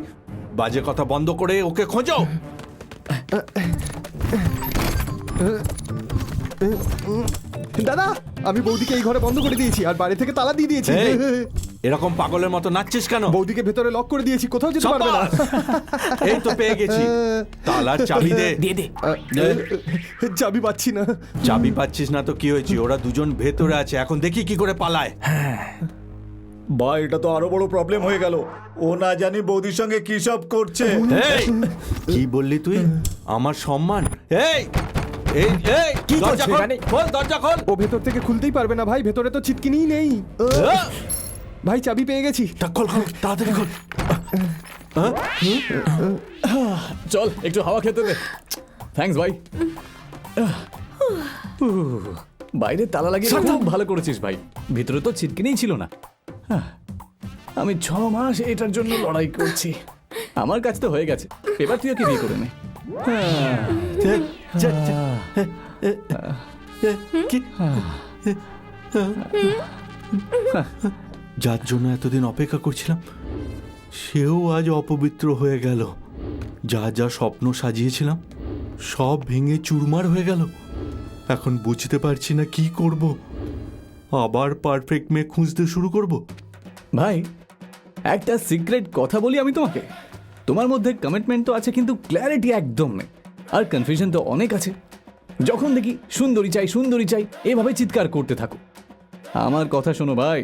S6: বাজে কথা বন্ধ করে ওকে খোঁজো।
S9: দাদা, আমি বৌদিকে এই ঘরে বন্ধ করে দিয়েছি আর বাড়ি থেকে তালা দিয়ে দিয়েছি।
S6: এই, এরকম পাগলের মতো নাচছিস কেন?
S9: বৌদিকে ভেতরে লক করে দিয়েছি, কোথাও যেতে পারবে না।
S6: সাব্বাস! এই তো পেয়ে গেছি, তালার চাবি দে।
S1: দিয়ে দে।
S9: চাবি পাচ্ছি না।
S6: চাবি পাচ্ছিস না তো কি হয়েছে? ওরা দুজন ভেতরে আছে, এখন দেখি কি করে পালায়।
S5: ভাই এটা তো আরো বড় প্রবলেম হয়ে গেল। ও না জানি বৌদির সঙ্গে কি সব করছে।
S6: এই, কি বললি তুই? আমার সম্মান? এই এই এই
S1: কি
S6: দরজা
S1: করছে
S6: খোল,
S1: এখানে?
S6: খোল দরজা খোল।
S9: ও ভেতর থেকে খুলতেই পারবে না ভাই, ভেতরে তো ছিটকিনিই নেই। ভাই চাবি পেয়ে গেছি।
S6: তা খোল খোল, তাড়াতাড়ি খোল।
S3: চল একটু হাওয়া খেতে দে। থ্যাঙ্কস ভাই। বাইরে তালা লাগিয়ে খুব ভালো করেছিস ভাই, ভিতরে তো ছিটকিনেই ছিল না। আমি 6 মাস এটার জন্য লড়াই করছি, আমার কাছে তো হয়ে গেছে, এবার তুই ওকে বিয়ে করে নে।
S6: যার জন্য এতদিন অপেক্ষা করছিলাম সেও আজ অপবিত্র হয়ে গেল। যা যা স্বপ্ন সাজিয়েছিলাম সব ভেঙে চুরমার হয়ে গেল। এখন বুঝতে পারছি না কি করব। আবার পারফেক্ট মেয়ে খুঁজতে শুরু করব।
S3: ভাই একটা সিক্রেট কথা বলি আমি তোমাকে, তোমার মধ্যে কমিটমেন্ট তো আছে কিন্তু ক্ল্যারিটি একদম নেই, আর কনফিউশন তো অনেক আছে। যখন দেখি সুন্দরী চাই সুন্দরী চাই এভাবে চিৎকার করতে থাকো। আমার কথা শোনো ভাই,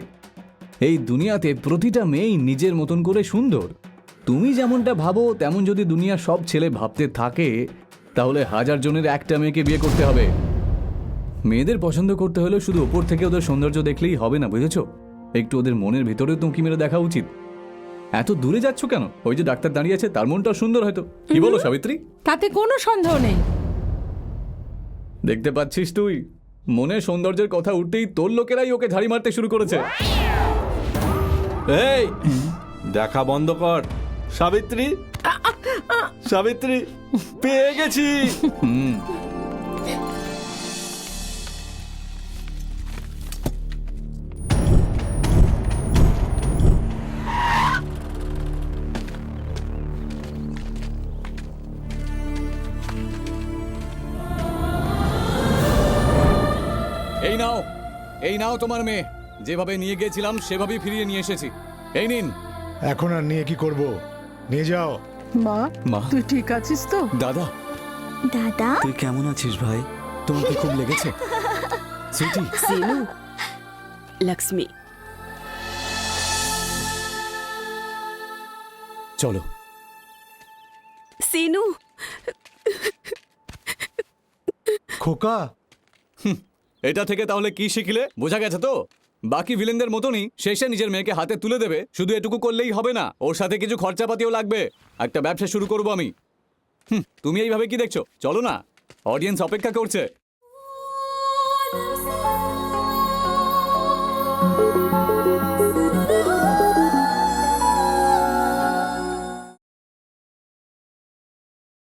S3: এই দুনিয়াতে প্রতিটা মেয়েই নিজের মতন করে সুন্দর। তুমি যেমনটা ভাবো তেমন যদি দুনিয়া সব ছেলে ভাবতে থাকে তাহলে 1000 জনের একটা মেয়েকে বিয়ে করতে হবে। মেয়েদের পছন্দ করতে হলে শুধু ওপর থেকে ওদের সৌন্দর্য দেখলেই হবে না, বুঝেছো? একটু ওদের মনের ভিতরেও তুমি মেরে দেখা উচিত। এত দূরে যাচ্ছ কেন? ওই যে ডাক্তার দাঁড়িয়ে আছে তার মনটা সুন্দর হয়তো। কি বলো সাবিত্রী?
S7: তাতে কোনো সন্দেহ নেই।
S3: দেখতে পাচ্ছিস তুই, মনের সৌন্দর্যের কথা উঠতেই তোর লোকেরাই ওকে ঝাড়ি মারতে শুরু করেছে।
S6: এই দেখা বন্ধ কর। সাবিত্রী, সাবিত্রী পেয়ে গেছি।
S3: এই নাও, এই নাও তোমার মেয়ে। যেভাবে নিয়ে গিয়েছিলাম সেভাবেই ফিরিয়ে নিয়ে এসেছি। এই নিন।
S8: এখন আর নিয়ে কি করব? নিয়ে যাও।
S7: মা,
S3: মা।
S7: তুই ঠিক আছিস তো?
S3: দাদা,
S2: দাদা,
S5: তুই কেমন আছিস ভাই?
S3: তোমার কি খুব লেগেছে? সুইটি,
S12: সিনু, লক্ষ্মী,
S3: চলো।
S12: সিনু,
S8: খোকা,
S3: এটা থেকে তাহলে কি শিখলে? বোঝা গেছে তো? বাকি ভিলেনদের মতনই শেষে নিজের মেয়েকে হাতে তুলে দেবে। শুধু এটুকু করলেই হবে না, ওর সাথে কিছু খরচাপাতিও লাগবে। একটা ব্যবসা শুরু করব আমি। তুমি এইভাবে কি দেখছো? চলো না, অডিয়েন্স অপেক্ষা করছে।
S2: Thank you.